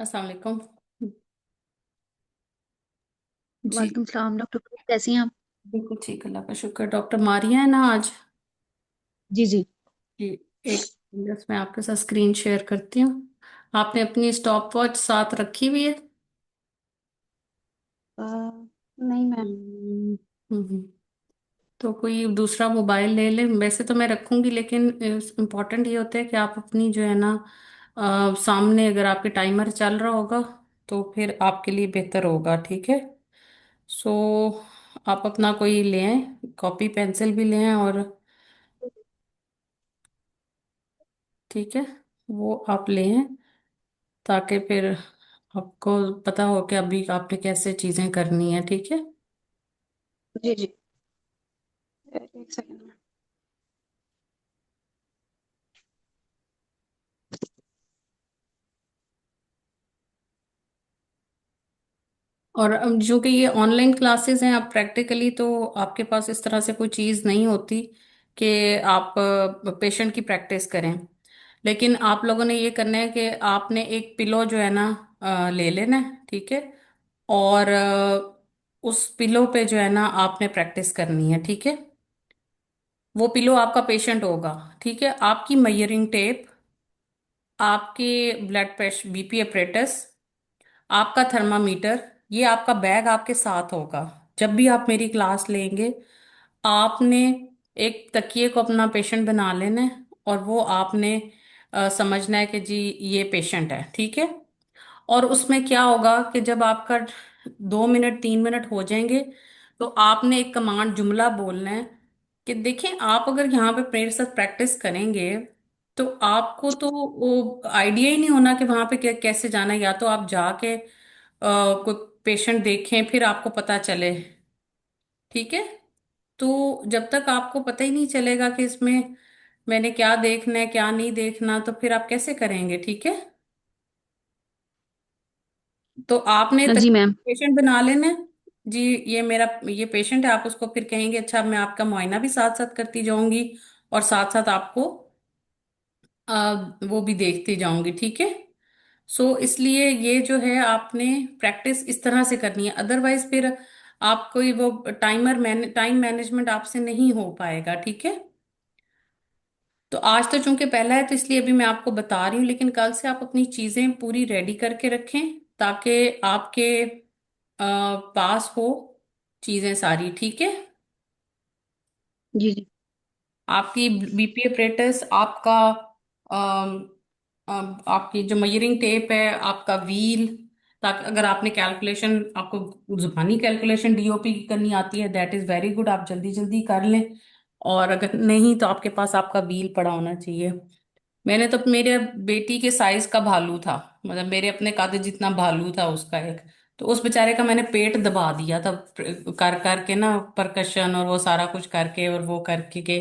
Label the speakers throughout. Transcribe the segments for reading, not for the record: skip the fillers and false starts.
Speaker 1: अस्सलाम वालेकुम। जी।
Speaker 2: वालेकुम सलाम डॉक्टर। कैसी हैं आप?
Speaker 1: बिल्कुल ठीक, अल्लाह का शुक्र। डॉक्टर मारिया है ना आज?
Speaker 2: जी जी।
Speaker 1: जी। एक बस मैं आपके साथ स्क्रीन शेयर करती हूँ। आपने अपनी स्टॉप वॉच साथ रखी हुई है?
Speaker 2: अ, नहीं मैम।
Speaker 1: हम्म। हम्म। तो कोई दूसरा मोबाइल ले लें, वैसे तो मैं रखूंगी, लेकिन इम्पोर्टेंट ये होता है कि आप अपनी जो है ना सामने अगर आपके टाइमर चल रहा होगा तो फिर आपके लिए बेहतर होगा, ठीक है। सो आप अपना कोई ले आए, कॉपी पेंसिल भी ले आए, और ठीक है, वो आप ले आए ताकि फिर आपको पता हो कि अभी आपने कैसे चीजें करनी है, ठीक है।
Speaker 2: जी जी। एक सेकंड में।
Speaker 1: और अब जो कि ये ऑनलाइन क्लासेस हैं, आप प्रैक्टिकली तो आपके पास इस तरह से कोई चीज़ नहीं होती कि आप पेशेंट की प्रैक्टिस करें। लेकिन आप लोगों ने ये करना है कि आपने एक पिलो जो है ना ले लेना है, ठीक है। और उस पिलो पे जो है ना आपने प्रैक्टिस करनी है, ठीक है। वो पिलो आपका पेशेंट होगा, ठीक है। आपकी मेजरिंग टेप, आपके ब्लड प्रेशर बीपी अपरेटस, आपका थर्मामीटर, ये आपका बैग आपके साथ होगा। जब भी आप मेरी क्लास लेंगे, आपने एक तकिए को अपना पेशेंट बना लेना है, और वो आपने समझना है कि जी ये पेशेंट है, ठीक है। और उसमें क्या होगा कि जब आपका 2 मिनट 3 मिनट हो जाएंगे, तो आपने एक कमांड जुमला बोलना है कि देखें, आप अगर यहाँ पे मेरे साथ प्रैक्टिस करेंगे तो आपको तो वो आइडिया ही नहीं होना कि वहां पे कैसे जाना है। या तो आप जाके कोई पेशेंट देखें फिर आपको पता चले, ठीक है। तो जब तक आपको पता ही नहीं चलेगा कि इसमें मैंने क्या देखना है क्या नहीं देखना, तो फिर आप कैसे करेंगे, ठीक है। तो आपने तक
Speaker 2: जी मैम।
Speaker 1: पेशेंट बना लेना है। जी, ये मेरा ये पेशेंट है। आप उसको फिर कहेंगे अच्छा मैं आपका मुआयना भी साथ साथ करती जाऊंगी, और साथ साथ आपको वो भी देखती जाऊंगी, ठीक है। सो इसलिए ये जो है आपने प्रैक्टिस इस तरह से करनी है, अदरवाइज फिर आपको ये वो टाइम मैनेजमेंट आपसे नहीं हो पाएगा, ठीक है। तो आज तो चूंकि पहला है तो इसलिए अभी मैं आपको बता रही हूँ, लेकिन कल से आप अपनी चीजें पूरी रेडी करके रखें ताकि आपके पास हो चीजें सारी, ठीक है।
Speaker 2: जी जी।
Speaker 1: आपकी बीपी अपरेटस, आपका अम, आपकी जो मेजरिंग टेप है, आपका व्हील, ताकि अगर आपने कैलकुलेशन, आपको जुबानी कैलकुलेशन डीओपी की करनी आती है, दैट इज वेरी गुड, आप जल्दी जल्दी कर लें। और अगर नहीं तो आपके पास आपका व्हील पड़ा होना चाहिए। मैंने तो मेरे बेटी के साइज का भालू था, मतलब मेरे अपने कद जितना भालू था उसका एक। तो उस बेचारे का मैंने पेट दबा दिया था कर करके ना, परकशन और वो सारा कुछ करके, और वो करके के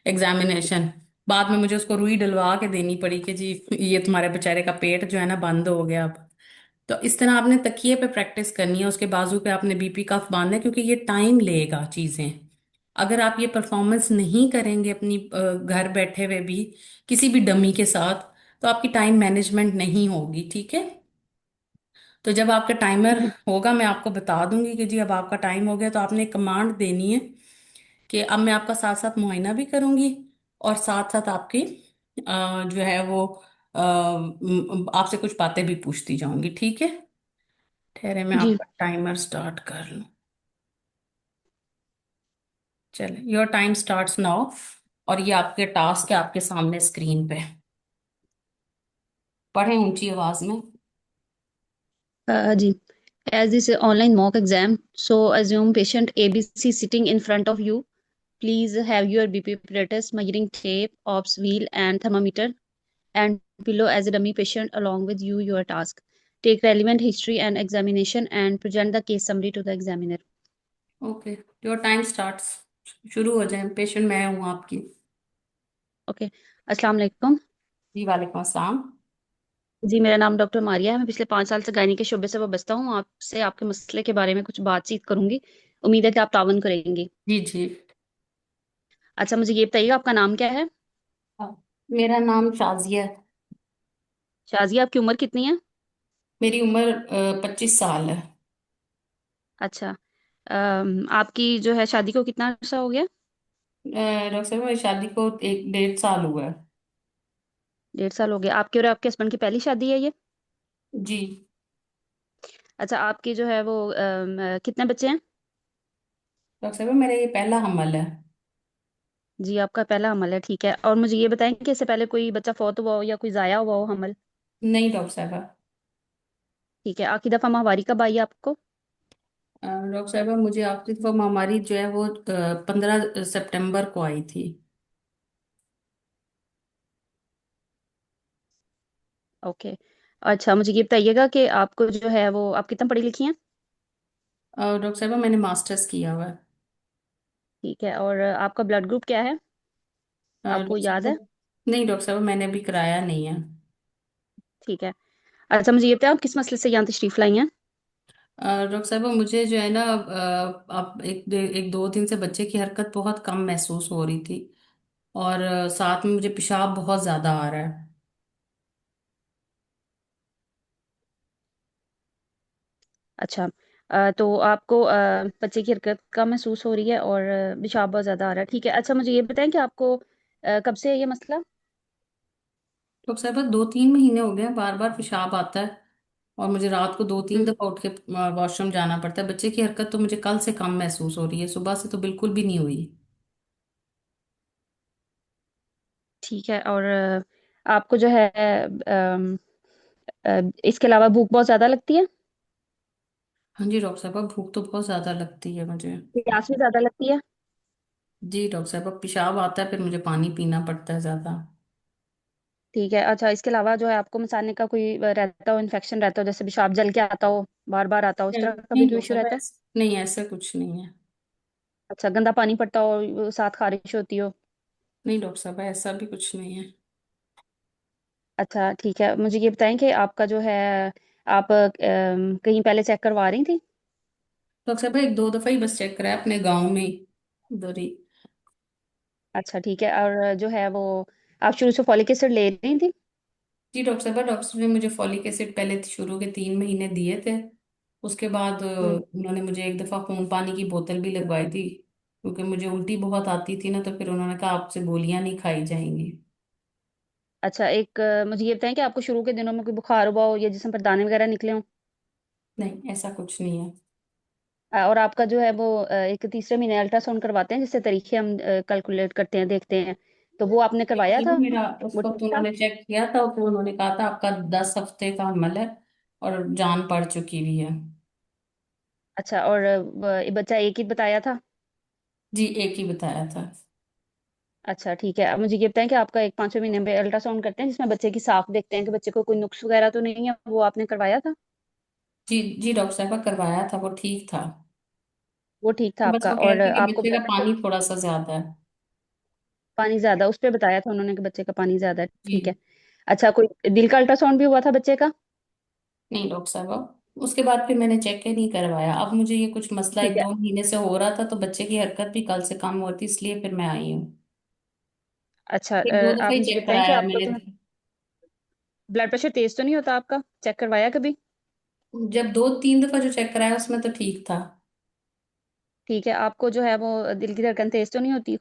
Speaker 1: एग्जामिनेशन। बाद में मुझे उसको रुई डलवा के देनी पड़ी कि जी ये तुम्हारे बेचारे का पेट जो है ना बंद हो गया अब। तो इस तरह आपने तकिए पे प्रैक्टिस करनी है, उसके बाजू पे आपने बीपी कफ बांधना है, क्योंकि ये टाइम लेगा चीजें। अगर आप ये परफॉर्मेंस नहीं करेंगे अपनी घर बैठे हुए भी किसी भी डमी के साथ, तो आपकी टाइम मैनेजमेंट नहीं होगी, ठीक है। तो जब आपका टाइमर
Speaker 2: जी
Speaker 1: होगा मैं आपको बता दूंगी कि जी अब आपका टाइम हो गया, तो आपने एक कमांड देनी है कि अब मैं आपका साथ साथ मुआयना भी करूंगी, और साथ साथ आपकी जो है वो आपसे कुछ बातें भी पूछती जाऊंगी, ठीक है। ठहरे मैं
Speaker 2: जी।
Speaker 1: आपका टाइमर स्टार्ट कर लूं। चले, योर टाइम स्टार्ट्स नाउ। और ये आपके टास्क है आपके सामने स्क्रीन पे, पढ़ें ऊंची आवाज में।
Speaker 2: जी। As this is online mock exam, so assume patient ABC sitting in front of you. Please have your BP apparatus, measuring tape, ops wheel, and thermometer, and below as a dummy patient along with you your task. Take relevant history and examination and present the case summary to the examiner.
Speaker 1: Okay, your time starts. शुरू हो जाए, patient मैं हूँ आपकी।
Speaker 2: Okay. अस्सलाम वालेकुम।
Speaker 1: जी वालेकुम अस्सलाम।
Speaker 2: जी, मेरा नाम डॉक्टर मारिया है। मैं पिछले 5 साल से गायनी के शोबे से वाबस्ता हूँ। आपसे आपके मसले के बारे में कुछ बातचीत करूंगी। उम्मीद है कि आप तावन करेंगी।
Speaker 1: जी जी।
Speaker 2: अच्छा, मुझे ये बताइएगा आपका नाम क्या है?
Speaker 1: मेरा नाम शाजिया है।
Speaker 2: शाजिया, आपकी उम्र कितनी है?
Speaker 1: मेरी उम्र 25 साल है।
Speaker 2: अच्छा। आपकी जो है शादी को कितना अर्सा हो गया?
Speaker 1: डॉक्टर साहब मेरी शादी को 1 1.5 साल हुआ है।
Speaker 2: 1.5 साल हो गया। आपके और आपके हस्बैंड की पहली शादी है ये?
Speaker 1: जी।
Speaker 2: अच्छा, आपकी जो है वो कितने बच्चे हैं?
Speaker 1: डॉक्टर साहब मेरा ये पहला हमल है।
Speaker 2: जी, आपका पहला हमल है, ठीक है। और मुझे ये बताएं कि इससे पहले कोई बच्चा फौत हुआ हो या कोई जाया हुआ हो हमल?
Speaker 1: नहीं डॉक्टर साहब।
Speaker 2: ठीक है। आखिरी दफा माहवारी कब आई आपको?
Speaker 1: डॉक्टर साहब मुझे आखिरी दफा महामारी जो है वो 15 सितंबर को आई थी।
Speaker 2: ओके। अच्छा, मुझे ये बताइएगा कि आपको जो है वो, आप कितना पढ़ी लिखी हैं?
Speaker 1: डॉक्टर साहब मैंने मास्टर्स किया हुआ है।
Speaker 2: ठीक है। और आपका ब्लड ग्रुप क्या है? आपको
Speaker 1: डॉक्टर
Speaker 2: याद है?
Speaker 1: साहब नहीं डॉक्टर साहब मैंने अभी कराया नहीं है।
Speaker 2: ठीक है। अच्छा, मुझे ये बताएं आप किस मसले से यहाँ तशरीफ लाई हैं?
Speaker 1: डॉक्टर साहब मुझे जो है ना अब एक 2 दिन से बच्चे की हरकत बहुत कम महसूस हो रही थी। और साथ में मुझे पेशाब बहुत ज्यादा आ रहा है।
Speaker 2: अच्छा। तो आपको बच्चे की हरकत कम महसूस हो रही है और पेशाब बहुत ज़्यादा आ रहा है, ठीक है। अच्छा, मुझे ये बताएं कि आपको कब से है ये मसला?
Speaker 1: डॉक्टर साहब बस 2 3 महीने हो गए बार बार पेशाब आता है। और मुझे रात को 2 3 दफा उठ के वॉशरूम जाना पड़ता है। बच्चे की हरकत तो मुझे कल से कम महसूस हो रही है, सुबह से तो बिल्कुल भी नहीं हुई।
Speaker 2: ठीक है। और आपको जो है इसके अलावा भूख बहुत ज़्यादा लगती है?
Speaker 1: हाँ जी डॉक्टर साहब भूख तो बहुत ज्यादा लगती है मुझे।
Speaker 2: प्यास भी ज़्यादा लगती है?
Speaker 1: जी डॉक्टर साहब पेशाब आता है फिर मुझे पानी पीना पड़ता है ज्यादा।
Speaker 2: ठीक है। अच्छा, इसके अलावा जो है आपको मिसाने का कोई रहता हो, इन्फेक्शन रहता हो, जैसे पेशाब जल के आता हो, बार बार आता हो, इस तरह का भी
Speaker 1: नहीं
Speaker 2: कोई
Speaker 1: डॉक्टर
Speaker 2: इशू
Speaker 1: साहब
Speaker 2: रहता है?
Speaker 1: नहीं ऐसा कुछ नहीं है।
Speaker 2: अच्छा, गंदा पानी पड़ता हो, साथ खारिश होती हो?
Speaker 1: नहीं डॉक्टर साहब ऐसा भी कुछ नहीं है।
Speaker 2: अच्छा, ठीक है। मुझे ये बताएं कि आपका जो है, आप कहीं पहले चेक करवा रही थी?
Speaker 1: डॉक्टर साहब 1 2 दफा ही बस चेक कराया अपने गाँव में ही, उधर ही।
Speaker 2: अच्छा, ठीक है। और जो है वो, आप शुरू से फॉलिक एसिड ले रही थी?
Speaker 1: जी डॉक्टर साहब डॉक्टर ने मुझे फॉलिक एसिड पहले शुरू के 3 महीने दिए थे। उसके बाद
Speaker 2: हम्म।
Speaker 1: उन्होंने मुझे एक दफा खून पानी की बोतल भी लगवाई थी, क्योंकि मुझे उल्टी बहुत आती थी ना, तो फिर उन्होंने कहा आपसे गोलियां नहीं खाई जाएंगी।
Speaker 2: अच्छा, एक मुझे ये बताएं कि आपको शुरू के दिनों में कोई बुखार हुआ हो या जिसम पर दाने वगैरह निकले हों?
Speaker 1: नहीं ऐसा कुछ नहीं है।
Speaker 2: और आपका जो है वो एक तीसरे महीने अल्ट्रासाउंड करवाते हैं, जिससे तरीके हम कैलकुलेट करते हैं, देखते हैं, तो वो आपने करवाया
Speaker 1: जब
Speaker 2: था?
Speaker 1: मेरा उस
Speaker 2: वो ठीक
Speaker 1: वक्त
Speaker 2: था?
Speaker 1: उन्होंने चेक किया था तो उन्होंने कहा था आपका 10 हफ्ते का हमल है और जान पड़ चुकी भी है।
Speaker 2: अच्छा। और बच्चा एक ही बताया था?
Speaker 1: जी एक ही बताया था।
Speaker 2: अच्छा, ठीक है। अब मुझे ये बताएं कि आपका एक 5वें महीने में अल्ट्रासाउंड करते हैं, जिसमें बच्चे की साफ देखते हैं कि बच्चे को कोई नुक्स वगैरह तो नहीं है, वो आपने करवाया था?
Speaker 1: जी जी डॉक्टर साहब का करवाया था, वो ठीक था।
Speaker 2: वो ठीक था
Speaker 1: बस
Speaker 2: आपका?
Speaker 1: वो कह
Speaker 2: और
Speaker 1: रहे थे कि
Speaker 2: आपको
Speaker 1: बच्चे का
Speaker 2: ब्लड प्रेशर?
Speaker 1: पानी थोड़ा सा ज्यादा है।
Speaker 2: पानी ज्यादा, उस पे बताया था उन्होंने कि बच्चे का पानी ज्यादा है, ठीक है।
Speaker 1: जी।
Speaker 2: अच्छा, कोई दिल का अल्ट्रासाउंड भी हुआ था बच्चे का?
Speaker 1: नहीं डॉक्टर साहब उसके बाद फिर मैंने चेक ही नहीं करवाया। अब मुझे ये कुछ मसला
Speaker 2: ठीक
Speaker 1: एक
Speaker 2: है।
Speaker 1: 2 महीने से हो रहा था, तो बच्चे की हरकत भी कल से कम होती इसलिए फिर मैं आई हूँ।
Speaker 2: अच्छा,
Speaker 1: 1 2 दफा
Speaker 2: आप
Speaker 1: ही
Speaker 2: मुझे ये
Speaker 1: चेक
Speaker 2: बताएं कि
Speaker 1: कराया
Speaker 2: आपका
Speaker 1: मैंने।
Speaker 2: जो है ब्लड प्रेशर तेज तो नहीं होता आपका? चेक करवाया कभी?
Speaker 1: जब 2 3 दफा जो चेक कराया उसमें तो ठीक था।
Speaker 2: ठीक है। आपको जो है वो दिल की धड़कन तेज तो नहीं होती?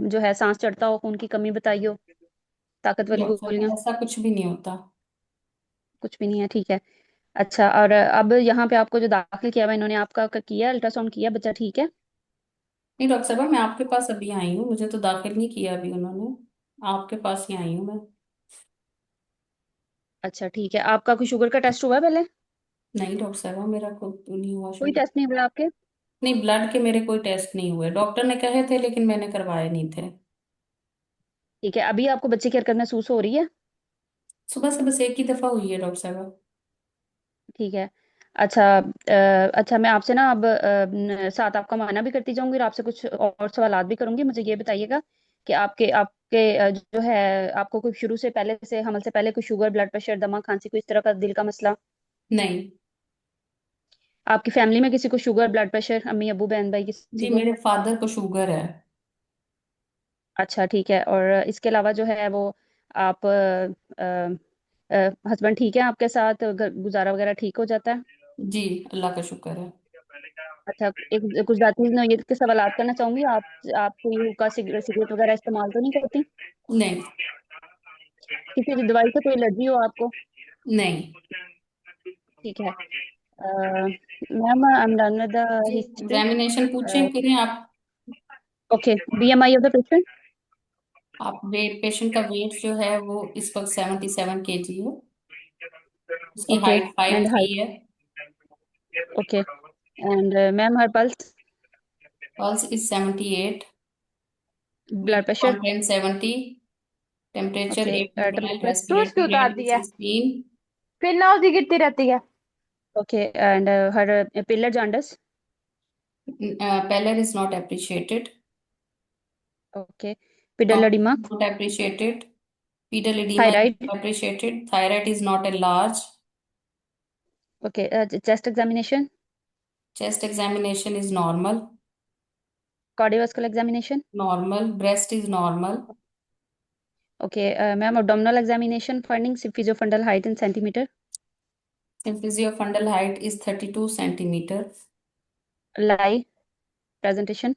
Speaker 2: जो है सांस चढ़ता हो, खून की कमी बताई हो, ताकत वाली
Speaker 1: डॉक्टर साहब
Speaker 2: गोलियां?
Speaker 1: ऐसा कुछ भी नहीं होता।
Speaker 2: कुछ भी नहीं है, ठीक है। अच्छा, और अब यहाँ पे आपको जो दाखिल किया हुआ इन्होंने, आपका किया अल्ट्रासाउंड किया, बच्चा ठीक है?
Speaker 1: नहीं डॉक्टर साहब मैं आपके पास अभी आई हूँ, मुझे तो दाखिल नहीं किया अभी उन्होंने। आपके पास ही आई हूँ मैं।
Speaker 2: अच्छा, ठीक है। आपका कोई शुगर का टेस्ट हुआ है पहले?
Speaker 1: नहीं डॉक्टर साहब मेरा खुद नहीं हुआ
Speaker 2: कोई
Speaker 1: शुगर।
Speaker 2: टेस्ट नहीं हुआ आपके?
Speaker 1: नहीं ब्लड के मेरे कोई टेस्ट नहीं हुए, डॉक्टर ने कहे थे लेकिन मैंने करवाए नहीं थे।
Speaker 2: ठीक है। अभी आपको बच्चे की हरकत महसूस हो रही है?
Speaker 1: सुबह से बस एक ही दफा हुई है डॉक्टर साहब।
Speaker 2: ठीक है। अच्छा, अच्छा, मैं आपसे ना अब साथ आपका मायना भी करती जाऊंगी और आपसे कुछ और सवालात भी करूंगी। मुझे ये बताइएगा कि आपके आपके जो है, आपको कोई शुरू से पहले से, हमल से पहले, कोई शुगर, ब्लड प्रेशर, दमा, खांसी, कोई इस तरह का दिल का मसला?
Speaker 1: नहीं।
Speaker 2: आपकी फैमिली में किसी को शुगर, ब्लड प्रेशर, अम्मी, अबू, बहन, भाई,
Speaker 1: जी
Speaker 2: किसी को?
Speaker 1: मेरे फादर को शुगर है।
Speaker 2: अच्छा, ठीक है। और इसके अलावा जो है वो, आप हस्बैंड ठीक है आपके साथ, गुजारा वगैरह ठीक हो जाता है?
Speaker 1: जी, अल्लाह का शुक्र है।
Speaker 2: अच्छा, एक गुजराती नौयत के सवाल करना चाहूंगी। आप कोई हुक्का सिगरेट सिगरेट वगैरह इस्तेमाल तो नहीं करती?
Speaker 1: नहीं।
Speaker 2: किसी दवाई से कोई एलर्जी हो आपको?
Speaker 1: नहीं।
Speaker 2: ठीक है। Ma'am, I am done with the
Speaker 1: जी,
Speaker 2: हिस्ट्री।
Speaker 1: एग्जामिनेशन पूछें करें आप।
Speaker 2: Okay, BMI of the patient.
Speaker 1: आप वेट, पेशेंट का वेट जो है वो इस वक्त 77 kg है। उसकी
Speaker 2: okay,
Speaker 1: height five
Speaker 2: and
Speaker 1: three
Speaker 2: height.
Speaker 1: है।
Speaker 2: Okay, and ma'am her pulse.
Speaker 1: Pulse is 78।
Speaker 2: Blood
Speaker 1: BP
Speaker 2: pressure.
Speaker 1: काउंटेंट 70। Temperature
Speaker 2: okay,
Speaker 1: 8 to 12।
Speaker 2: टूट क्यों
Speaker 1: रेस्पिरेटरी
Speaker 2: उतार
Speaker 1: रेट
Speaker 2: दी है?
Speaker 1: 16।
Speaker 2: फिर ना उसकी गिरती रहती है। Okay, and her pallor jaundice.
Speaker 1: Pallor is not appreciated.
Speaker 2: Okay, pedal
Speaker 1: Top
Speaker 2: edema.
Speaker 1: not appreciated. Pedal edema is
Speaker 2: thyroid.
Speaker 1: appreciated. Thyroid is not enlarged.
Speaker 2: Okay, chest examination.
Speaker 1: Chest examination is normal.
Speaker 2: Cardiovascular examination.
Speaker 1: Normal. Breast is normal.
Speaker 2: Okay ma'am, abdominal examination finding physiofundal height in centimeter.
Speaker 1: Physiofundal height is 32 centimeter.
Speaker 2: Lie presentation.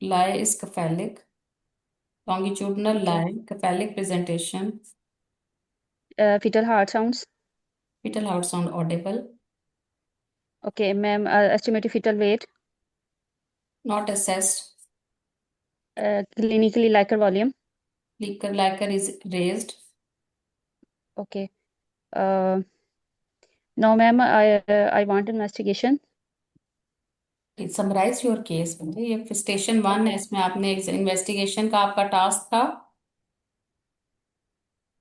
Speaker 1: Lie is cephalic. Longitudinal
Speaker 2: okay,
Speaker 1: lie. Cephalic presentation.
Speaker 2: Fetal heart sounds.
Speaker 1: Fetal heart sound audible.
Speaker 2: Okay ma'am, estimated fetal weight.
Speaker 1: Not assessed.
Speaker 2: Clinically liquor volume.
Speaker 1: Lacquer is raised.
Speaker 2: Okay, no ma'am, I want investigation.
Speaker 1: Summarise your case. ये station 1 है,
Speaker 2: okay.
Speaker 1: इसमें आपने investigation का आपका task था,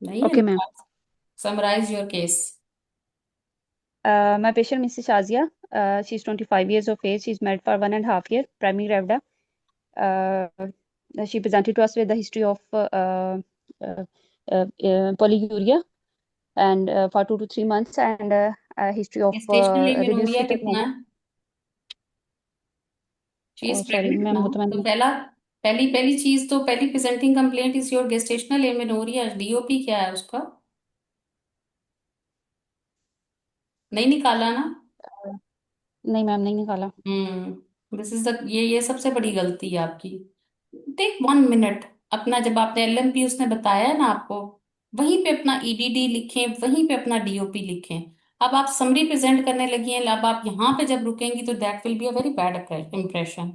Speaker 1: नहीं है
Speaker 2: okay ma'am.
Speaker 1: ना? Summarise your case.
Speaker 2: My patient, Mrs. Shazia, she's 25 years of age. She's married for 1.5 years, primary Ravda. Uh, she presented to us with the history of polyuria and for 2 to 3 months, and a history of
Speaker 1: gestational
Speaker 2: reduced
Speaker 1: amenorrhoea
Speaker 2: fetal
Speaker 1: कितना
Speaker 2: movement.
Speaker 1: है? She is
Speaker 2: Oh, sorry,
Speaker 1: pregnant ना?
Speaker 2: Ma'am, वो तो
Speaker 1: तो
Speaker 2: मैंने।
Speaker 1: पहला, पहली पहली चीज तो, पहली presenting complaint is your gestational amenorrhoea. DOP क्या है उसका? नहीं निकाला ना?
Speaker 2: नहीं मैम, नहीं निकाला।
Speaker 1: दिस इज द, ये सबसे बड़ी गलती है आपकी। टेक 1 मिनट अपना, जब आपने एलएमपी उसने बताया है ना आपको, वहीं पे अपना ईडीडी लिखें, वहीं पे अपना डीओपी लिखें। अब आप समरी प्रेजेंट करने लगी हैं, अब आप यहाँ पे जब रुकेंगी तो that will be a very bad impression.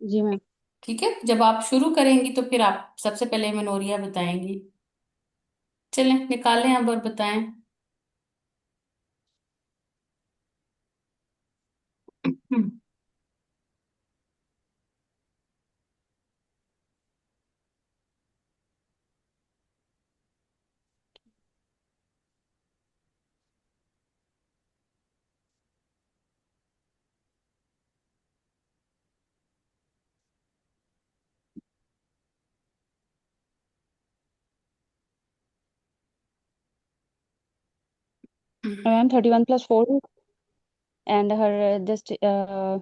Speaker 2: जी मैम।
Speaker 1: ठीक है, जब आप शुरू करेंगी तो फिर आप सबसे पहले मेनोरिया बताएंगी। चलें निकालें अब और बताएं।
Speaker 2: Ma'am 31 + 4 and her just
Speaker 1: 31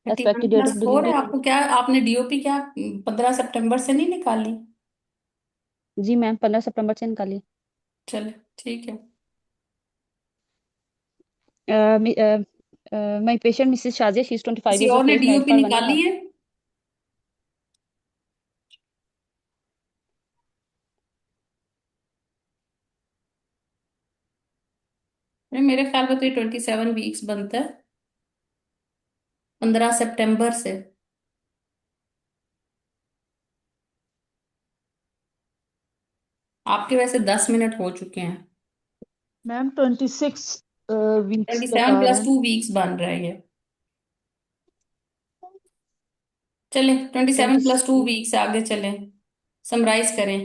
Speaker 2: expected date
Speaker 1: plus
Speaker 2: of
Speaker 1: four है
Speaker 2: delivery.
Speaker 1: आपको क्या? आपने डीओपी क्या 15 सितंबर से नहीं निकाली?
Speaker 2: जी मैम, 15 सितंबर से निकाली।
Speaker 1: चले ठीक है।
Speaker 2: My patient, Mrs. Shazia, she's 25
Speaker 1: किसी
Speaker 2: years
Speaker 1: और
Speaker 2: of
Speaker 1: ने
Speaker 2: age, married
Speaker 1: DOP
Speaker 2: for one and a
Speaker 1: निकाली
Speaker 2: half.
Speaker 1: है? नहीं, मेरे ख्याल में तो ये 27 वीक्स बनता है, 15 सितंबर से। आपके वैसे 10 मिनट हो चुके हैं।
Speaker 2: मैम 26 वीक्स
Speaker 1: ट्वेंटी सेवन
Speaker 2: बता रहे
Speaker 1: प्लस
Speaker 2: हैं।
Speaker 1: टू वीक्स बन रहा है ये। चले 27 + 2 वीक्स आगे चलें, समराइज करें।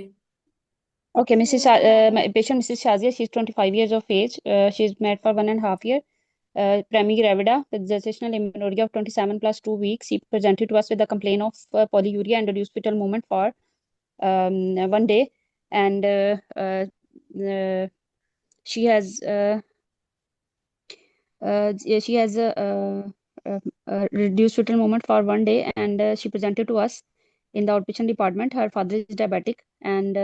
Speaker 2: Okay, my patient, Mrs. Shazia, she's 25 years of age. She's married for 1.5 years. Primary gravida with gestational amenorrhea of 27 + 2 weeks. She presented to us with a complaint of polyuria and reduced fetal movement for 1 day, and uh, she has she has reduced fetal movement for 1 day, and she presented to us in the outpatient department. Her father is diabetic, and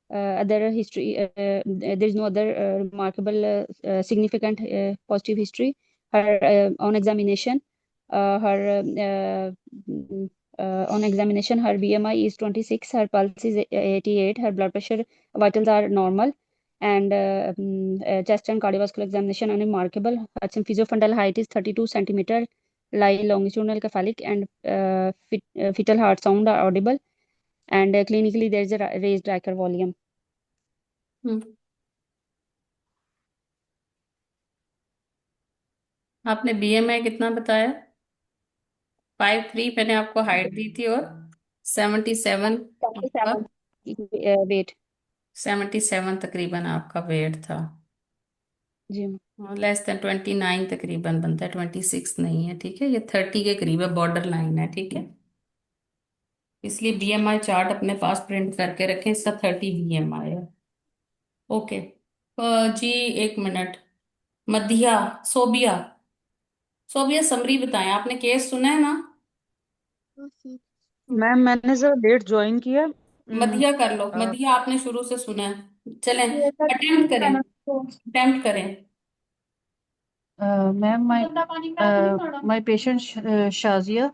Speaker 2: other history. There is no other significant positive history. Her on examination, her mm, on examination, her BMI is 26, her pulse is 88, her blood pressure vitals are normal, and chest and cardiovascular examination unremarkable. Her physiofundal height is 32 centimeter, lie longitudinal cephalic, and fetal heart sound are audible, and clinically there is a raised Riker volume.
Speaker 1: आपने BMI कितना बताया? 5'3" मैंने आपको height दी थी, और 77 आपका,
Speaker 2: 77 wait.
Speaker 1: 77 तकरीबन आपका वेट था।
Speaker 2: जी।
Speaker 1: less than 29 तकरीबन बनता है, 26 नहीं है, ठीक है। ये 30 के करीब है, बॉर्डर लाइन है, ठीक है। इसलिए बीएमआई चार्ट अपने पास प्रिंट करके रखें, इसका 30 बीएमआई है। ओके। जी, एक मिनट। मध्या, सोबिया, सोबिया समरी बताएं, आपने केस सुना है ना?
Speaker 3: मैम मैंने जरा लेट ज्वाइन किया।
Speaker 1: मध्या कर लो,
Speaker 3: अ,
Speaker 1: मध्या आपने शुरू से सुना है, चलें अटेम्प्ट करें, अटेम्प्ट करें।
Speaker 3: Ma'am my patient Shazia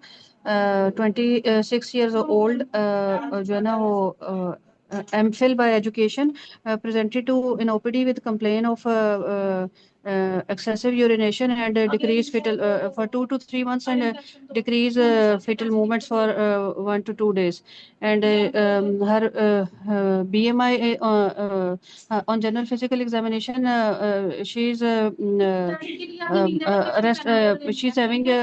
Speaker 3: 26 years old, जो है ना वो MPhil by education, presented to in OPD with complaint of excessive urination and decreased fetal for 2 to 3 months, and decrease fetal movements for 1 to 2 days, and her BMI on general physical examination, she's she's having a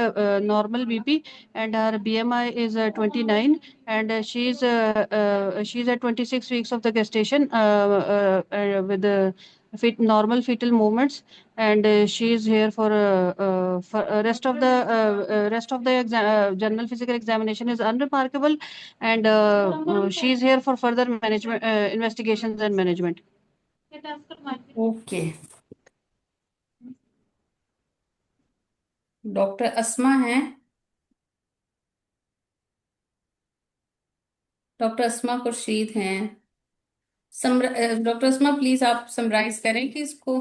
Speaker 3: normal BP, and her BMI is 29, and she's at 26 weeks of the gestation, with the normal fetal movements, and she is here for rest of the general physical examination is unremarkable, and she is here for further management investigations and management.
Speaker 1: Okay. Doctor Asma है, doctor Asma Khurshid हैं। Doctor Asma please आप summarize करें कि इसको।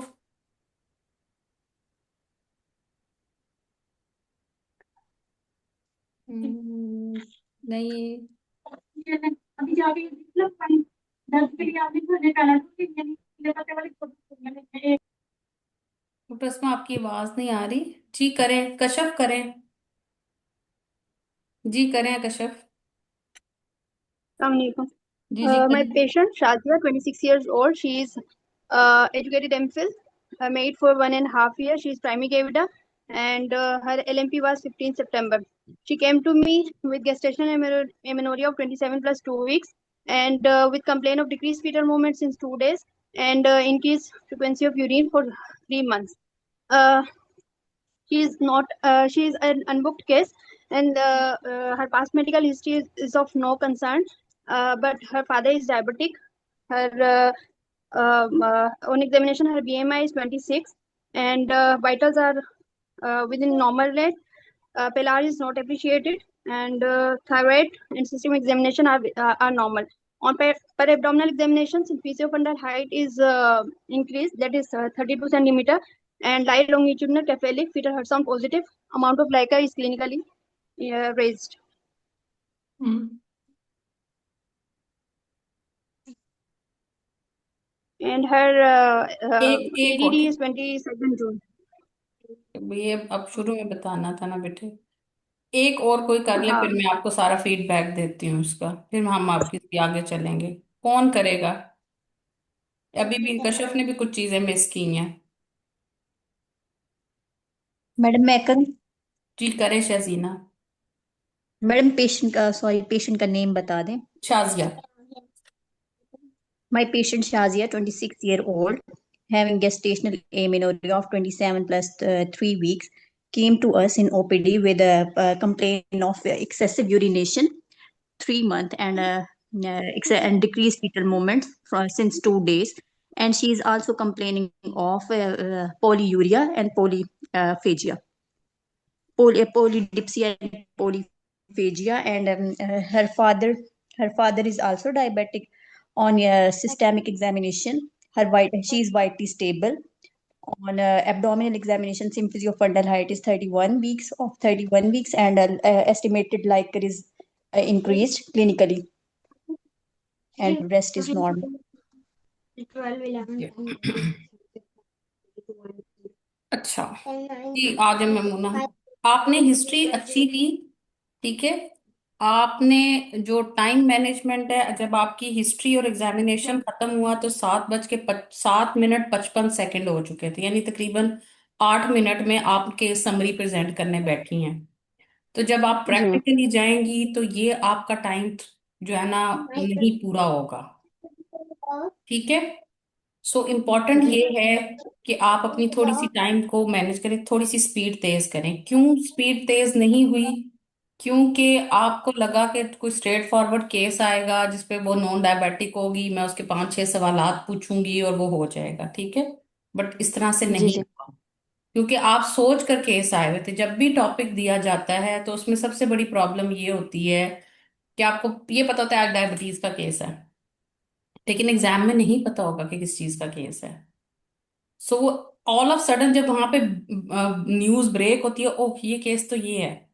Speaker 1: नहीं, doctor अस्मा आपकी आवाज नहीं आ रही। जी करें, कशफ करें, जी करें Kashaf.
Speaker 4: Assalamualaikum.
Speaker 1: Ji ji
Speaker 4: My
Speaker 1: करें।
Speaker 4: patient Shazia, 26 years old. She is educated MPhil, made for 1.5 years. She is primary Gavida, and her LMP was 15 September. She came to me with gestational amenorrhea of 27 plus 2 weeks, and with complaint of decreased fetal movement since 2 days, and increased frequency of urine for 3 months. She is not. She is an unbooked case, and her past medical history is of no concern. But her father is diabetic. Her on examination, her BMI is 26, and vitals are within normal rate. Pilar is not appreciated, and thyroid and system examination are normal. On per abdominal examinations, physiofundal height is increased, that is 32 centimeter, and light longitudinal cephalic fetal heart sound positive. Amount of LICA is clinically raised. And her EDD is 22nd June.
Speaker 1: ये अब शुरू में बताना था ना बेटे। एक और कोई कर ले,
Speaker 4: हाँ.
Speaker 1: फिर मैं आपको सारा फीडबैक देती हूँ इसका, फिर हम आपकी आगे चलेंगे। कौन करेगा? अभी भी कश्यप ने भी कुछ चीजें मिस की हैं।
Speaker 5: मैडम मैं करूं?
Speaker 1: जी करें शहजीना।
Speaker 5: मैडम पेशेंट का पेशेंट का नेम बता दें।
Speaker 1: Shazia.
Speaker 5: My patient Shazia, 26-year-old, having gestational amenorrhea of 27 plus 3 weeks, came to us in OPD with a complaint of excessive urination, 3 month, and decreased fetal movements since 2 days. And she is also complaining of polyuria and polyphagia, polydipsia and polyphagia. dysphagia, and her father is also diabetic. On systemic examination, she is vitally stable. On abdominal examination, symphysiofundal height is 31 weeks, and estimated Liker is increased clinically, and rest is normal.
Speaker 1: अच्छा जी, आजम मेमूना, आपने history अच्छी ली, ठीक है। आपने जो time management है, जब आपकी हिस्ट्री और एग्जामिनेशन खत्म हुआ तो 7:07:55 हो चुके थे, यानी तकरीबन 8 मिनट में आपके समरी प्रेजेंट करने बैठी हैं। तो जब आप
Speaker 2: जी
Speaker 1: प्रैक्टिकली जाएंगी तो ये आपका टाइम जो है ना नहीं पूरा होगा, ठीक है। सो इम्पॉर्टेंट
Speaker 2: जी
Speaker 1: ये है कि आप अपनी थोड़ी सी टाइम को मैनेज करें, थोड़ी सी स्पीड तेज करें। क्यों स्पीड तेज नहीं हुई? क्योंकि आपको लगा कि कोई स्ट्रेट फॉरवर्ड केस आएगा जिसपे वो नॉन डायबिटिक होगी, मैं उसके 5-6 सवालात पूछूंगी और वो हो जाएगा, ठीक है। बट इस तरह से
Speaker 2: जी
Speaker 1: नहीं
Speaker 2: जी
Speaker 1: हुआ, क्योंकि आप सोच कर केस आए हुए थे। जब भी टॉपिक दिया जाता है तो उसमें सबसे बड़ी प्रॉब्लम ये होती है कि आपको ये पता होता है आज डायबिटीज का केस है, लेकिन एग्जाम में नहीं पता होगा कि किस चीज का केस है। सो ऑल ऑफ सडन जब वहां पे न्यूज ब्रेक होती है, ओह ये केस तो ये है,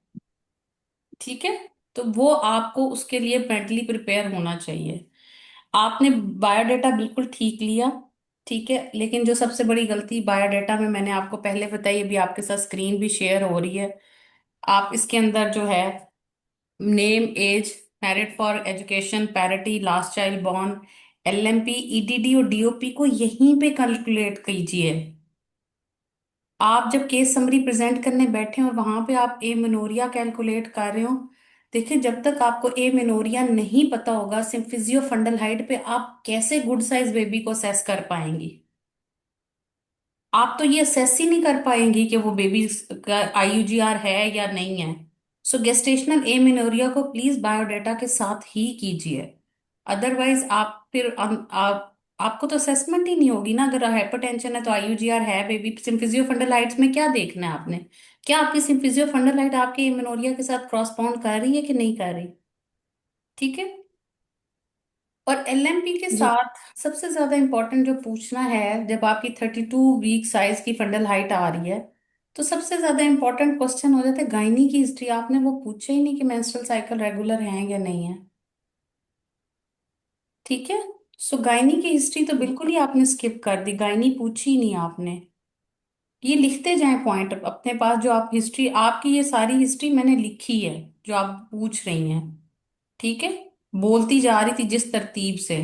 Speaker 1: ठीक है। तो वो आपको उसके लिए मेंटली प्रिपेयर होना चाहिए। आपने बायोडाटा बिल्कुल ठीक लिया, ठीक है। लेकिन जो सबसे बड़ी गलती बायोडाटा में मैंने आपको पहले बताई, अभी आपके साथ स्क्रीन भी शेयर हो रही है। आप इसके अंदर जो है name, age, married for education, parity, last child born, LMP, EDD और डीओपी को यहीं पे कैलकुलेट कीजिए। आप जब केस समरी प्रेजेंट करने बैठे और वहां पे आप ए मेनोरिया कैलकुलेट कर रहे हो, देखिए जब तक आपको ए मेनोरिया नहीं पता होगा सिम्फिजियो फंडल हाइट पे, आप कैसे गुड साइज बेबी को असेस कर पाएंगी? आप तो ये असेस ही नहीं कर पाएंगी कि वो बेबी का आईयूजीआर है या नहीं है। सो गेस्टेशनल ए मेनोरिया को प्लीज बायोडाटा के साथ ही कीजिए। अदरवाइज आप फिर आपको तो असेसमेंट ही नहीं होगी ना। अगर हाइपरटेंशन है तो आईयूजीआर है, बेबी सिम्फिजियो फंडलाइट्स में क्या देखना है आपने? क्या आपकी सिम्फिजियो फंडलाइट आपके ए मेनोरिया के साथ क्रॉसपॉन्ड कर रही है कि नहीं कर रही? ठीक है। और एलएमपी के
Speaker 2: जी
Speaker 1: साथ सबसे ज्यादा इंपॉर्टेंट जो पूछना है, जब आपकी 32 वीक साइज की फंडल हाइट आ रही है, तो सबसे ज्यादा इंपॉर्टेंट क्वेश्चन हो जाता है गायनी की हिस्ट्री। आपने वो पूछा ही नहीं कि मेंस्ट्रुअल साइकिल रेगुलर है या नहीं है, ठीक है। सो गायनी की हिस्ट्री तो बिल्कुल ही आपने स्किप कर दी, गायनी पूछी ही नहीं आपने। ये लिखते जाएं पॉइंट अपने पास, जो आप हिस्ट्री, आपकी ये सारी हिस्ट्री मैंने लिखी है जो आप पूछ रही हैं, ठीक है। बोलती जा रही थी जिस तरतीब से,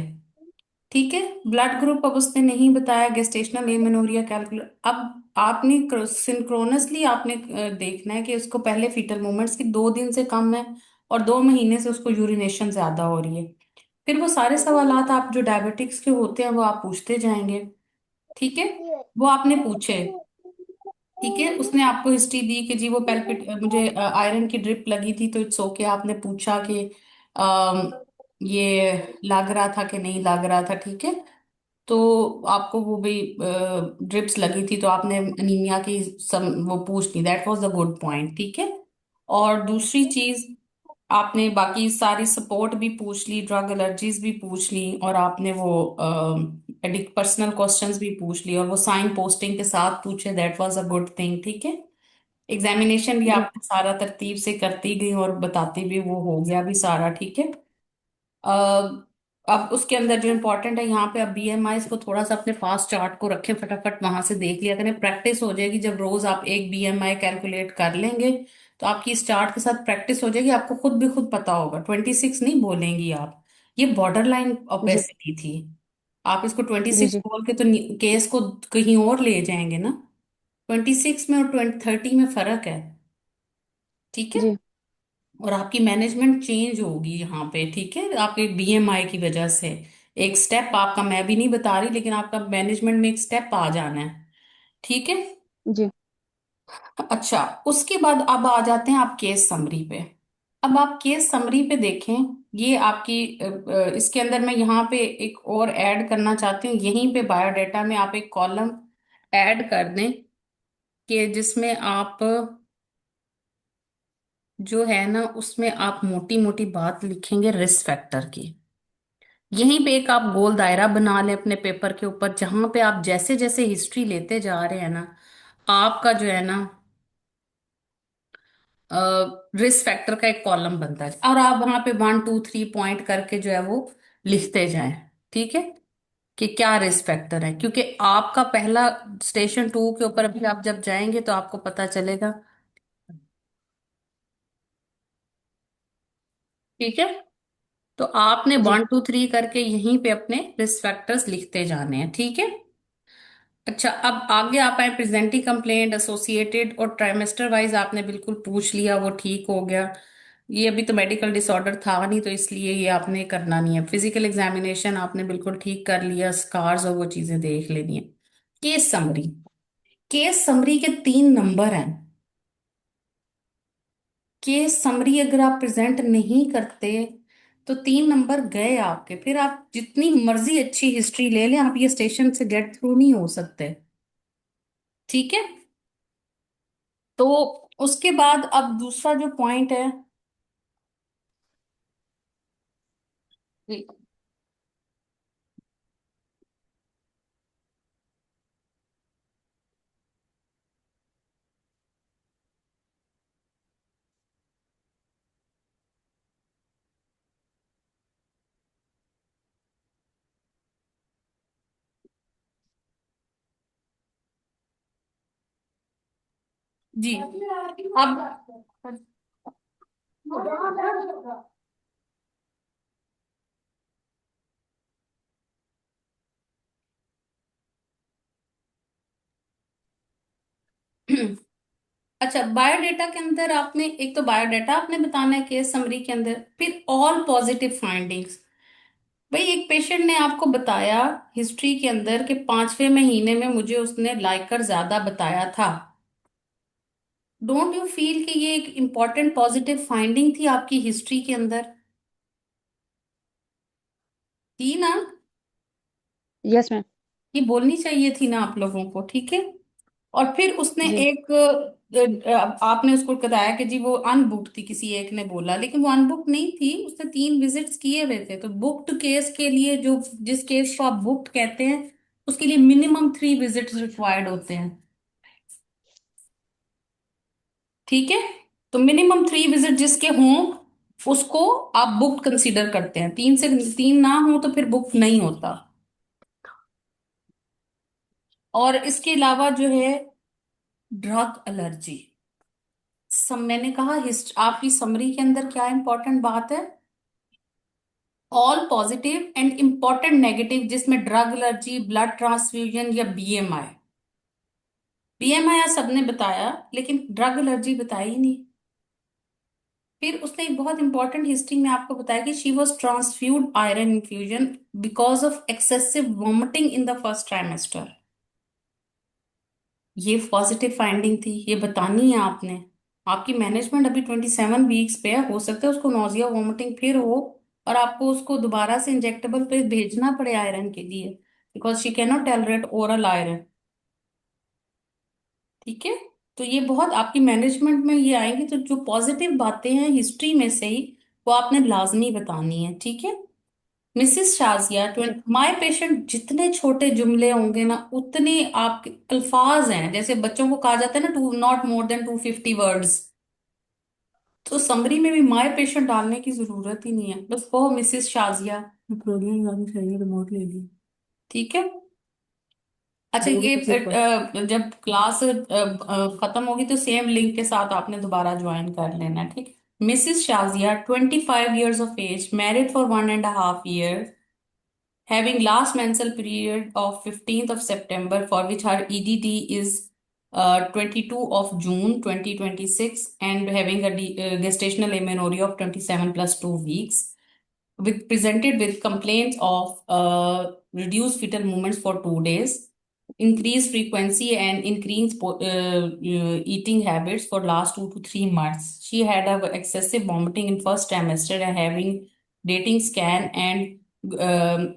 Speaker 1: ठीक है। ब्लड ग्रुप अब उसने नहीं बताया, गेस्टेशनल एमेनोरिया कैलकुलर। अब आपने सिंक्रोनसली आपने देखना है कि उसको पहले फीटल मूवमेंट्स की 2 दिन से कम है और 2 महीने से उसको यूरिनेशन ज्यादा हो रही है। फिर वो सारे सवालात आप जो डायबिटिक्स के होते हैं वो आप पूछते जाएंगे, ठीक है। वो आपने पूछे, ठीक है। उसने आपको हिस्ट्री दी कि जी वो पेल्पिट, मुझे आयरन की ड्रिप लगी थी, तो इट्स ओके। आपने पूछा कि ये लग रहा था कि नहीं लग रहा था, ठीक है। तो आपको वो भी ड्रिप्स लगी थी तो आपने अनीमिया की वो पूछ ली, that was the good point, ठीक है। और दूसरी चीज, आपने बाकी सारी सपोर्ट भी पूछ ली, ड्रग एलर्जीज भी पूछ ली, और आपने वो पर्सनल क्वेश्चंस भी पूछ ली और वो साइन पोस्टिंग के साथ पूछे, that was a good thing, ठीक है। एग्जामिनेशन भी
Speaker 2: जी
Speaker 1: आपने सारा तरतीब से करती गई और बताती भी, वो हो गया भी सारा, ठीक है। अब उसके अंदर जो इम्पोर्टेंट है यहाँ पे, अब बीएमआई को थोड़ा सा अपने फास्ट चार्ट को रखें, फटाफट वहां से देख लिया करें, प्रैक्टिस हो जाएगी। जब रोज आप एक बीएमआई कैलकुलेट कर लेंगे तो आपकी इस चार्ट के साथ प्रैक्टिस हो जाएगी, आपको खुद भी खुद पता होगा। 26 नहीं बोलेंगी आप, ये बॉर्डर लाइन
Speaker 2: जी
Speaker 1: ओबेसिटी थी। आप इसको ट्वेंटी
Speaker 2: जी
Speaker 1: सिक्स
Speaker 2: जी
Speaker 1: बोल के तो केस को कहीं और ले जाएंगे ना। 26 में और 30 में फर्क है, ठीक है।
Speaker 2: जी
Speaker 1: और आपकी मैनेजमेंट चेंज होगी यहाँ पे, ठीक है, आपके बीएमआई की वजह से। एक स्टेप आपका, मैं भी नहीं बता रही, लेकिन आपका मैनेजमेंट में एक स्टेप आ जाना है, ठीक है।
Speaker 2: जी
Speaker 1: अच्छा, उसके बाद अब आ जाते हैं आप केस समरी पे। अब आप केस समरी पे देखें, ये आपकी इसके अंदर मैं यहाँ पे एक और ऐड करना चाहती हूँ। यहीं पे बायोडाटा में आप एक कॉलम ऐड कर दें कि जिसमें आप जो है ना उसमें आप मोटी मोटी बात लिखेंगे रिस्क फैक्टर की। यहीं पे एक आप गोल दायरा बना लें अपने पेपर के ऊपर, जहां पे आप जैसे जैसे हिस्ट्री लेते जा रहे हैं ना, आपका जो है ना रिस्क फैक्टर का एक कॉलम बनता है, और आप वहां पे 1 2 3 पॉइंट करके जो है वो लिखते जाएं। ठीक है, कि क्या रिस्क फैक्टर है, क्योंकि आपका पहला स्टेशन 2 के ऊपर अभी आप जब जाएंगे तो आपको पता चलेगा। ठीक है, तो आपने
Speaker 2: जी
Speaker 1: 1 2 3 करके यहीं पे अपने रिस्क फैक्टर्स लिखते जाने हैं। ठीक है। अच्छा, अब आगे आप आए प्रेजेंटिंग कंप्लेंट एसोसिएटेड और ट्राइमेस्टर वाइज आपने बिल्कुल पूछ लिया, वो ठीक हो गया। ये अभी तो मेडिकल डिसऑर्डर था नहीं, तो इसलिए ये आपने करना नहीं है। फिजिकल एग्जामिनेशन आपने बिल्कुल ठीक कर लिया, स्कार्स और वो चीजें देख लेनी है। केस समरी, केस समरी के 3 नंबर हैं। केस समरी अगर आप प्रेजेंट नहीं करते तो 3 नंबर गए आपके, फिर आप जितनी मर्जी अच्छी हिस्ट्री ले लें, आप ये स्टेशन से गेट थ्रू नहीं हो सकते। ठीक है, तो उसके बाद अब दूसरा जो पॉइंट है। जी। जी, अब अच्छा, बायोडेटा के अंदर आपने एक तो बायोडेटा आपने बताना है केस समरी के अंदर, फिर ऑल पॉजिटिव फाइंडिंग्स। भाई एक पेशेंट ने आपको बताया हिस्ट्री के अंदर कि 5वें महीने में मुझे उसने लाइकर ज्यादा बताया था। डोंट यू फील कि ये एक इंपॉर्टेंट पॉजिटिव फाइंडिंग थी आपकी हिस्ट्री के अंदर? थी ना?
Speaker 2: Yes ma'am.
Speaker 1: ये बोलनी चाहिए थी ना आप लोगों को। ठीक है, और फिर उसने
Speaker 2: जी
Speaker 1: एक आपने उसको बताया कि जी वो अनबुक्ड थी, किसी एक ने बोला, लेकिन वो अनबुक्ड नहीं थी, उसने 3 विजिट्स किए हुए थे। तो बुक्ड केस के लिए, जो जिस केस को आप बुक्ड कहते हैं, उसके लिए मिनिमम 3 विजिट्स रिक्वायर्ड होते हैं। ठीक है, तो मिनिमम 3 विजिट जिसके हों उसको आप बुक्ड कंसीडर करते हैं। 3 से 3 ना हो तो फिर बुक नहीं होता। और इसके अलावा जो है ड्रग एलर्जी, मैंने कहा आपकी समरी के अंदर क्या इंपॉर्टेंट बात है? All positive and important negative, जिसमें ड्रग एलर्जी, ब्लड ट्रांसफ्यूजन या बीएमआई। बीएमआई सबने बताया, लेकिन ड्रग एलर्जी बताई ही नहीं। फिर उसने एक बहुत इंपॉर्टेंट हिस्ट्री में आपको बताया कि she was transfused iron infusion because of excessive vomiting in the first trimester. ये पॉजिटिव फाइंडिंग थी, ये बतानी है आपने। आपकी मैनेजमेंट अभी 27 वीक्स पे है, हो सकता है उसको नोजिया वोमिटिंग फिर हो, और आपको उसको दोबारा से इंजेक्टेबल पे भेजना पड़े आयरन के लिए, because she can not tolerate oral iron. ठीक है, तो ये बहुत आपकी मैनेजमेंट में ये आएंगे, तो जो पॉजिटिव बातें हैं हिस्ट्री में से ही वो आपने लाजमी बतानी है। ठीक है। Mrs Shazia,
Speaker 2: ji
Speaker 1: my patient, जितने छोटे जुमले होंगे ना उतने आपके अल्फाज हैं, जैसे बच्चों को कहा जाता है ना, to not more than 250 words, तो समरी में भी माय पेशेंट डालने की जरूरत ही नहीं है, बस कहो मिसिस शाजिया। प्रोग्राम वाली चाहिए, रिमोट ले ली। ठीक है। अच्छा, ये जब क्लास खत्म होगी तो सेम लिंक के साथ आपने दोबारा ज्वाइन कर लेना है। ठीक। Mrs Shazia, 25 years of age, married for 1.5 years, having last menstrual period of 15th of September, for which her EDD is 22 of June 2026, and having a gestational amenorrhea of 27 plus 2 weeks, with presented with complaints of reduced fetal movements for 2 days, increased frequency and increased eating habits for last 2 to 3 months. She had a excessive vomiting in first trimester and having dating scan and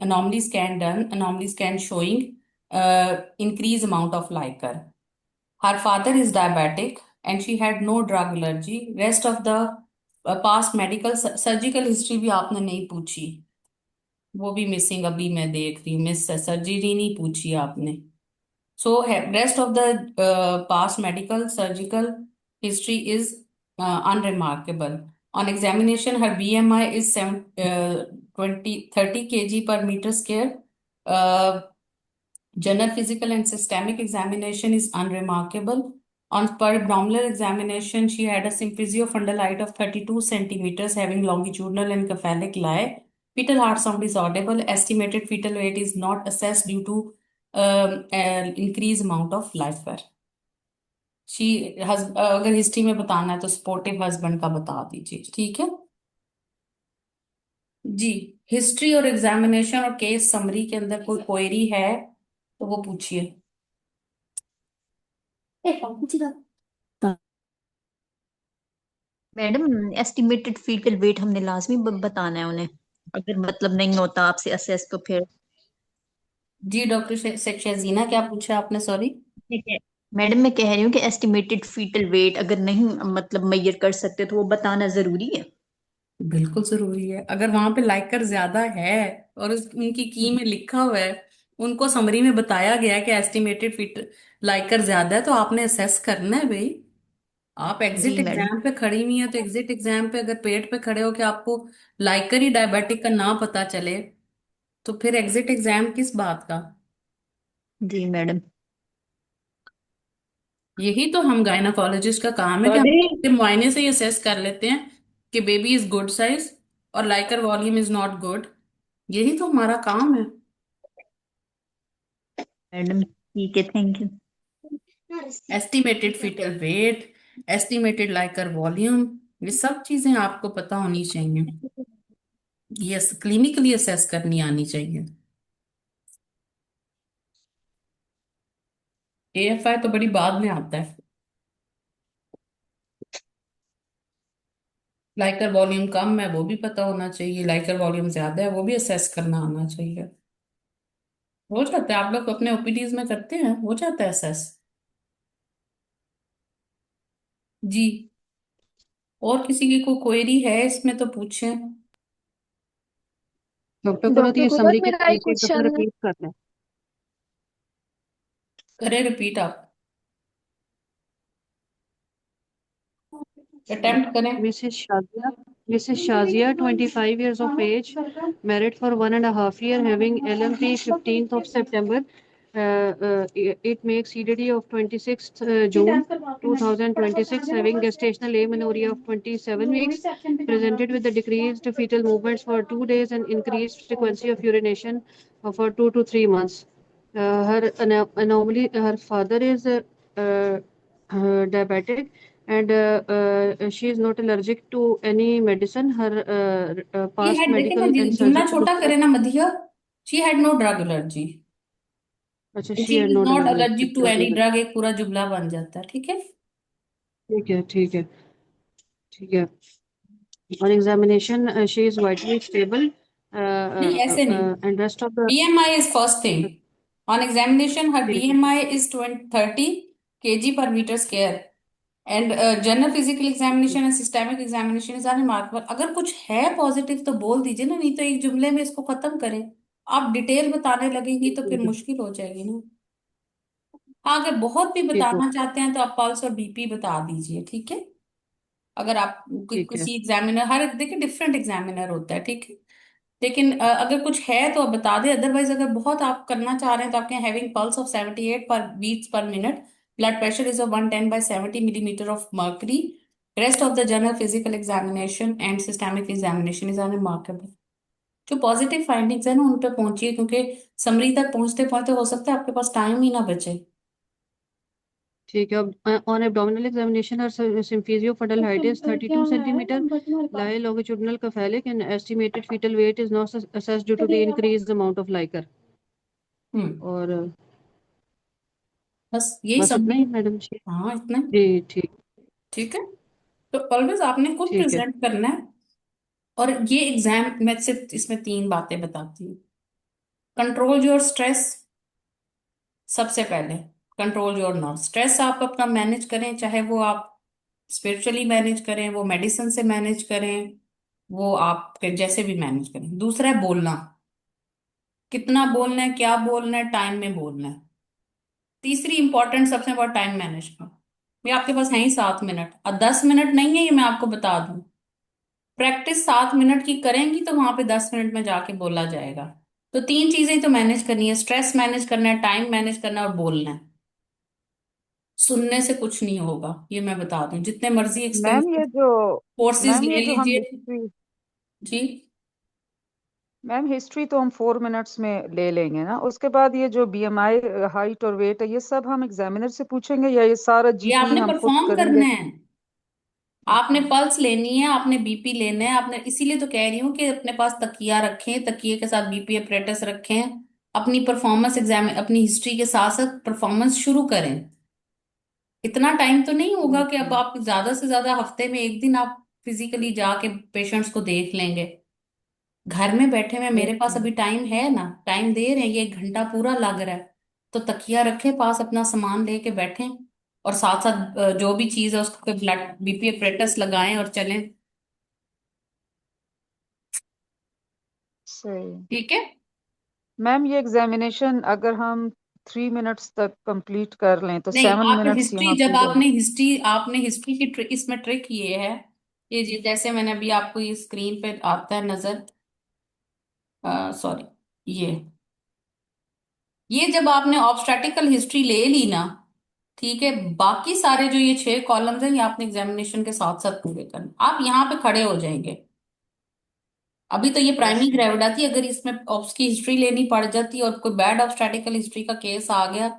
Speaker 1: anomaly scan showing increased amount of liquor. Her father is diabetic. and she had no drug allergy. Rest of the past medical surgical history भी आपने नहीं पूछी, वो भी missing अभी मैं देख रही हूँ, मिस सर्जरी नहीं पूछी आपने. So rest of the past medical surgical history is unremarkable. On examination, her BMI is 30 kg per meter square. General physical and systemic examination is unremarkable. On per abdominal examination, she had a symphysiofundal height of 32 centimeters, having longitudinal and cephalic lie. Fetal heart sound is audible. Estimated fetal weight is not assessed due to an increased amount of lifer. She अगर history में बताना है तो supportive husband का बता दीजिए, ठीक है जी. हिस्ट्री और एग्जामिनेशन और केस समरी के अंदर कोई क्वेरी है तो वो पूछिए.
Speaker 5: मैडम एस्टिमेटेड फीटल वेट हमने लाजमी बताना है उन्हें, अगर मतलब नहीं होता आपसे असेस तो फिर.
Speaker 1: जी डॉक्टर शेजीना, क्या पूछा आपने, सॉरी.
Speaker 5: ठीक है मैडम, मैं कह रही हूँ कि एस्टिमेटेड फीटल वेट अगर नहीं मतलब मेजर कर सकते तो वो बताना जरूरी है.
Speaker 1: बिल्कुल जरूरी है. अगर वहां पे लाइकर ज्यादा है और उनकी की में लिखा हुआ है, उनको समरी में बताया गया है कि एस्टिमेटेड फिट लाइकर ज्यादा है, तो आपने असेस करना है भाई. आप
Speaker 5: जी
Speaker 1: एग्जिट
Speaker 5: मैडम.
Speaker 1: एग्जाम पे खड़ी हुई हैं तो एग्जिट एग्जाम पे अगर पेट पे खड़े हो कि आपको लाइकर ही डायबिटिक का ना पता चले, तो फिर एग्जिट एग्जाम किस बात का.
Speaker 5: जी मैडम.
Speaker 1: यही तो हम गायनाकोलॉजिस्ट का काम है कि हम के मुआयने से ही असेस कर लेते हैं कि बेबी इज गुड साइज और liquor volume is not good. यही तो हमारा काम है.
Speaker 5: मैडम ठीक है, thank you.
Speaker 1: Estimated fetal weight, estimated liquor volume, ये सब चीजें आपको पता होनी चाहिए. ये क्लिनिकली असेस करनी आनी चाहिए. एएफआई तो बड़ी बाद में आता है. लाइकर वॉल्यूम कम है वो भी पता होना चाहिए, लाइकर वॉल्यूम ज्यादा है वो भी असेस करना आना चाहिए. हो जाता है, आप लोग अपने ओपीडीज में करते हैं, हो जाता है असेस. जी. और किसी की कोई क्वेरी है इसमें तो पूछें.
Speaker 3: डॉक्टर कुलत,
Speaker 2: डॉक्टर
Speaker 3: ये
Speaker 2: कुलत,
Speaker 3: समरी
Speaker 2: मेरा
Speaker 3: कितना
Speaker 2: एक
Speaker 3: एक एक दफा
Speaker 2: क्वेश्चन है.
Speaker 3: रिपीट करना है.
Speaker 1: करें रिपीट, आप अटेम्प्ट करें.
Speaker 3: Mrs. Shazia, Mrs. Shazia, 25 years of age, married for 1.5 years, having LMP 15th of September. It makes CDD of 26th June 2026, having gestational amenorrhea of 27 weeks, presented with the decreased fetal movements for 2 days and increased frequency of urination for 2 to 3 months. Her anomaly, her father is diabetic, and she is not allergic to any medicine. Her
Speaker 1: she
Speaker 3: past
Speaker 1: had, देखे ना
Speaker 3: medical and
Speaker 1: जुमला
Speaker 3: surgical
Speaker 1: छोटा
Speaker 3: history.
Speaker 1: करे ना मधिया. She had no drug allergy.
Speaker 3: अच्छा,
Speaker 1: she
Speaker 3: she had
Speaker 1: is
Speaker 3: not
Speaker 1: not
Speaker 3: allergic
Speaker 1: allergic to
Speaker 3: to
Speaker 1: any
Speaker 3: any medicine.
Speaker 1: Drug, एक पूरा जुमला बन जाता है, ठीक है.
Speaker 3: ठीक है, ठीक है, ठीक है. On examination, she is vitally stable,
Speaker 1: नहीं ऐसे नहीं.
Speaker 3: and rest of the.
Speaker 1: BMI is first thing. On examination, her
Speaker 3: ठीक है,
Speaker 1: BMI is 30 kg per meter square. And general physical examination and systemic examination is unremarkable. अगर कुछ है positive तो बोल दीजिए ना, नहीं तो एक जुमले में इसको खत्म करें. आप डिटेल बताने लगेंगी तो फिर
Speaker 3: ठीक है,
Speaker 1: मुश्किल हो जाएगी ना. हाँ, अगर बहुत भी
Speaker 3: ठीक है,
Speaker 1: बताना चाहते हैं तो आप पल्स और बीपी बता दीजिए, ठीक है. अगर आप
Speaker 3: ठीक है,
Speaker 1: किसी एग्जामिनर, हर देखिए डिफरेंट एग्जामिनर होता है, ठीक है. लेकिन अगर कुछ है तो आप बता दें. अदरवाइज अगर बहुत आप करना चाह रहे हैं तो आपके having pulse of 78 per beats per minute, blood pressure is of 110/70 millimetre of mercury. Rest of the general physical examination and systemic examination is unremarkable. जो पॉजिटिव फाइंडिंग्स है ना उन पे पहुंचिए, क्योंकि समरी तक पहुंचते पहुंचते हो सकता है आपके पास टाइम ही ना बचे.
Speaker 3: ठीक है. On abdominal examination, her symphysiofundal height is 32 centimeter, lie longitudinal cephalic, and estimated fetal weight is not assessed due to the increased amount of liquor.
Speaker 1: हम्म.
Speaker 3: और
Speaker 1: बस यही
Speaker 3: बस इतना
Speaker 1: समरी.
Speaker 3: ही मैडम जी.
Speaker 1: हाँ इतना ही.
Speaker 3: जी ठीक.
Speaker 1: ठीक है. तो ऑलवेज आपने खुद
Speaker 3: ठीक है,
Speaker 1: प्रेजेंट करना है. और ये एग्जाम मैं सिर्फ इसमें तीन बातें बताती हूँ. कंट्रोल योर स्ट्रेस, सबसे पहले. कंट्रोल योर नर्व स्ट्रेस आप अपना मैनेज करें, चाहे वो आप स्पिरिचुअली मैनेज करें, वो मेडिसिन से मैनेज करें, वो आप जैसे भी मैनेज करें। दूसरा है बोलना, कितना बोलना है, क्या बोलना है, टाइम में बोलना है। तीसरी इंपॉर्टेंट सबसे बड़ा टाइम मैनेजमेंट। ये आपके पास है ही 7 मिनट, और 10 मिनट नहीं है, ये मैं आपको बता दूं। प्रैक्टिस 7 मिनट की करेंगी तो वहां पे 10 मिनट में जाके बोला जाएगा। तो तीन चीजें तो मैनेज करनी है, स्ट्रेस मैनेज करना है, टाइम मैनेज करना है, और बोलना है। सुनने से कुछ नहीं होगा, ये मैं बता दूं, जितने मर्जी
Speaker 6: मैम
Speaker 1: एक्सपेंसिव
Speaker 6: ये जो
Speaker 1: कोर्सेज
Speaker 6: मैम ये
Speaker 1: ले
Speaker 6: जो हम
Speaker 1: लीजिए।
Speaker 6: हिस्ट्री
Speaker 1: जी।
Speaker 6: मैम हिस्ट्री तो हम 4 मिनट्स में ले लेंगे ना, उसके बाद ये जो बीएमआई, हाइट और वेट है, ये सब हम एग्जामिनर से पूछेंगे या ये सारा
Speaker 1: ये
Speaker 6: जीपी
Speaker 1: आपने
Speaker 6: हम खुद
Speaker 1: परफॉर्म
Speaker 6: करेंगे?
Speaker 1: करना है, आपने
Speaker 6: अच्छा।
Speaker 1: पल्स लेनी है, आपने बीपी लेना है, आपने, इसीलिए तो कह रही हूँ कि अपने पास तकिया रखें, तकिए के साथ बीपी अपरेटस रखें। अपनी परफॉर्मेंस एग्जाम, अपनी हिस्ट्री के साथ साथ परफॉर्मेंस शुरू करें। इतना टाइम तो नहीं होगा कि अब
Speaker 6: ओके।
Speaker 1: आप ज्यादा से ज्यादा हफ्ते में एक दिन आप फिजिकली जाके पेशेंट्स को देख लेंगे। घर में बैठे में मेरे पास
Speaker 6: ओके।
Speaker 1: अभी टाइम है ना, टाइम दे रहे हैं, ये 1 घंटा पूरा लग रहा है। तो तकिया रखे पास, अपना सामान लेके बैठें, और साथ साथ जो भी चीज है उसको ब्लड बीपी अपरेटस लगाएं और चलें।
Speaker 6: सही।
Speaker 1: ठीक है।
Speaker 6: मैम ये एग्जामिनेशन अगर हम 3 मिनट्स तक कंप्लीट कर लें तो
Speaker 1: नहीं,
Speaker 6: सेवन
Speaker 1: आप
Speaker 6: मिनट्स
Speaker 1: हिस्ट्री,
Speaker 6: यहाँ
Speaker 1: जब
Speaker 6: पूरे।
Speaker 1: आपने हिस्ट्री की इसमें ट्रिक ये है, ये जैसे मैंने अभी आपको ये स्क्रीन पे आता है नजर, सॉरी, ये ये जब आपने ऑब्स्टेटिकल हिस्ट्री ले ली ना, ठीक है, बाकी सारे जो ये 6 कॉलम्स हैं, ये आपने एग्जामिनेशन के साथ साथ पूरे करने, आप यहाँ पे खड़े हो जाएंगे। अभी तो ये
Speaker 6: यस
Speaker 1: प्राइमरी
Speaker 6: मैम।
Speaker 1: ग्रेविडा थी, अगर इसमें ऑब्स की हिस्ट्री लेनी पड़ जाती और कोई बैड ऑब्स्टेटिकल हिस्ट्री का केस आ गया,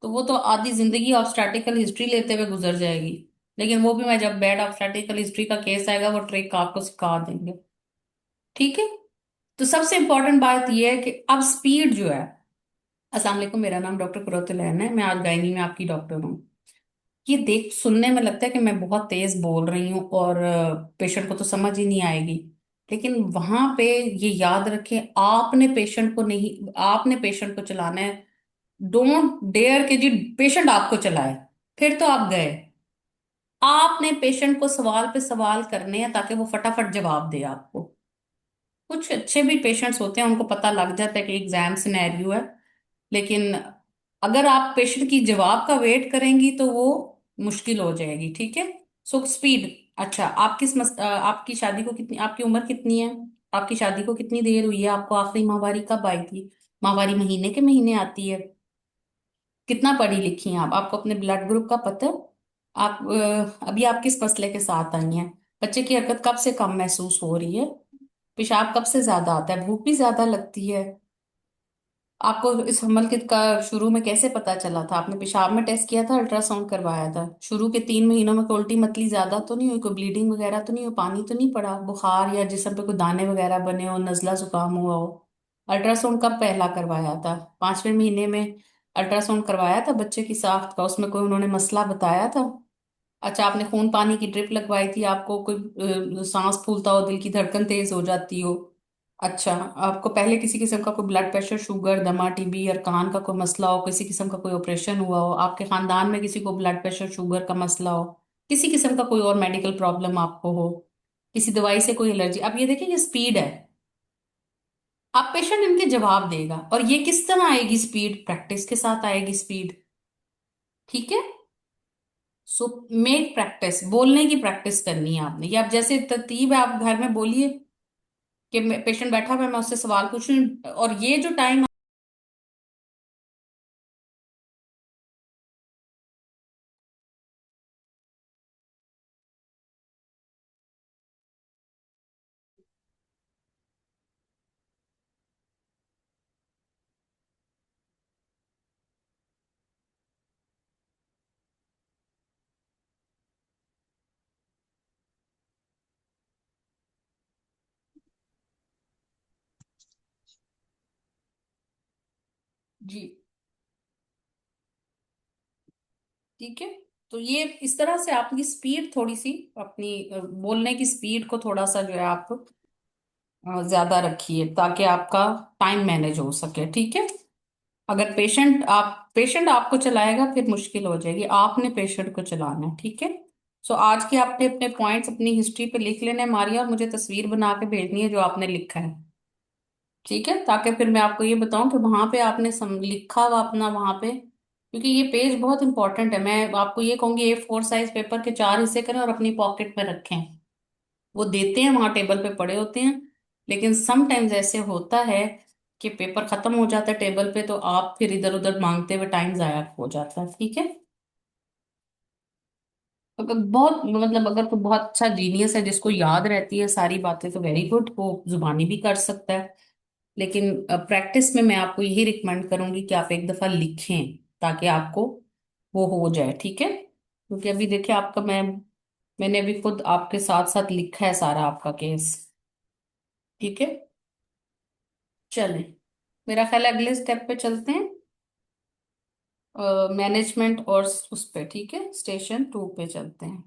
Speaker 1: तो वो तो आधी जिंदगी ऑब्स्टेटिकल हिस्ट्री लेते हुए गुजर जाएगी। लेकिन वो भी मैं, जब बैड ऑब्स्टेटिकल हिस्ट्री का केस आएगा, वो ट्रिक आपको सिखा देंगे। ठीक है। तो सबसे इंपॉर्टेंट बात यह है कि अब स्पीड जो है, अस्सलाम वालेकुम, मेरा नाम डॉक्टर कुरतुलैन है, मैं आज गायनी में आपकी डॉक्टर हूँ। ये देख सुनने में लगता है कि मैं बहुत तेज बोल रही हूँ और पेशेंट को तो समझ ही नहीं आएगी। लेकिन वहां पे ये याद रखें, आपने पेशेंट को नहीं, आपने पेशेंट को चलाना है। डोंट डेयर कि जी पेशेंट आपको चलाए, फिर तो आप गए। आपने पेशेंट को सवाल पे सवाल करने हैं ताकि वो फटाफट जवाब दे आपको। कुछ अच्छे भी पेशेंट्स होते हैं, उनको पता लग जाता है कि एग्जाम सिनेरियो है। लेकिन अगर आप पेशेंट की जवाब का वेट करेंगी तो वो मुश्किल हो जाएगी। ठीक है। So speed. अच्छा, आपकी शादी को कितनी, आपकी उम्र कितनी है? आपकी शादी को कितनी देर हुई है? आपको आखिरी माहवारी कब आई थी? माहवारी महीने के महीने आती है? कितना पढ़ी लिखी हैं आप? आपको अपने ब्लड ग्रुप का पता है? आप अभी आप किस मसले के साथ आई हैं? बच्चे की हरकत कब से कम महसूस हो रही है? पेशाब कब से ज्यादा आता है? भूख भी ज्यादा लगती है? आपको इस हमल के का शुरू में कैसे पता चला था? आपने पेशाब में टेस्ट किया था, अल्ट्रासाउंड करवाया था? शुरू के 3 महीनों में कोई उल्टी मतली ज्यादा तो नहीं हुई? कोई ब्लीडिंग वगैरह तो नहीं हुई? पानी तो नहीं पड़ा? बुखार या जिस्म पे कोई दाने वगैरह बने हो, नजला जुकाम हुआ हो? अल्ट्रासाउंड कब पहला करवाया था? 5वें महीने में अल्ट्रासाउंड करवाया था बच्चे की साख्त का? उसमें कोई उन्होंने मसला बताया था? अच्छा, आपने खून पानी की ड्रिप लगवाई थी? आपको कोई सांस फूलता हो, दिल की धड़कन तेज हो जाती हो? अच्छा, आपको पहले किसी किस्म का कोई ब्लड प्रेशर, शुगर, दमा, टीबी और कान का कोई मसला हो, किसी किस्म का कोई ऑपरेशन हुआ हो, आपके खानदान में किसी को ब्लड प्रेशर शुगर का मसला हो, किसी किस्म का कोई और मेडिकल प्रॉब्लम आपको हो, किसी दवाई से कोई एलर्जी? अब ये देखिए, ये स्पीड है। आप पेशेंट इनके जवाब देगा, और ये किस तरह आएगी स्पीड? प्रैक्टिस के साथ आएगी स्पीड। ठीक है। सो मेक प्रैक्टिस, बोलने की प्रैक्टिस करनी है आपने। ये आप जैसे तरतीब है, आप घर में बोलिए कि पेशेंट बैठा हुआ है, मैं उससे सवाल पूछ रही हूँ, और ये जो टाइम। जी। ठीक है। तो ये इस तरह से आपकी स्पीड थोड़ी सी, अपनी बोलने की स्पीड को थोड़ा सा जो है आप ज्यादा रखिए, ताकि आपका टाइम मैनेज हो सके। ठीक है। अगर पेशेंट आपको चलाएगा फिर मुश्किल हो जाएगी, आपने पेशेंट को चलाना है। ठीक है। सो आज के आपने अपने पॉइंट्स अपनी हिस्ट्री पे लिख लेने हैं मारिया, और मुझे तस्वीर बना के भेजनी है जो आपने लिखा है, ठीक है, ताकि फिर मैं आपको ये बताऊं कि वहां पे आपने लिखा हुआ अपना वहां पे, क्योंकि ये पेज बहुत इंपॉर्टेंट है। मैं आपको ये कहूंगी A4 साइज पेपर के 4 हिस्से करें और अपनी पॉकेट में रखें। वो देते हैं वहां टेबल पे पड़े होते हैं, लेकिन समटाइम्स ऐसे होता है कि पेपर खत्म हो जाता है टेबल पे, तो आप फिर इधर उधर मांगते हुए टाइम जाया हो जाता है, ठीक है। अगर बहुत मतलब अगर कोई बहुत अच्छा जीनियस है जिसको याद रहती है सारी बातें तो वेरी गुड, वो जुबानी भी कर सकता है, लेकिन प्रैक्टिस में मैं आपको यही रिकमेंड करूंगी कि आप एक दफा लिखें ताकि आपको वो हो जाए, ठीक है। क्योंकि अभी देखिए आपका मैंने अभी खुद आपके साथ साथ लिखा है सारा आपका केस, ठीक है। चलें, मेरा ख्याल है अगले स्टेप पे चलते हैं, मैनेजमेंट और उस पे, ठीक है, स्टेशन 2 पे चलते हैं।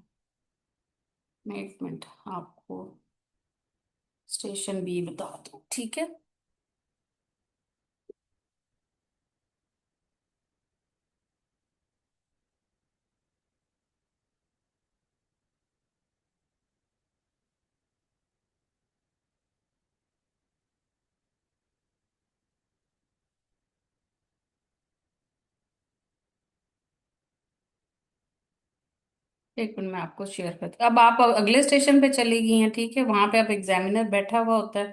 Speaker 1: मैं एक मिनट आपको स्टेशन B बता दूं, ठीक है। एक मिनट मैं आपको शेयर करती हूँ। अब आप अगले स्टेशन पे चली गई हैं, ठीक है, वहां पे आप एग्जामिनर बैठा हुआ होता है।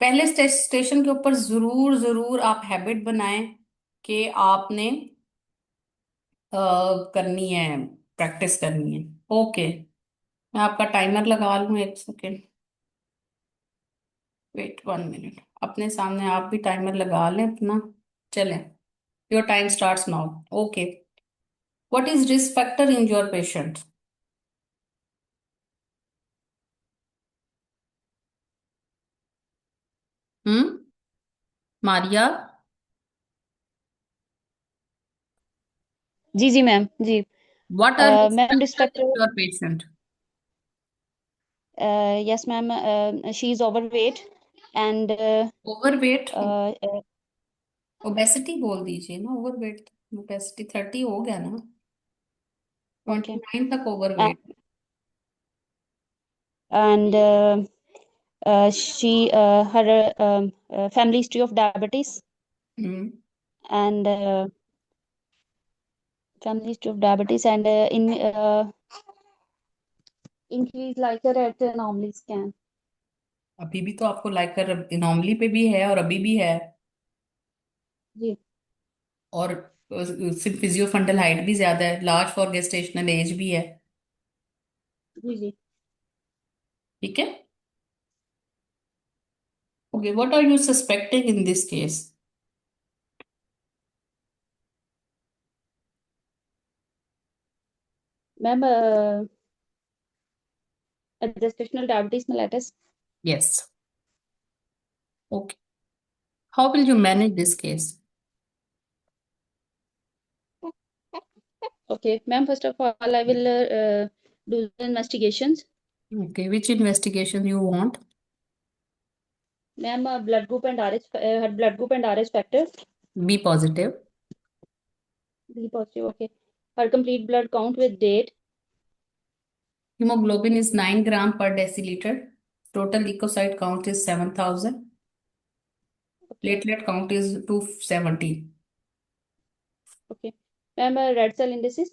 Speaker 1: पहले स्टेशन के ऊपर जरूर जरूर आप हैबिट बनाएं कि आपने करनी है, प्रैक्टिस करनी है। ओके, मैं आपका टाइमर लगा लूँ, 1 सेकेंड, वेट 1 मिनट, अपने सामने आप भी टाइमर लगा लें अपना। चलें, your time starts now. Okay, what is risk factor in your patient? Hmm, Maria,
Speaker 2: जी जी मैम जी।
Speaker 1: What are risk
Speaker 2: ma'am
Speaker 1: factors in
Speaker 2: respect,
Speaker 1: your patient?
Speaker 2: yes ma'am, she is overweight and
Speaker 1: overweight,
Speaker 2: uh,
Speaker 1: obesity बोल दीजिए ना, overweight, obesity 30 हो गया ना, twenty
Speaker 2: okay,
Speaker 1: nine तक
Speaker 2: and,
Speaker 1: overweight.
Speaker 2: and she her family history of diabetes
Speaker 1: hmm,
Speaker 2: and family history of diabetes and increase like her at anomaly scan.
Speaker 1: अभी भी तो आपको लाइकर इनॉमली पे भी है और अभी भी है,
Speaker 2: जी
Speaker 1: और सिर्फ फिजियोफंडल हाइट भी ज्यादा है, लार्ज फॉर गेस्टेशनल एज भी है,
Speaker 2: जी जी
Speaker 1: ठीक है। Okay, what are you suspecting in this case?
Speaker 2: Ma'am, gestational diabetes mellitus.
Speaker 1: Yes, okay, how will you manage this case?
Speaker 2: Okay, ma'am, first of all, I will do the investigations.
Speaker 1: Okay, which investigation you want?
Speaker 2: Ma'am, blood group and RH, her blood group and RH factor.
Speaker 1: B positive,
Speaker 2: B positive, okay. Her complete blood count with date.
Speaker 1: hemoglobin is 9 gram per deciliter, total leukocyte count is 7,000,
Speaker 2: Okay,
Speaker 1: platelet count is 270,
Speaker 2: okay. Ma'am, red cell indices.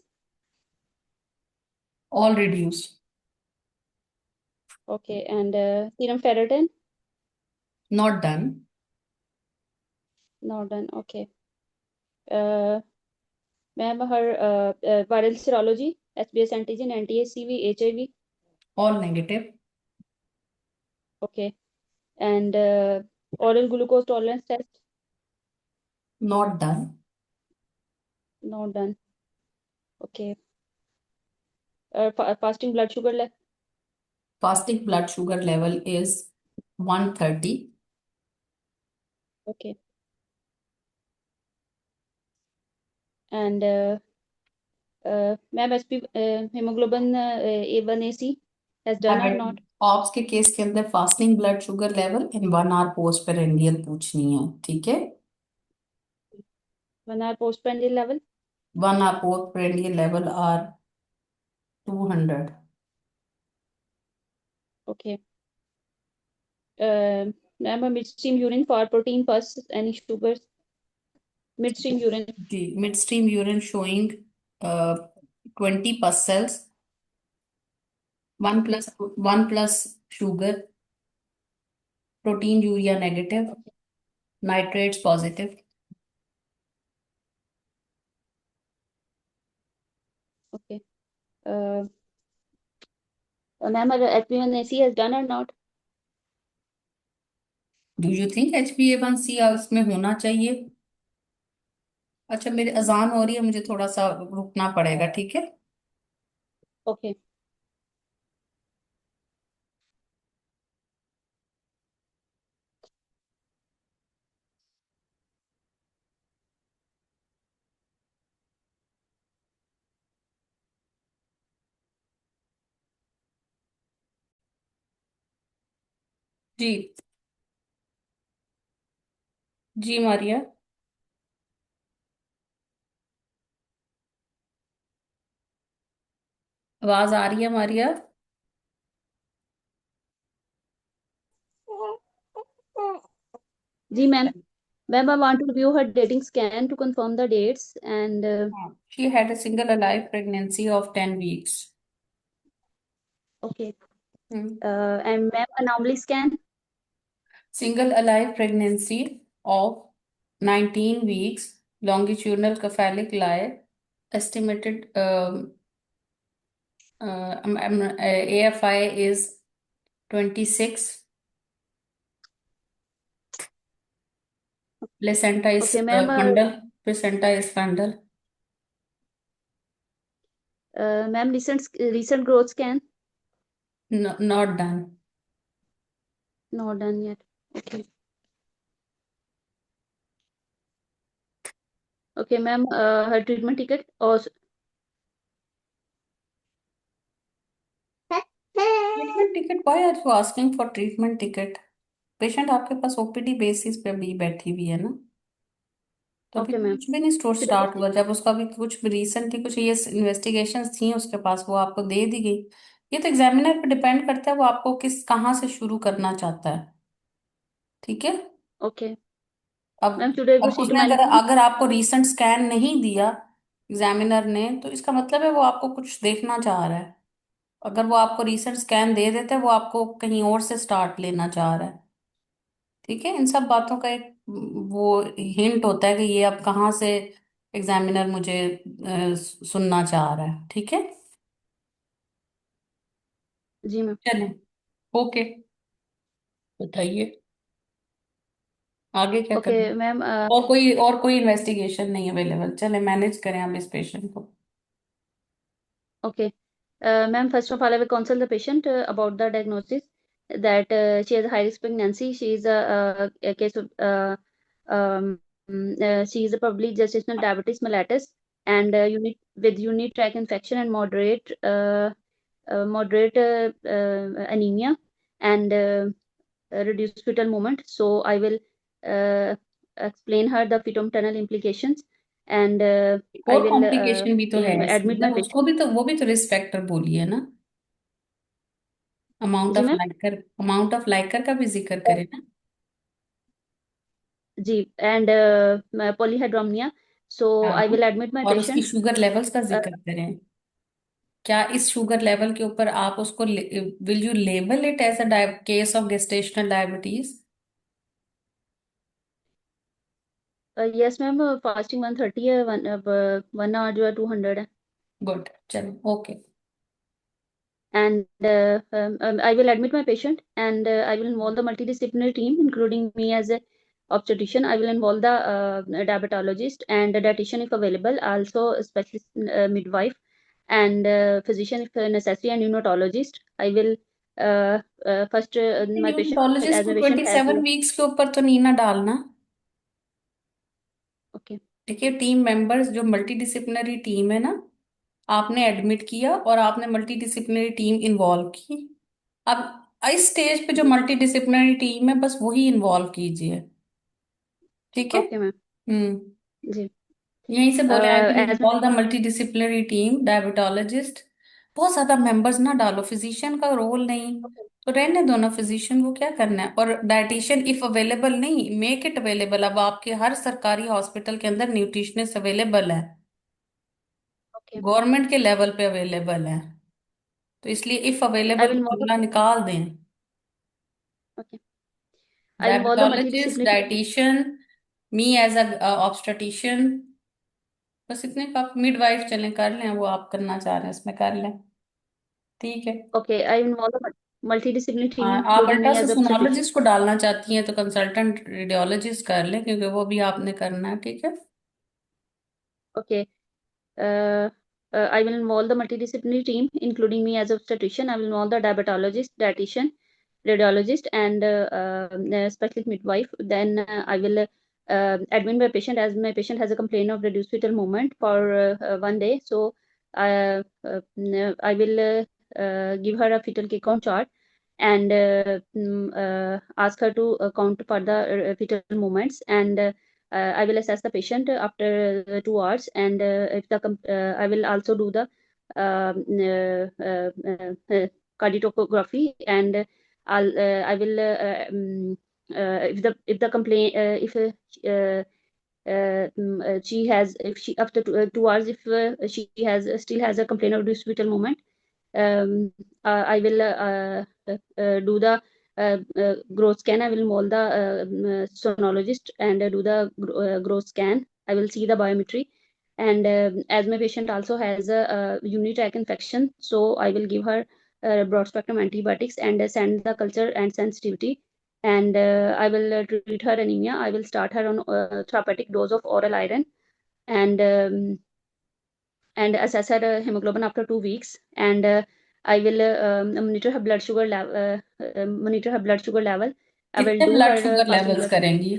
Speaker 1: all reduced,
Speaker 2: Okay, and serum ferritin.
Speaker 1: not done.
Speaker 2: Not done. Okay. Uh, Ma'am, her viral serology, SBS antigen, anti-HCV, HIV.
Speaker 1: All negative,
Speaker 2: Okay, and oral glucose tolerance test.
Speaker 1: not done.
Speaker 2: Not done. Okay. Fasting blood sugar level.
Speaker 1: Fasting blood sugar level is 130.
Speaker 2: Okay, and ma'am, SP hemoglobin A1AC has done or not?
Speaker 1: ऑप्स के case के अंदर fasting blood sugar level in 1 hour postprandial पूछनी है, ठीक है।
Speaker 2: 1 hour postprandial level.
Speaker 1: 1 hour postprandial level are 200.
Speaker 2: Okay. Ma'am, a midstream urine for protein pus, any sugars? Midstream urine.
Speaker 1: The midstream urine showing 20 pus cells, 1 plus sugar, protein urea negative, nitrates positive.
Speaker 2: Okay. Ma'am, HbA1c has done or not?
Speaker 1: Do you think HbA1c उसमें होना चाहिए? अच्छा, मेरी अजान हो रही है, मुझे थोड़ा सा रुकना पड़ेगा, ठीक है?
Speaker 2: Okay.
Speaker 1: जी। जी मारिया। आवाज आ रही है मारिया?
Speaker 2: जी ma'am. Ma'am, I want to view her dating scan to confirm the dates and
Speaker 1: She had a single alive pregnancy of 10 weeks.
Speaker 2: okay.
Speaker 1: Hmm.
Speaker 2: And ma'am, anomaly scan.
Speaker 1: Single alive pregnancy of 19 weeks, longitudinal cephalic lie, estimated AFI is 26, placenta is
Speaker 2: Okay, ma'am.
Speaker 1: fundal, placenta is fundal.
Speaker 2: Ma'am, recent growth scan.
Speaker 1: No, not done.
Speaker 2: Not done yet. Okay. Okay, ma'am. Her treatment ticket or
Speaker 1: treatment ticket? Why are you asking for treatment ticket? Patient आपके पास OPD basis पे भी बैठी हुई है ना, तो अभी
Speaker 2: okay,
Speaker 1: तो
Speaker 2: ma'am.
Speaker 1: कुछ भी नहीं स्टोर स्टार्ट हुआ। जब उसका भी कुछ रिसेंटली कुछ ये इन्वेस्टिगेशंस थी उसके पास, वो आपको दे दी गई। ये तो एग्जामिनर पे डिपेंड करता है, वो आपको किस कहाँ से शुरू करना चाहता है, ठीक है?
Speaker 2: Okay.
Speaker 1: अब
Speaker 2: Ma'am, today go
Speaker 1: अब
Speaker 2: see to
Speaker 1: उसने अगर
Speaker 2: management.
Speaker 1: अगर आपको रीसेंट स्कैन नहीं दिया एग्जामिनर ने, तो इसका मतलब है वो आपको कुछ देखना चाह रहा है। अगर वो आपको रीसेंट स्कैन दे देता है, वो आपको कहीं और से स्टार्ट लेना चाह रहा है, ठीक है? इन सब बातों का एक वो हिंट होता है कि ये अब कहाँ से एग्जामिनर मुझे सुनना चाह रहा है, ठीक है?
Speaker 2: जी मैम.
Speaker 1: चलें, ओके, बताइए आगे क्या करना
Speaker 2: Okay,
Speaker 1: है?
Speaker 2: ma'am.
Speaker 1: और कोई इन्वेस्टिगेशन नहीं अवेलेबल, चले मैनेज करें आप इस पेशेंट को।
Speaker 2: Okay. Ma'am, first of all, I will consult the patient about the diagnosis that she has a high risk pregnancy. She is a case of she is a probably gestational diabetes mellitus and unit tract infection and moderate anemia and reduced fetal movement. So I will uh, explain her the fetal tunnel implications and I
Speaker 1: और
Speaker 2: will
Speaker 1: complication भी तो है इसके
Speaker 2: admit my
Speaker 1: अंदर, उसको
Speaker 2: patient.
Speaker 1: भी तो वो भी तो रिस्क फैक्टर बोली है ना।
Speaker 2: जी मैम.
Speaker 1: अमाउंट ऑफ लाइकर का भी जिक्र करें ना।
Speaker 2: जी एंड polyhydramnion. So
Speaker 1: हाँ,
Speaker 2: I will admit my
Speaker 1: और उसकी
Speaker 2: patient.
Speaker 1: शुगर लेवल्स का
Speaker 2: Uh,
Speaker 1: जिक्र करें। क्या इस शुगर लेवल के ऊपर आप उसको will you label it as a case of gestational diabetes?
Speaker 2: yes ma'am. Fasting 130 है, 1 hour जो है 200 है.
Speaker 1: गुड, चलो okay.
Speaker 2: And I will admit my patient and I will involve the multidisciplinary team including me as a obstetrician. I will involve the diabetologist and the dietitian if available, also a specialist midwife and physician if necessary and neonatologist. I will first my patient
Speaker 1: neurologist
Speaker 2: as
Speaker 1: को
Speaker 2: my patient has
Speaker 1: 27 weeks के ऊपर तो नहीं ना डालना।
Speaker 2: okay.
Speaker 1: देखिए, team members जो multi disciplinary team है ना, आपने एडमिट किया और आपने मल्टी डिसिप्लिनरी टीम इन्वॉल्व की। अब इस स्टेज पे जो
Speaker 2: जी
Speaker 1: मल्टी डिसिप्लिनरी टीम है, बस वही इन्वॉल्व कीजिए, ठीक है?
Speaker 2: okay ma'am.
Speaker 1: हम्म।
Speaker 2: जी
Speaker 1: यहीं से बोले, I will
Speaker 2: as
Speaker 1: involve the multi disciplinary team, diabetologist, बहुत ज्यादा मेंबर्स ना डालो, फिजिशियन का रोल नहीं, तो रहने दो ना, फिजिशियन को क्या करना है। और डाइटिशियन इफ अवेलेबल नहीं, मेक इट अवेलेबल। अब आपके हर सरकारी हॉस्पिटल के अंदर न्यूट्रिशनिस्ट अवेलेबल है,
Speaker 2: Okay.
Speaker 1: गवर्नमेंट के लेवल पे अवेलेबल है, तो इसलिए इफ
Speaker 2: I
Speaker 1: अवेलेबल
Speaker 2: will
Speaker 1: को
Speaker 2: involve
Speaker 1: जुमला निकाल दें।
Speaker 2: okay. I'll involve the
Speaker 1: diabetologist,
Speaker 2: multidisciplinary
Speaker 1: dietitian, me as a obstetrician, बस इतने का। मिडवाइफ चलें, कर लें, वो आप करना चाह रहे हैं उसमें कर लें, ठीक है।
Speaker 2: Okay, I will involve the multidisciplinary team,
Speaker 1: हाँ, आप
Speaker 2: including me as obstetrician.
Speaker 1: Ultrasonologist को डालना चाहती हैं तो कंसल्टेंट रेडियोलॉजिस्ट कर लें, क्योंकि वो भी आपने करना है, ठीक है।
Speaker 2: Okay. Uh, I will involve the multidisciplinary team, including me as obstetrician. I will involve the diabetologist, dietitian, radiologist, and specialist midwife. Then I will admit my patient, as my patient has a complaint of reduced fetal movement for 1 day. So I will give her a fetal kick count chart and ask her to count for the fetal movements, and I will assess the patient after 2 hours, and if the I will also do the cardiotocography, and I will if the complaint if she has, if she after 2 hours, if she has still has a complaint of hospital movement, I will do the growth scan. I will involve the sonologist and do the growth scan. I will see the biometry. And as my patient also has a urinary tract infection, so I will give her broad spectrum antibiotics and send the culture and sensitivity. And I will treat her anemia. I will start her on therapeutic dose of oral iron, and assess her hemoglobin after 2 weeks. And I will monitor her blood sugar level. Monitor her blood sugar level. I will
Speaker 1: कितने
Speaker 2: do
Speaker 1: blood
Speaker 2: her
Speaker 1: sugar
Speaker 2: fasting
Speaker 1: levels
Speaker 2: blood.
Speaker 1: करेंगी?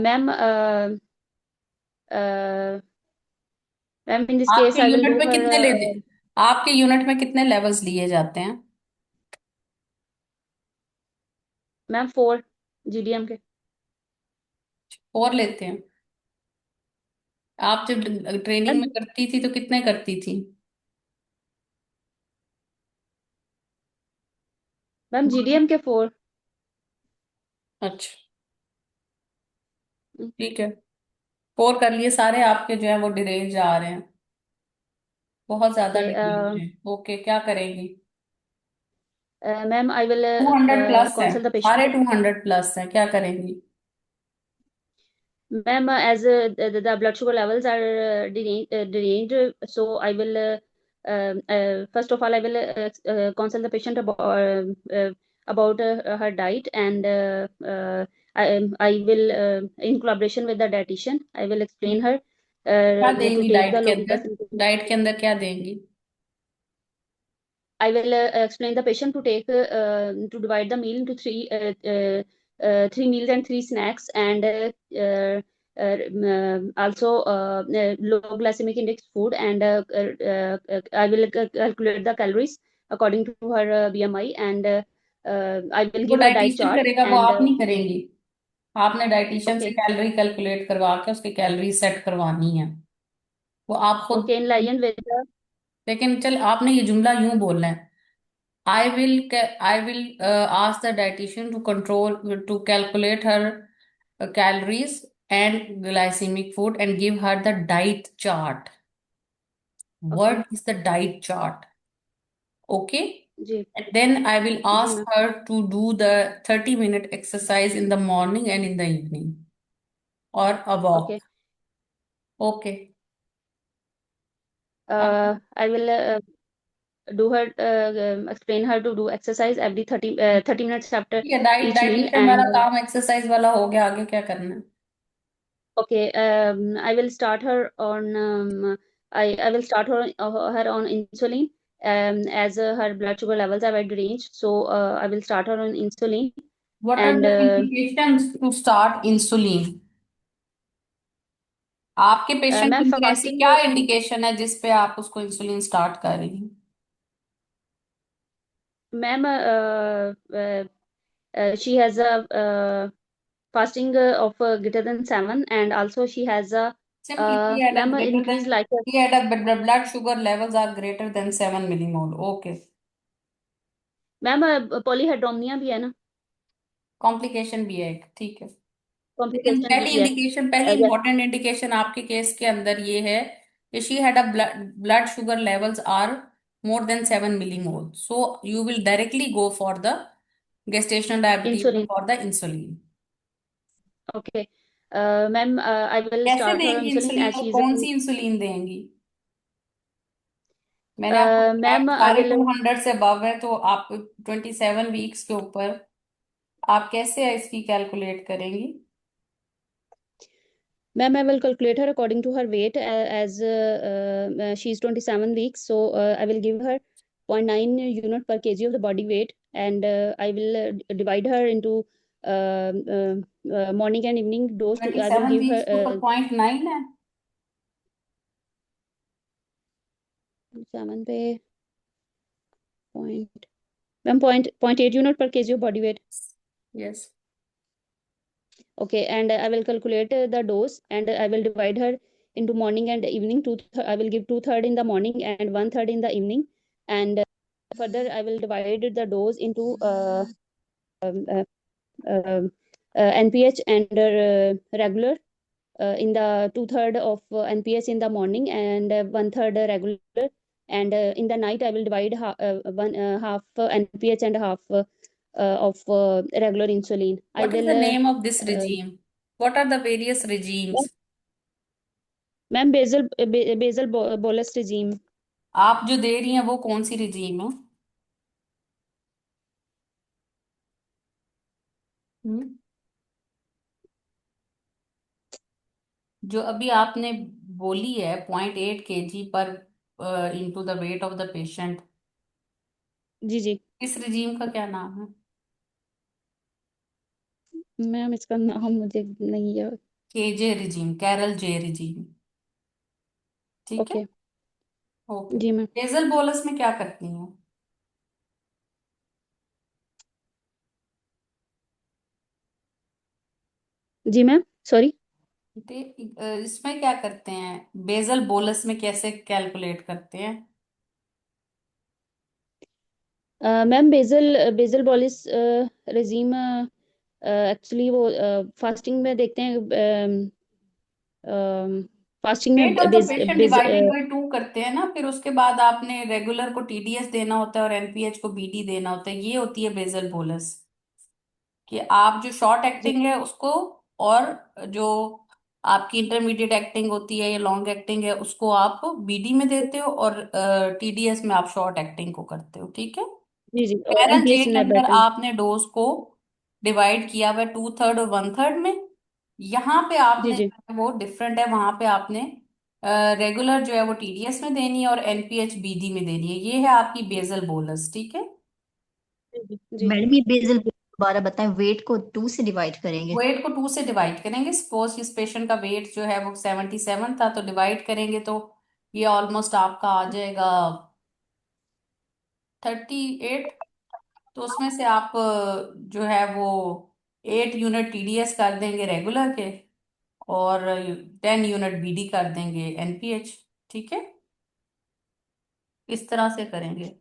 Speaker 2: Ma'am, in this case,
Speaker 1: आपके
Speaker 2: I will
Speaker 1: unit
Speaker 2: do
Speaker 1: में
Speaker 2: her.
Speaker 1: कितने लेते, आपके unit में कितने levels लिए जाते हैं?
Speaker 2: Ma'am, 4 GDM के.
Speaker 1: और लेते हैं? आप जब ट्रेनिंग में करती थी तो कितने करती थी?
Speaker 2: Ma'am, GDM के 4.
Speaker 1: अच्छा, ठीक है, 4 कर लिए सारे आपके, जो है वो डिरेंज आ रहे हैं, बहुत ज्यादा
Speaker 2: Okay.
Speaker 1: डिरेंज है। ओके, क्या करेंगी?
Speaker 2: Ma'am, I will
Speaker 1: 200 प्लस है,
Speaker 2: consult the patient.
Speaker 1: सारे 200 प्लस है, क्या करेंगी?
Speaker 2: Ma'am, as the blood sugar levels are deranged, so I will first of all I will consult the patient about her diet, and I will in collaboration with the dietitian, I will explain her
Speaker 1: क्या
Speaker 2: to
Speaker 1: देंगी
Speaker 2: take
Speaker 1: diet
Speaker 2: the
Speaker 1: के
Speaker 2: low
Speaker 1: अंदर?
Speaker 2: glycemic.
Speaker 1: Diet के अंदर क्या देंगी?
Speaker 2: I will explain the patient to take to divide the meal into three meals and 3 snacks, and also low glycemic index food, and I will calculate the calories according to her BMI, and I will
Speaker 1: वो
Speaker 2: give her diet
Speaker 1: dietitian
Speaker 2: chart.
Speaker 1: करेगा, वो
Speaker 2: And
Speaker 1: आप नहीं करेंगी? आपने dietitian से
Speaker 2: okay,
Speaker 1: calorie calculate करवा के उसकी कैलोरी सेट करवानी है, वो आप खुद।
Speaker 2: okay, in line with the.
Speaker 1: लेकिन चल, आपने ये जुमला यूं बोलना है, I will ask the dietitian to calculate her calories and glycemic food and give her the diet chart.
Speaker 2: Okay,
Speaker 1: What is the diet chart? Okay.
Speaker 2: Ji
Speaker 1: And then I will
Speaker 2: ji
Speaker 1: ask
Speaker 2: ma'am.
Speaker 1: her to do the 30-minute exercise in the morning and in the evening, or a
Speaker 2: Okay,
Speaker 1: walk. Okay. अब
Speaker 2: I will do her explain her to do exercise every 30 minutes after
Speaker 1: ठीक है,
Speaker 2: each meal.
Speaker 1: Dietitian वाला
Speaker 2: And
Speaker 1: काम exercise वाला हो गया, आगे क्या करना है?
Speaker 2: okay, I will start her on I will start her on insulin, as her blood sugar levels are very deranged, so I will start her on insulin.
Speaker 1: What are
Speaker 2: And
Speaker 1: the indications to start insulin? आपके patient के
Speaker 2: ma'am,
Speaker 1: अंदर ऐसी
Speaker 2: fasting
Speaker 1: क्या indication है जिस पे आप उसको इंसुलिन स्टार्ट कर रही हैं?
Speaker 2: ma'am, she has a fasting of greater than 7, and also she has a
Speaker 1: Simply he had a
Speaker 2: Ma'am,
Speaker 1: greater
Speaker 2: increase
Speaker 1: than
Speaker 2: like
Speaker 1: he had a blood sugar levels are greater than 7 millimole. Okay.
Speaker 2: Ma'am पॉलीहाइड्रोमिया भी है ना,
Speaker 1: complication भी है एक, ठीक है। लेकिन
Speaker 2: complication
Speaker 1: पहली
Speaker 2: भी है।
Speaker 1: इंडिकेशन, पहली इंपॉर्टेंट इंडिकेशन आपके केस के अंदर ये है कि she had a blood sugar levels are more than 7 millimole. So you will directly go for the gestational diabetes or
Speaker 2: insulin,
Speaker 1: for the insulin.
Speaker 2: Okay. Ma'am I will
Speaker 1: कैसे
Speaker 2: start her
Speaker 1: देंगी
Speaker 2: insulin
Speaker 1: insulin
Speaker 2: as
Speaker 1: और
Speaker 2: she is
Speaker 1: कौन सी insulin देंगी? मैंने आपको
Speaker 2: अ,
Speaker 1: बताया
Speaker 2: ma'am आई
Speaker 1: सारे
Speaker 2: will
Speaker 1: 200 से अबव है, तो आप 27 वीक्स के ऊपर आप कैसे इसकी कैलकुलेट करेंगी?
Speaker 2: Ma'am, I will calculate her according to her weight as she is 27 weeks. So I will give her 0.9 unit per kg of the body weight, and I will divide her into morning and evening dose.
Speaker 1: Twenty
Speaker 2: I will
Speaker 1: seven
Speaker 2: give her
Speaker 1: weeks को तो 0.9 है।
Speaker 2: 7 पे point, ma'am, point 8 unit per kg of body weight.
Speaker 1: Yes.
Speaker 2: Okay, and I will calculate the dose, and I will divide her into morning and evening. I will give 2/3 in the morning and 1/3 in the evening, and further I will divide the dose into um, uh, NPH and regular, in the 2/3 of NPH in the morning and 1/3 regular, and in the night I will divide one half NPH and half of regular insulin. I
Speaker 1: What is
Speaker 2: will
Speaker 1: the name of this
Speaker 2: uh,
Speaker 1: regime? What are the various regimes?
Speaker 2: Ma'am basal bolus regime.
Speaker 1: आप जो दे रही हैं वो कौन सी regime है? हम्म? जो अभी आपने बोली है 0.8 kg पर into the weight of the patient,
Speaker 2: जी जी
Speaker 1: इस रिजीम का क्या नाम है?
Speaker 2: मैम, इसका नाम मुझे नहीं है।
Speaker 1: केजे रिजीम, कैरल जे रिजीम, ठीक है।
Speaker 2: ओके।
Speaker 1: ओके।
Speaker 2: जी मैम।
Speaker 1: बेजल बोलस में क्या करती हैं?
Speaker 2: जी मैम, सॉरी।
Speaker 1: इसमें क्या करते हैं, बेजल बोलस में कैसे कैलकुलेट करते हैं?
Speaker 2: मैम बेजल बोलिस regime एक्चुअली वो फास्टिंग में देखते हैं। फास्टिंग
Speaker 1: वेट
Speaker 2: में
Speaker 1: of the patient divided by 2 करते हैं ना, फिर उसके बाद आपने रेगुलर को टीडीएस देना होता है और एनपीएच को बीडी देना होता है, ये होती है बेजल बोलस। कि आप जो शॉर्ट
Speaker 2: जी
Speaker 1: एक्टिंग है उसको, और जो आपकी इंटरमीडिएट एक्टिंग होती है या लॉन्ग एक्टिंग है उसको आप बीडी में देते हो, और टीडीएस में आप शॉर्ट एक्टिंग को करते हो, ठीक है।
Speaker 2: जी जी, और
Speaker 1: पैरल जे
Speaker 2: एनपीएच
Speaker 1: के अंदर
Speaker 2: नेबेटन।
Speaker 1: आपने डोज को डिवाइड किया हुआ है 2/3 और 1/3 में। यहाँ पे
Speaker 2: जी
Speaker 1: आपने
Speaker 2: जी
Speaker 1: जो है वो डिफरेंट है, वहां पे आपने रेगुलर जो है वो टीडीएस में देनी है और एनपीएच बीडी में देनी है। ये है आपकी बेजल बोलस, ठीक है।
Speaker 2: जी जी जी।
Speaker 5: मैडम ये बेसल दोबारा बताएं, वेट को 2 से डिवाइड करेंगे?
Speaker 1: वेट को 2 से डिवाइड करेंगे। सपोज इस पेशेंट का वेट जो है वो 77 था, तो डिवाइड करेंगे तो ये ऑलमोस्ट आपका आ जाएगा 38। तो उसमें से आप जो है वो 8 यूनिट टीडीएस कर देंगे रेगुलर के, और 10 यूनिट बीडी कर देंगे एनपीएच, ठीक है। इस तरह से करेंगे,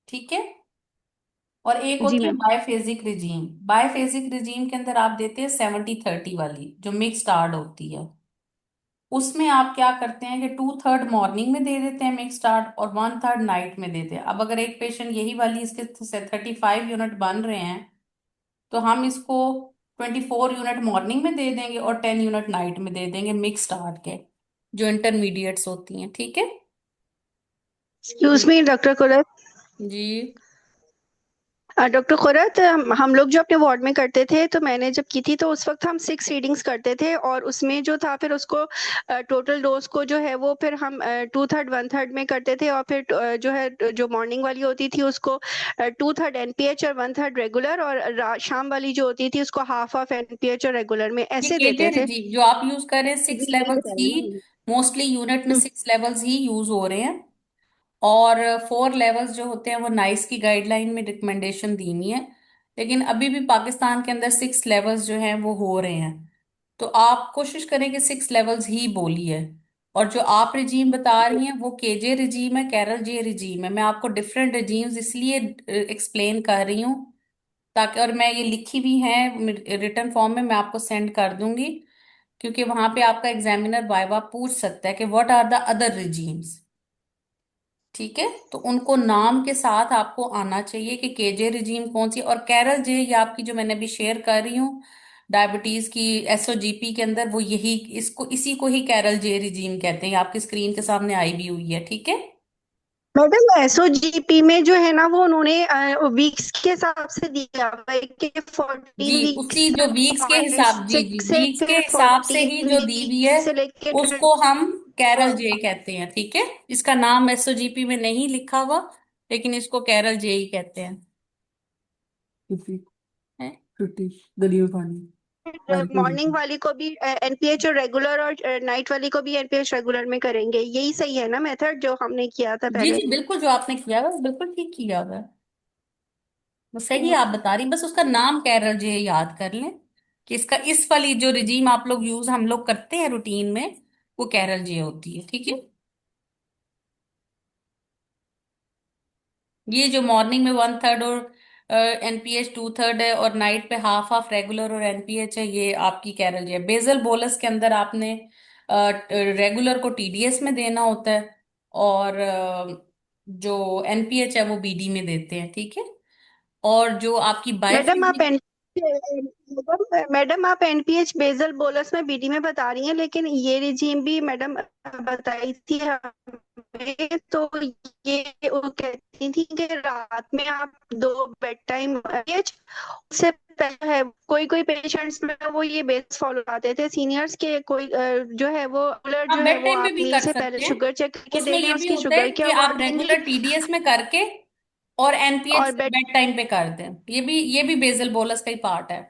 Speaker 1: ठीक है। और एक
Speaker 2: जी
Speaker 1: होती है
Speaker 2: मैम।
Speaker 1: बायफेजिक रिजीम। बायफेजिक रिजीम के अंदर आप देते हैं 70-30 वाली, जो मिक्स्ड आर्ड होती है। उसमें आप क्या करते हैं कि 2/3 मॉर्निंग में दे देते हैं मिक्स स्टार्ट, और 1/3 नाइट में देते हैं। अब अगर एक पेशेंट यही वाली इसके 35 यूनिट बन रहे हैं, तो हम इसको 24 यूनिट मॉर्निंग में दे देंगे और 10 यूनिट नाइट में दे देंगे मिक्स स्टार्ट के, जो इंटरमीडिएट्स होती हैं, ठीक है।
Speaker 4: Excuse me doctor कुरत।
Speaker 1: जी।
Speaker 4: डॉक्टर कुरत, हम लोग जो अपने वार्ड में करते थे, तो मैंने जब की थी तो उस वक्त हम 6 रीडिंग्स करते थे, और उसमें जो था फिर उसको टोटल डोज को जो है वो फिर हम 2/3 1/3 में करते थे, और फिर जो है जो मॉर्निंग वाली होती थी उसको 2/3 एनपीएच और 1/3 रेगुलर, और शाम वाली जो होती थी उसको हाफ ऑफ एनपीएच और रेगुलर में
Speaker 1: ये
Speaker 4: ऐसे
Speaker 1: केजे
Speaker 4: देते थे।
Speaker 1: रिजीम जो आप यूज कर रहे हैं,
Speaker 2: जी
Speaker 1: 6
Speaker 2: वही
Speaker 1: लेवल्स
Speaker 2: बता रहे
Speaker 1: ही,
Speaker 2: हैं ना।
Speaker 1: मोस्टली यूनिट में
Speaker 4: हम्म,
Speaker 1: 6 लेवल्स ही यूज हो रहे हैं। और 4 लेवल्स जो होते हैं वो नाइस की गाइडलाइन में रिकमेंडेशन दी हुई है। लेकिन अभी भी पाकिस्तान के अंदर 6 लेवल्स जो हैं वो हो रहे हैं। तो आप कोशिश करें कि 6 लेवल्स ही बोलिए। और जो आप रिजीम बता रही हैं वो केजे रिजीम है, कैरल जे रिजीम है। मैं आपको डिफरेंट रिजीम्स इसलिए एक्सप्लेन कर रही हूँ ताकि, और मैं ये लिखी भी है रिटर्न फॉर्म में, मैं आपको सेंड कर दूंगी। क्योंकि वहां पे आपका एग्जामिनर वाइवा पूछ सकता है कि what are the other regimes. ठीक है, तो उनको नाम के साथ आपको आना चाहिए कि केजे रिजीम कौन सी, और कैरल जे ये आपकी जो मैंने अभी शेयर कर रही हूँ डायबिटीज की एसओजीपी के अंदर, वो यही, इसको इसी को ही कैरल जे रिजीम कहते हैं। ये आपकी स्क्रीन के सामने आई भी हुई है। ठीक है
Speaker 4: मैडम एसओजीपी में जो है ना वो उन्होंने वीक्स के हिसाब से दिया हुआ है कि
Speaker 1: जी,
Speaker 4: 14 वीक्स
Speaker 1: उसी जो वीक्स के हिसाब, जी जी,
Speaker 4: 6 से
Speaker 1: वीक्स के
Speaker 4: फिर
Speaker 1: हिसाब से ही
Speaker 4: 14
Speaker 1: जो दी हुई है
Speaker 4: वीक से लेके
Speaker 1: उसको हम कैरल जे कहते हैं। ठीक है, इसका नाम एसओजीपी में नहीं लिखा हुआ, लेकिन इसको कैरल जे ही कहते हैं। 50 50 गली में पानी
Speaker 4: मॉर्निंग वाली को भी एनपीएच और रेगुलर, और नाइट वाली को भी एनपीएच रेगुलर में करेंगे। यही सही है ना मेथड जो हमने किया था
Speaker 1: जी
Speaker 4: पहले?
Speaker 1: जी, बिल्कुल जो आपने किया हुआ है, बिल्कुल ठीक किया हुआ है। वो सही आप बता रही, बस उसका नाम कैरल जे याद कर लें कि इसका, इस वाली जो रिजीम आप लोग यूज हम लोग करते हैं रूटीन में, वो कैरल जे होती है। ठीक है, ये जो मॉर्निंग में 1/3 और एनपीएच 2/3 है, और नाइट पे हाफ हाफ रेगुलर और एनपीएच है, ये आपकी कैरल जी है। बेजल बोलस के अंदर आपने रेगुलर को टीडीएस में देना होता है, और जो एनपीएच है वो बीडी में देते हैं। ठीक है, और जो आपकी
Speaker 4: मैडम आप
Speaker 1: बायोफिजिक,
Speaker 4: मैडम आप एनपीएच बेसल बोलस में बीडी में बता रही हैं, लेकिन ये रिजीम भी मैडम बताई थी हमें। तो ये वो कहती थी कि रात में आप 2 बेड टाइम उससे पहले है कोई कोई पेशेंट्स में वो ये बेस फॉलो आते थे सीनियर्स के, कोई जो है वो रेगुलर
Speaker 1: आप
Speaker 4: जो है
Speaker 1: बेड
Speaker 4: वो
Speaker 1: टाइम पे
Speaker 4: आप
Speaker 1: भी
Speaker 4: मील
Speaker 1: कर
Speaker 4: से पहले
Speaker 1: सकते हैं।
Speaker 4: शुगर चेक करके दे
Speaker 1: उसमें
Speaker 4: दें
Speaker 1: ये भी
Speaker 4: उसकी
Speaker 1: होता है
Speaker 4: शुगर के
Speaker 1: कि आप
Speaker 4: अकॉर्डिंगली।
Speaker 1: रेगुलर टीडीएस में करके और एनपीएच
Speaker 4: और बेड
Speaker 1: बेड टाइम पे कर दें, ये भी बेजल बोलस का ही पार्ट है।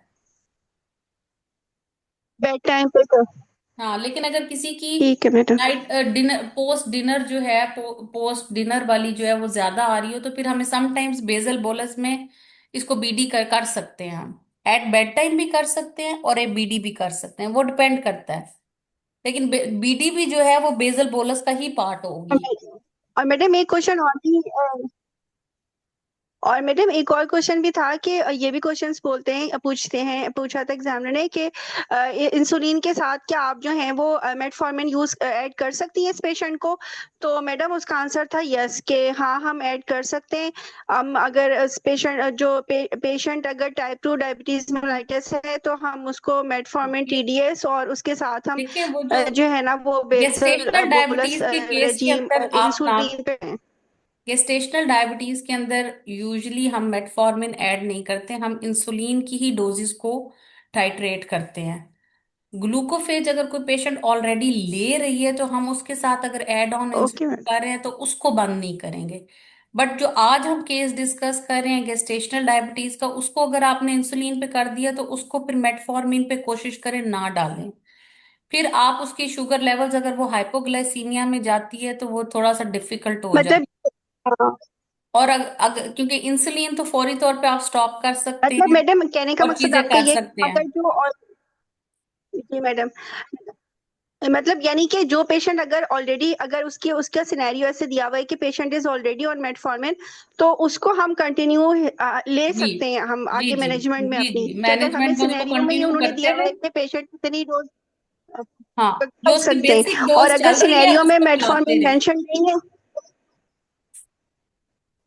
Speaker 4: टाइम पे तो
Speaker 1: हाँ, लेकिन अगर किसी की
Speaker 4: ठीक है madam.
Speaker 1: Night dinner, post dinner जो है, पोस्ट डिनर वाली जो है वो ज्यादा आ रही हो, तो फिर हमें समटाइम्स बेजल बोलस में इसको बीडी कर सकते हैं। हम एट बेड टाइम भी कर सकते हैं और ए बीडी भी कर सकते हैं, वो डिपेंड करता है। लेकिन बीडी भी जो है वो बेजल बोलस का ही पार्ट होगी।
Speaker 4: और मैडम एक क्वेश्चन और भी और मैडम एक और क्वेश्चन भी था कि ये भी क्वेश्चंस बोलते हैं, पूछा था एग्जामिनर ने कि इंसुलिन के साथ क्या आप जो हैं वो मेटफॉर्मिन यूज ऐड कर सकती हैं इस पेशेंट को? तो मैडम उसका आंसर था यस, कि हाँ हम ऐड कर सकते हैं। अगर पेशेंट अगर टाइप 2 डायबिटीज मेलाइटिस है तो हम उसको मेटफॉर्मिन
Speaker 1: ये
Speaker 4: टीडीएस और उसके साथ हम
Speaker 1: देखिए, वो जो
Speaker 4: जो है ना वो बेसल
Speaker 1: गेस्टेशनल
Speaker 4: बोलस
Speaker 1: डायबिटीज के केस के
Speaker 4: रेजीम
Speaker 1: अंदर आप नाम,
Speaker 4: इंसुलिन पे हैं।
Speaker 1: गेस्टेशनल डायबिटीज के अंदर यूजुअली हम मेटफॉर्मिन ऐड नहीं करते, हम इंसुलिन की ही डोजेस को टाइट्रेट करते हैं। ग्लूकोफेज अगर कोई पेशेंट ऑलरेडी ले रही है तो हम उसके साथ अगर add on
Speaker 4: okay
Speaker 1: insulin
Speaker 4: ma'am.
Speaker 1: कर रहे हैं तो उसको बंद नहीं करेंगे। बट जो आज हम केस डिस्कस कर रहे हैं गेस्टेशनल डायबिटीज का, उसको अगर आपने इंसुलिन पे कर दिया तो उसको फिर मेटफॉर्मिन पे कोशिश करें ना डालें। फिर आप उसकी शुगर लेवल्स, अगर वो हाइपोग्लाइसीमिया में जाती है तो वो थोड़ा सा डिफिकल्ट हो जाता
Speaker 4: मतलब
Speaker 1: है। और क्योंकि इंसुलिन तो फौरी तौर पे आप स्टॉप कर सकते हैं
Speaker 4: मैडम कहने का
Speaker 1: और
Speaker 4: मकसद
Speaker 1: चीजें
Speaker 4: आपका
Speaker 1: कर
Speaker 4: ये,
Speaker 1: सकते हैं।
Speaker 4: अगर जो और जी मैडम, मतलब यानी कि जो पेशेंट अगर ऑलरेडी, अगर उसकी उसका सिनेरियो ऐसे दिया हुआ है कि patient is already on metformin, तो उसको हम कंटिन्यू ले
Speaker 1: जी
Speaker 4: सकते हैं हम
Speaker 1: जी
Speaker 4: आगे
Speaker 1: जी
Speaker 4: मैनेजमेंट में
Speaker 1: जी
Speaker 4: अपनी,
Speaker 1: जी,
Speaker 4: कि अगर हमें
Speaker 1: मैनेजमेंट में उसको
Speaker 4: सिनेरियो में ही
Speaker 1: कंटिन्यू
Speaker 4: उन्होंने
Speaker 1: करते
Speaker 4: दिया हुआ
Speaker 1: हुए,
Speaker 4: है कि पेशेंट इतनी डोज
Speaker 1: हाँ, जो
Speaker 4: कर
Speaker 1: उसकी
Speaker 4: सकते
Speaker 1: बेसिक
Speaker 4: हैं, और
Speaker 1: डोज
Speaker 4: अगर
Speaker 1: चल रही है
Speaker 4: सिनेरियो में
Speaker 1: उसको चलाते
Speaker 4: मेटफॉर्मिन
Speaker 1: रहे।
Speaker 4: मेंशन नहीं है।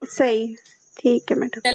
Speaker 4: सही, ठीक है मैडम।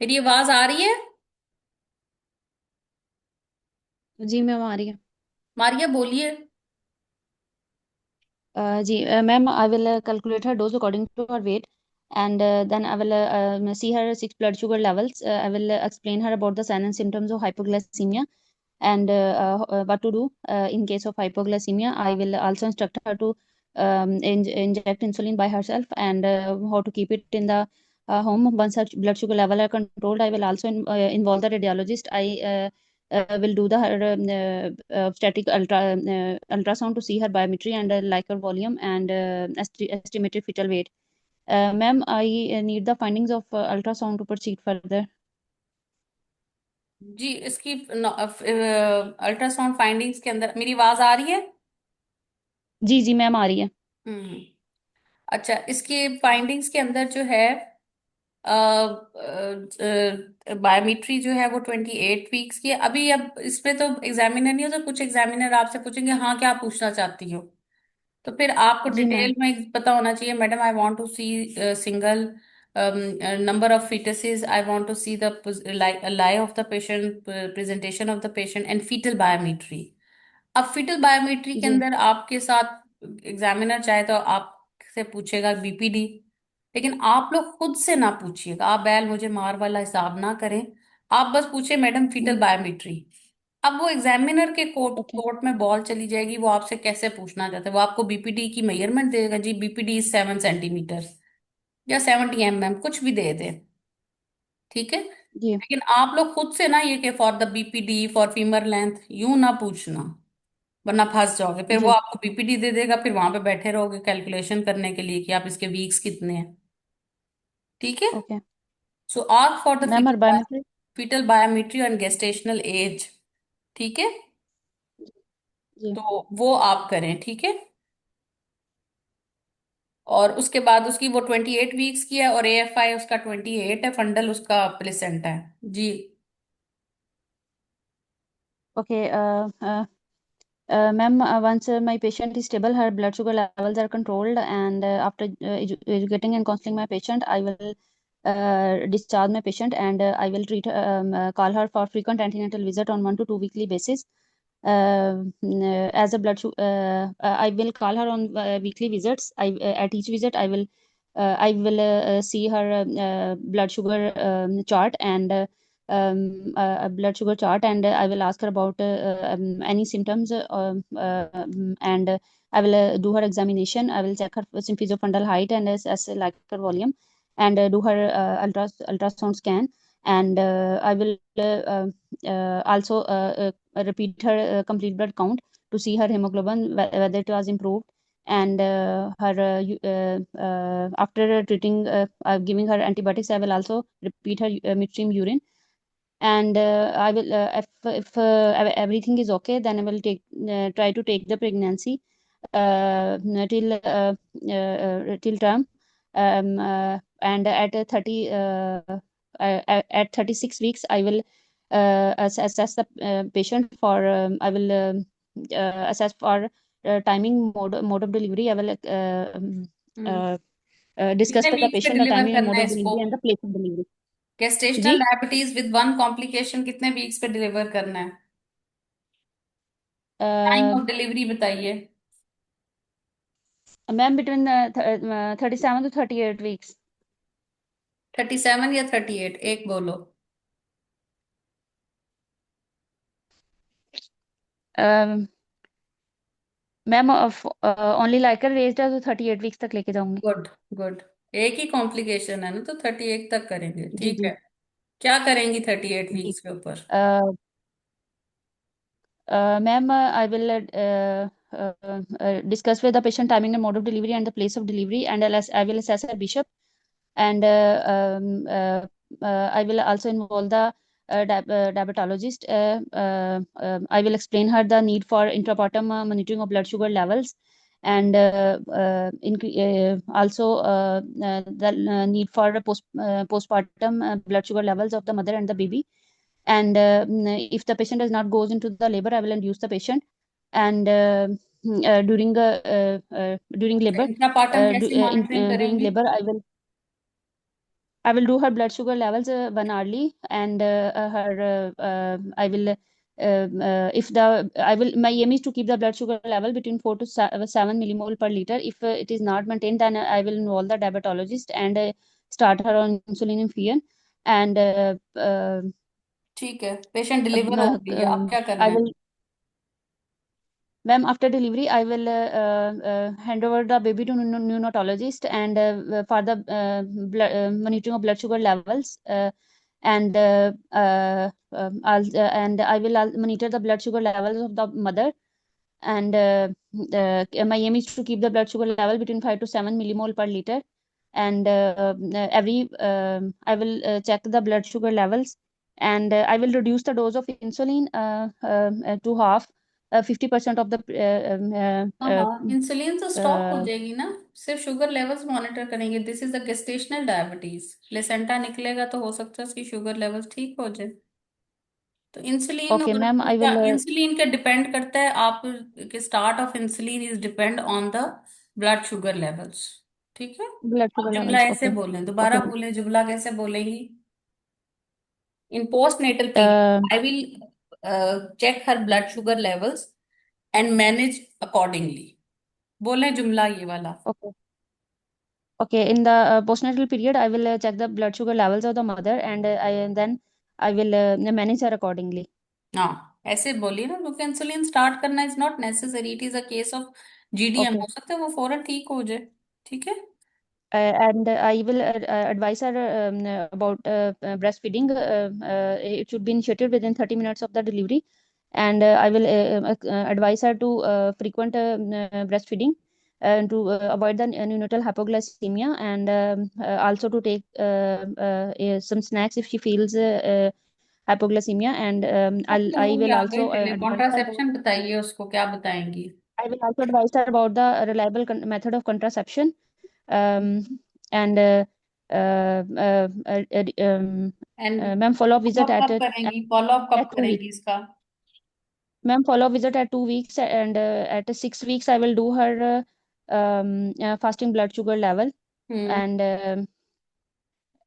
Speaker 1: मेरी आवाज आ रही है?
Speaker 2: जी मैम आ रही है।
Speaker 1: मारिया बोलिए।
Speaker 2: जी ma'am, I will calculate her dose according to her weight, and then I will see her six blood sugar levels. I will explain her about the signs and symptoms of hypoglycemia, and what to do in case of hypoglycemia. I will also instruct her to inject insulin by herself, and how to keep it in the home. Once her blood sugar level are controlled, I will also involve the radiologist. I will do the her static ultrasound to see her biometry and Likert volume and estimated fetal weight. Ma'am, I need the findings of ultrasound to proceed further.
Speaker 1: जी, इसकी ultrasound findings के अंदर मेरी आवाज आ रही है?
Speaker 2: जी जी ma'am आ रही है।
Speaker 1: हम्म। अच्छा, इसके फाइंडिंग्स के अंदर जो है बायोमेट्री जो है वो 28 वीक्स की है अभी। अब इस पे तो एग्जामिनर नहीं हो, तो कुछ एग्जामिनर आपसे पूछेंगे हाँ क्या पूछना चाहती हो, तो फिर आपको
Speaker 2: जी मैम।
Speaker 1: डिटेल में पता होना चाहिए। Madam, I want to see single number of fetuses, I want to see the lie of the patient, presentation of the patient and fetal biometry. अब फीटल बायोमेट्री के
Speaker 2: जी
Speaker 1: अंदर आपके साथ एग्जामिनर चाहे तो आपसे पूछेगा बीपीडी, लेकिन आप लोग खुद से ना पूछिएगा। आप बैल मुझे मार वाला हिसाब ना करें। आप बस पूछे मैडम फीटल बायोमेट्री। अब वो एग्जामिनर के कोर्ट
Speaker 2: ओके।
Speaker 1: कोर्ट में बॉल चली जाएगी, वो आपसे कैसे पूछना चाहते हैं। वो आपको बीपीडी की मेजरमेंट देगा, जी बीपीडी इज 7 सेंटीमीटर या 70 mm, कुछ भी दे दे, ठीक है।
Speaker 2: जी
Speaker 1: लेकिन आप लोग खुद से ना ये कि for the BPD for femur length यूं ना पूछना, वरना फंस जाओगे। फिर वो
Speaker 2: जी।
Speaker 1: आपको बीपीडी दे देगा, फिर वहां पे बैठे रहोगे कैलकुलेशन करने के लिए कि आप इसके वीक्स कितने हैं, ठीक है।
Speaker 2: Okay
Speaker 1: so ask for the
Speaker 2: ma'am, और biometry?
Speaker 1: Fetal biometry and gestational age, ठीक है।
Speaker 2: जी
Speaker 1: तो वो आप करें, ठीक है। और उसके बाद उसकी वो 28 वीक्स की है और एएफआई उसका 28 है, फंडल उसका प्लेसेंटा है जी।
Speaker 2: Okay ma'am, once my patient is stable, her blood sugar levels are controlled, and after educating and counseling my patient, I will discharge my patient, and I will call her for frequent antenatal visit on 1 to 2 weekly basis. As a I will call her on weekly visits. At each visit, I will see her blood sugar chart, and a blood sugar chart, and I will ask her about any symptoms, and I will do her examination. I will check her symphysiofundal height and assess Likert volume, and do her ultrasound scan, and I will also repeat her complete blood count to see her hemoglobin, whether it was improved, and her after treating giving her antibiotics, I will also repeat her midstream urine, and I will everything is okay, then I will try to take the pregnancy till term, and at 36 weeks I will assess the patient for I will assess for mode of delivery. I will discuss
Speaker 1: कितने
Speaker 2: with the
Speaker 1: weeks पे
Speaker 2: patient the
Speaker 1: deliver
Speaker 2: timing and
Speaker 1: करना
Speaker 2: mode
Speaker 1: है
Speaker 2: of
Speaker 1: इसको?
Speaker 2: delivery and the place of delivery.
Speaker 1: Gestational
Speaker 2: जी
Speaker 1: diabetes with one complication कितने weeks पे deliver करना है? टाइम ऑफ डिलीवरी बताइए।
Speaker 2: Ma'am, between 37 to 38 weeks.
Speaker 1: 37 या 38, एक बोलो।
Speaker 2: मैम, ओनली लाइकर रेज्ड है तो 38 weeks तक लेके जाऊंगी।
Speaker 1: Good, good. एक ही कॉम्प्लिकेशन है ना, तो 38 तक करेंगे,
Speaker 2: जी
Speaker 1: ठीक
Speaker 2: जी
Speaker 1: है। क्या करेंगी 38
Speaker 2: जी।
Speaker 1: वीक्स के ऊपर?
Speaker 2: Ma'am, I will discuss with the patient timing and mode of delivery and the place of delivery, and I will assess her bishop, and I will also involve the diabetologist. I will explain her the need for intrapartum monitoring of blood sugar levels, and also the need for postpartum blood sugar levels of the mother and the baby. And if the patient does not goes into the labor, I will induce the patient, and during labor
Speaker 1: intrapartum कैसे
Speaker 2: in
Speaker 1: monitoring
Speaker 2: during
Speaker 1: करेंगे?
Speaker 2: labor I will I will do her blood sugar levels one hourly, and I will if the I will my aim is to keep the blood sugar level between 4 to 7 millimole per liter. If it is not maintained, then I will involve the diabetologist and start her on insulin infusion. And
Speaker 1: ठीक है, patient deliver हो गई है, अब क्या
Speaker 2: I
Speaker 1: करना है?
Speaker 2: will, ma'am, after delivery, I will hand over the baby to neonatologist and for the monitoring of blood sugar levels. And and I will monitor the blood sugar levels of the mother. And my aim is to keep the blood sugar level between 5 to 7 millimole per liter. And I will check the blood sugar levels, and I will reduce the dose of insulin to half, 50% of the
Speaker 1: हाँ हाँ, insulin तो stop हो
Speaker 2: uh,
Speaker 1: जाएगी ना, सिर्फ sugar levels monitor करेंगे। This is the gestational diabetes, placenta निकलेगा तो हो सकता है उसकी शुगर लेवल्स ठीक हो जाए। तो इंसुलिन
Speaker 2: okay,
Speaker 1: और
Speaker 2: ma'am, I
Speaker 1: उसका
Speaker 2: will
Speaker 1: इंसुलिन का डिपेंड करता है, आप के start of insulin is depend on the blood sugar levels. ठीक है,
Speaker 2: blood
Speaker 1: आप
Speaker 2: sugar
Speaker 1: जुमला
Speaker 2: levels.
Speaker 1: ऐसे
Speaker 2: Okay,
Speaker 1: बोलें,
Speaker 2: okay.
Speaker 1: दोबारा बोलें, जुमला कैसे बोलेंगी? In postnatal
Speaker 2: Uh,
Speaker 1: period I will check her blood sugar levels and manage accordingly. बोलें जुमला ये वाला।
Speaker 2: okay. Okay, in the postnatal period, I will check the blood sugar levels of the mother, and then I will manage her accordingly.
Speaker 1: हाँ, ऐसे बोलिए ना, क्योंकि insulin start करना is not necessary, it is a case of GDM,
Speaker 2: Okay.
Speaker 1: हो सकता है वो फौरन ठीक हो जाए। ठीक है।
Speaker 2: And I will advise her about breastfeeding. It should be initiated within 30 minutes of the delivery. And I will advise her to frequent breastfeeding and to avoid the neonatal hypoglycemia, and also to take some snacks if she feels hypoglycemia. And
Speaker 1: अब तो
Speaker 2: I
Speaker 1: होंगे
Speaker 2: will
Speaker 1: आगे
Speaker 2: also
Speaker 1: चले,
Speaker 2: advise her about,
Speaker 1: contraception बताइए उसको, क्या बताएंगी?
Speaker 2: I will also advise her about the reliable method of contraception. And
Speaker 1: and
Speaker 2: ma'am, follow up
Speaker 1: follow
Speaker 2: visit
Speaker 1: up कब करेंगी, फॉलो अप कब
Speaker 2: at 2 weeks.
Speaker 1: करेंगी इसका?
Speaker 2: Ma'am, follow up visit at 2 weeks, and at 6 weeks I will do her fasting blood sugar level.
Speaker 1: Hmm.
Speaker 2: And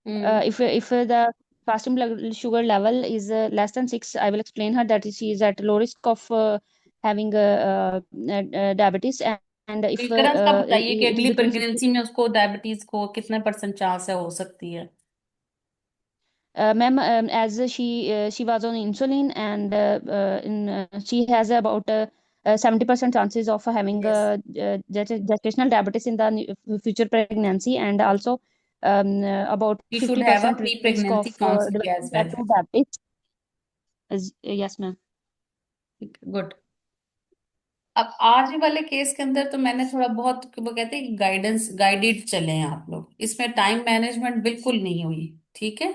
Speaker 1: hmm.
Speaker 2: if the fasting blood sugar level is less than 6, I will explain her that she is at low risk of having diabetes. And if
Speaker 1: preference का बताइए कि
Speaker 2: it is
Speaker 1: अगली
Speaker 2: between 6
Speaker 1: pregnancy में उसको diabetes को कितने percent chance है हो सकती है?
Speaker 2: Ma'am, as she was on insulin, and she has about 70% chances of having
Speaker 1: yes,
Speaker 2: gestational diabetes in the future pregnancy, and also about
Speaker 1: she should have a
Speaker 2: 50%
Speaker 1: pre
Speaker 2: risk of
Speaker 1: pregnancy counselling
Speaker 2: developing
Speaker 1: as
Speaker 2: type
Speaker 1: well.
Speaker 2: 2 diabetes. Yes, ma'am.
Speaker 1: Good. अब आज वाले case के अंदर तो मैंने थोड़ा बहुत, वो कहते हैं गाइडेंस, गाइडेड चले हैं आप लोग, इसमें टाइम मैनेजमेंट बिल्कुल नहीं हुई। ठीक है।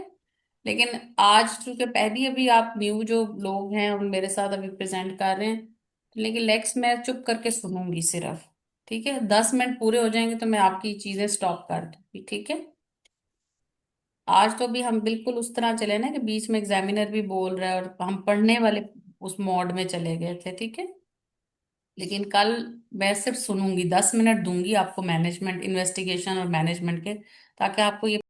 Speaker 1: लेकिन आज चूंकि पहली अभी आप न्यू जो लोग हैं और मेरे साथ अभी प्रेजेंट कर रहे हैं, लेकिन लेक्स मैं चुप करके सुनूंगी सिर्फ। ठीक है, 10 मिनट पूरे हो जाएंगे तो मैं आपकी चीजें स्टॉप कर दूंगी। ठीक है। आज तो भी हम बिल्कुल उस तरह चले ना कि बीच में एग्जामिनर भी बोल रहा है और हम पढ़ने वाले उस मोड में चले गए थे। ठीक है। लेकिन कल मैं सिर्फ सुनूंगी, 10 मिनट दूंगी आपको मैनेजमेंट, इन्वेस्टिगेशन और मैनेजमेंट के, ताकि आपको ये।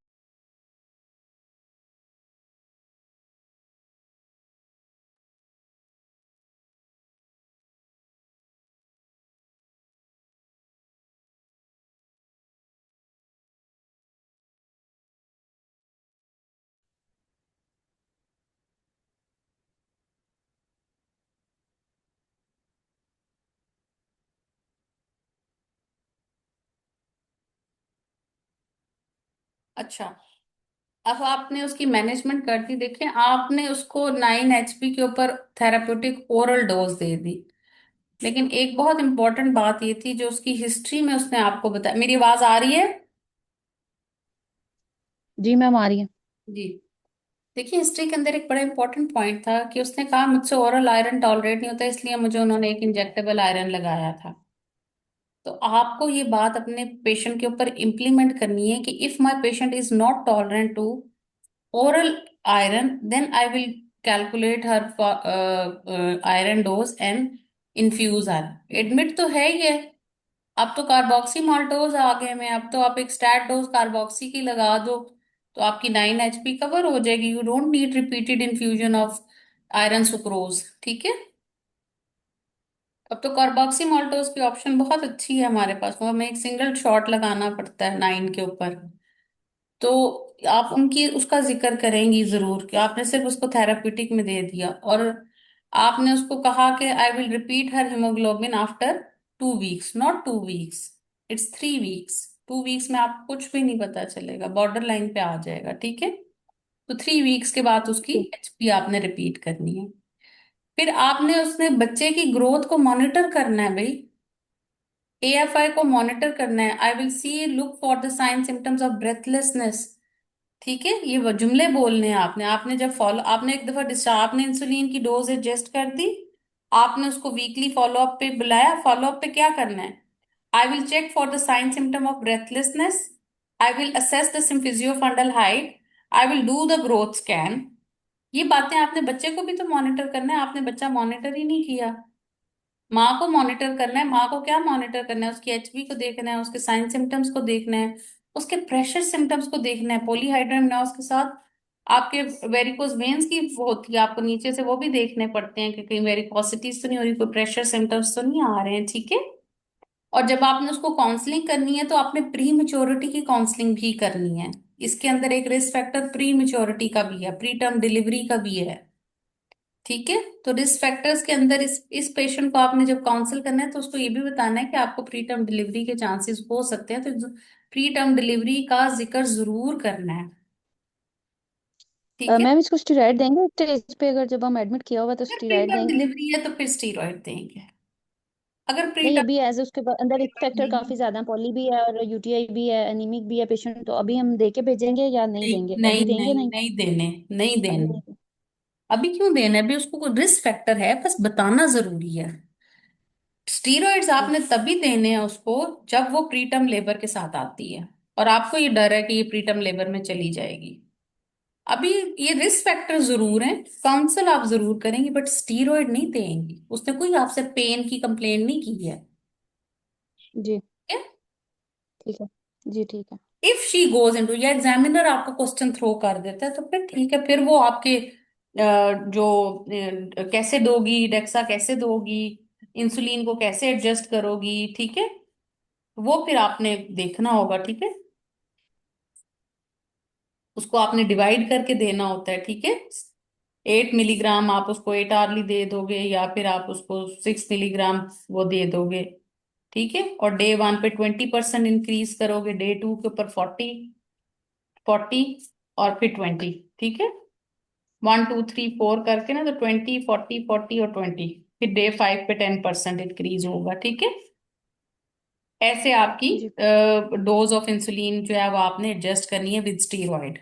Speaker 1: अच्छा, अब आपने उसकी मैनेजमेंट कर दी। देखें, आपने उसको 9 HP के ऊपर थेराप्यूटिक ओरल डोज दे दी, लेकिन एक बहुत इंपॉर्टेंट बात ये थी जो उसकी हिस्ट्री में उसने आपको बताया। मेरी आवाज आ रही है?
Speaker 2: जी मैम, आ रही है।
Speaker 1: जी। देखिए, हिस्ट्री के अंदर एक बड़ा इंपॉर्टेंट पॉइंट था कि उसने कहा मुझसे ओरल आयरन टॉलरेट नहीं होता, इसलिए मुझे उन्होंने एक इंजेक्टेबल आयरन लगाया था। तो आपको ये बात अपने पेशेंट के ऊपर इम्प्लीमेंट करनी है कि if my patient is not tolerant to oral iron, then I will calculate her iron dose and infuse her। Admit तो है ये। अब तो कार्बोक्सी माल्टोज आ गए में, अब तो आप एक स्टैट डोज कार्बोक्सी की लगा दो तो आपकी 9 HP कवर हो जाएगी। You don't need repeated infusion of iron sucrose, ठीक है। अब तो कार्बोक्सी माल्टोज की ऑप्शन बहुत अच्छी है हमारे पास, वो हमें एक सिंगल शॉट लगाना पड़ता है 9 के ऊपर। तो आप उनकी उसका जिक्र करेंगी जरूर कि आपने सिर्फ उसको थेराप्यूटिक में दे दिया, और आपने उसको कहा कि I will repeat her haemoglobin after 2 weeks, not 2 weeks, it's 3 weeks. 2 weeks में आपको कुछ भी नहीं पता चलेगा, बॉर्डर लाइन पे आ जाएगा, ठीक है। तो 3 वीक्स के बाद उसकी
Speaker 2: जी।
Speaker 1: HP आपने रिपीट करनी है। फिर आपने उसने बच्चे की ग्रोथ को मॉनिटर करना है भाई, AFI को मॉनिटर करना है। I will see look for the sign symptoms of breathlessness, ठीक है। ये वो जुमले बोलने हैं आपने। आपने जब फॉलो, आपने एक दफा डिस्चार्ज, आपने इंसुलिन की डोज एडजस्ट कर दी, आपने उसको वीकली फॉलोअप पे बुलाया। फॉलोअप पे क्या करना है? I will check for the sign symptom of breathlessness, I will assess the symphysio fundal height, I will do the growth scan. ये बातें आपने बच्चे को भी तो मॉनिटर करना है, आपने बच्चा मॉनिटर ही नहीं किया। माँ को मॉनिटर करना है। माँ को क्या मॉनिटर करना है? उसकी HP को देखना है, उसके साइन सिम्टम्स को देखना है, उसके प्रेशर सिम्टम्स को देखना है। पॉलीहाइड्रोमनास के साथ आपके वेरिकोज वेन्स की वो होती है, आपको नीचे से वो भी देखने पड़ते हैं कि कहीं वेरिकोसिटीज तो नहीं हो रही, कोई प्रेशर सिम्टम्स तो नहीं आ रहे हैं, ठीक है। और जब आपने उसको काउंसलिंग करनी है तो आपने प्री मेच्योरिटी की काउंसलिंग भी करनी है। इसके अंदर एक रिस्क फैक्टर प्री मेच्योरिटी का भी है, प्री टर्म डिलीवरी का भी है, ठीक है। तो रिस्क फैक्टर्स के अंदर इस पेशेंट को आपने जब काउंसिल करना है तो उसको ये भी बताना है कि आपको प्री टर्म डिलीवरी के चांसेस हो सकते हैं, तो प्री टर्म डिलीवरी का जिक्र जरूर करना है, ठीक है।
Speaker 2: मैम इसको स्टेरॉइड देंगे स्टेज पे, अगर जब हम एडमिट किया हुआ तो
Speaker 1: अगर प्री
Speaker 2: स्टेरॉइड
Speaker 1: टर्म
Speaker 2: देंगे?
Speaker 1: डिलीवरी है तो फिर स्टीरॉयड देंगे। अगर प्री
Speaker 2: नहीं,
Speaker 1: टर्म
Speaker 2: अभी एज उसके अंदर रिस्क फैक्टर
Speaker 1: नहीं,
Speaker 2: काफी ज्यादा, पॉली भी है और यूटीआई भी है, एनीमिक भी है पेशेंट, तो अभी हम दे के भेजेंगे या नहीं
Speaker 1: नहीं,
Speaker 2: देंगे? अभी
Speaker 1: नहीं,
Speaker 2: देंगे
Speaker 1: नहीं,
Speaker 2: नहीं?
Speaker 1: नहीं देने, नहीं
Speaker 2: अभी
Speaker 1: देने।
Speaker 2: नहीं।
Speaker 1: अभी क्यों देने? अभी उसको कोई रिस्क फैक्टर है, बस बताना जरूरी है। स्टीरॉइड्स
Speaker 2: जी।
Speaker 1: आपने तभी देने हैं उसको जब वो प्रीटर्म लेबर के साथ आती है, और आपको ये डर है कि ये प्रीटर्म लेबर में चली जाएगी। अभी ये रिस्क फैक्टर जरूर है, काउंसल आप जरूर करेंगे, बट स्टीरॉयड नहीं देंगी। उसने कोई आपसे पेन की कंप्लेन नहीं की है,
Speaker 2: जी ठीक है। जी ठीक है।
Speaker 1: इफ शी गोज इनटू, या एग्जामिनर आपको क्वेश्चन थ्रो कर देता है तो फिर ठीक है, फिर वो आपके जो कैसे दोगी डेक्सा, कैसे दोगी इंसुलिन को, कैसे एडजस्ट करोगी, ठीक है, वो फिर आपने देखना होगा, ठीक है। उसको आपने डिवाइड करके देना होता है, ठीक है। 8 मिलीग्राम आप उसको 8 आवर्ली दे दोगे, या फिर आप उसको 6 मिलीग्राम वो दे दोगे, ठीक है। और डे 1 पे 20% इंक्रीज करोगे, डे 2 के ऊपर 40 40, और फिर 20, ठीक है। 1 2 3 4 करके ना, तो 20 40 40 और 20, फिर डे 5 पे 10% इंक्रीज होगा, ठीक है। ऐसे आपकी
Speaker 2: जी
Speaker 1: डोज ऑफ इंसुलिन जो है वो आपने एडजस्ट करनी है विद स्टीरॉयड,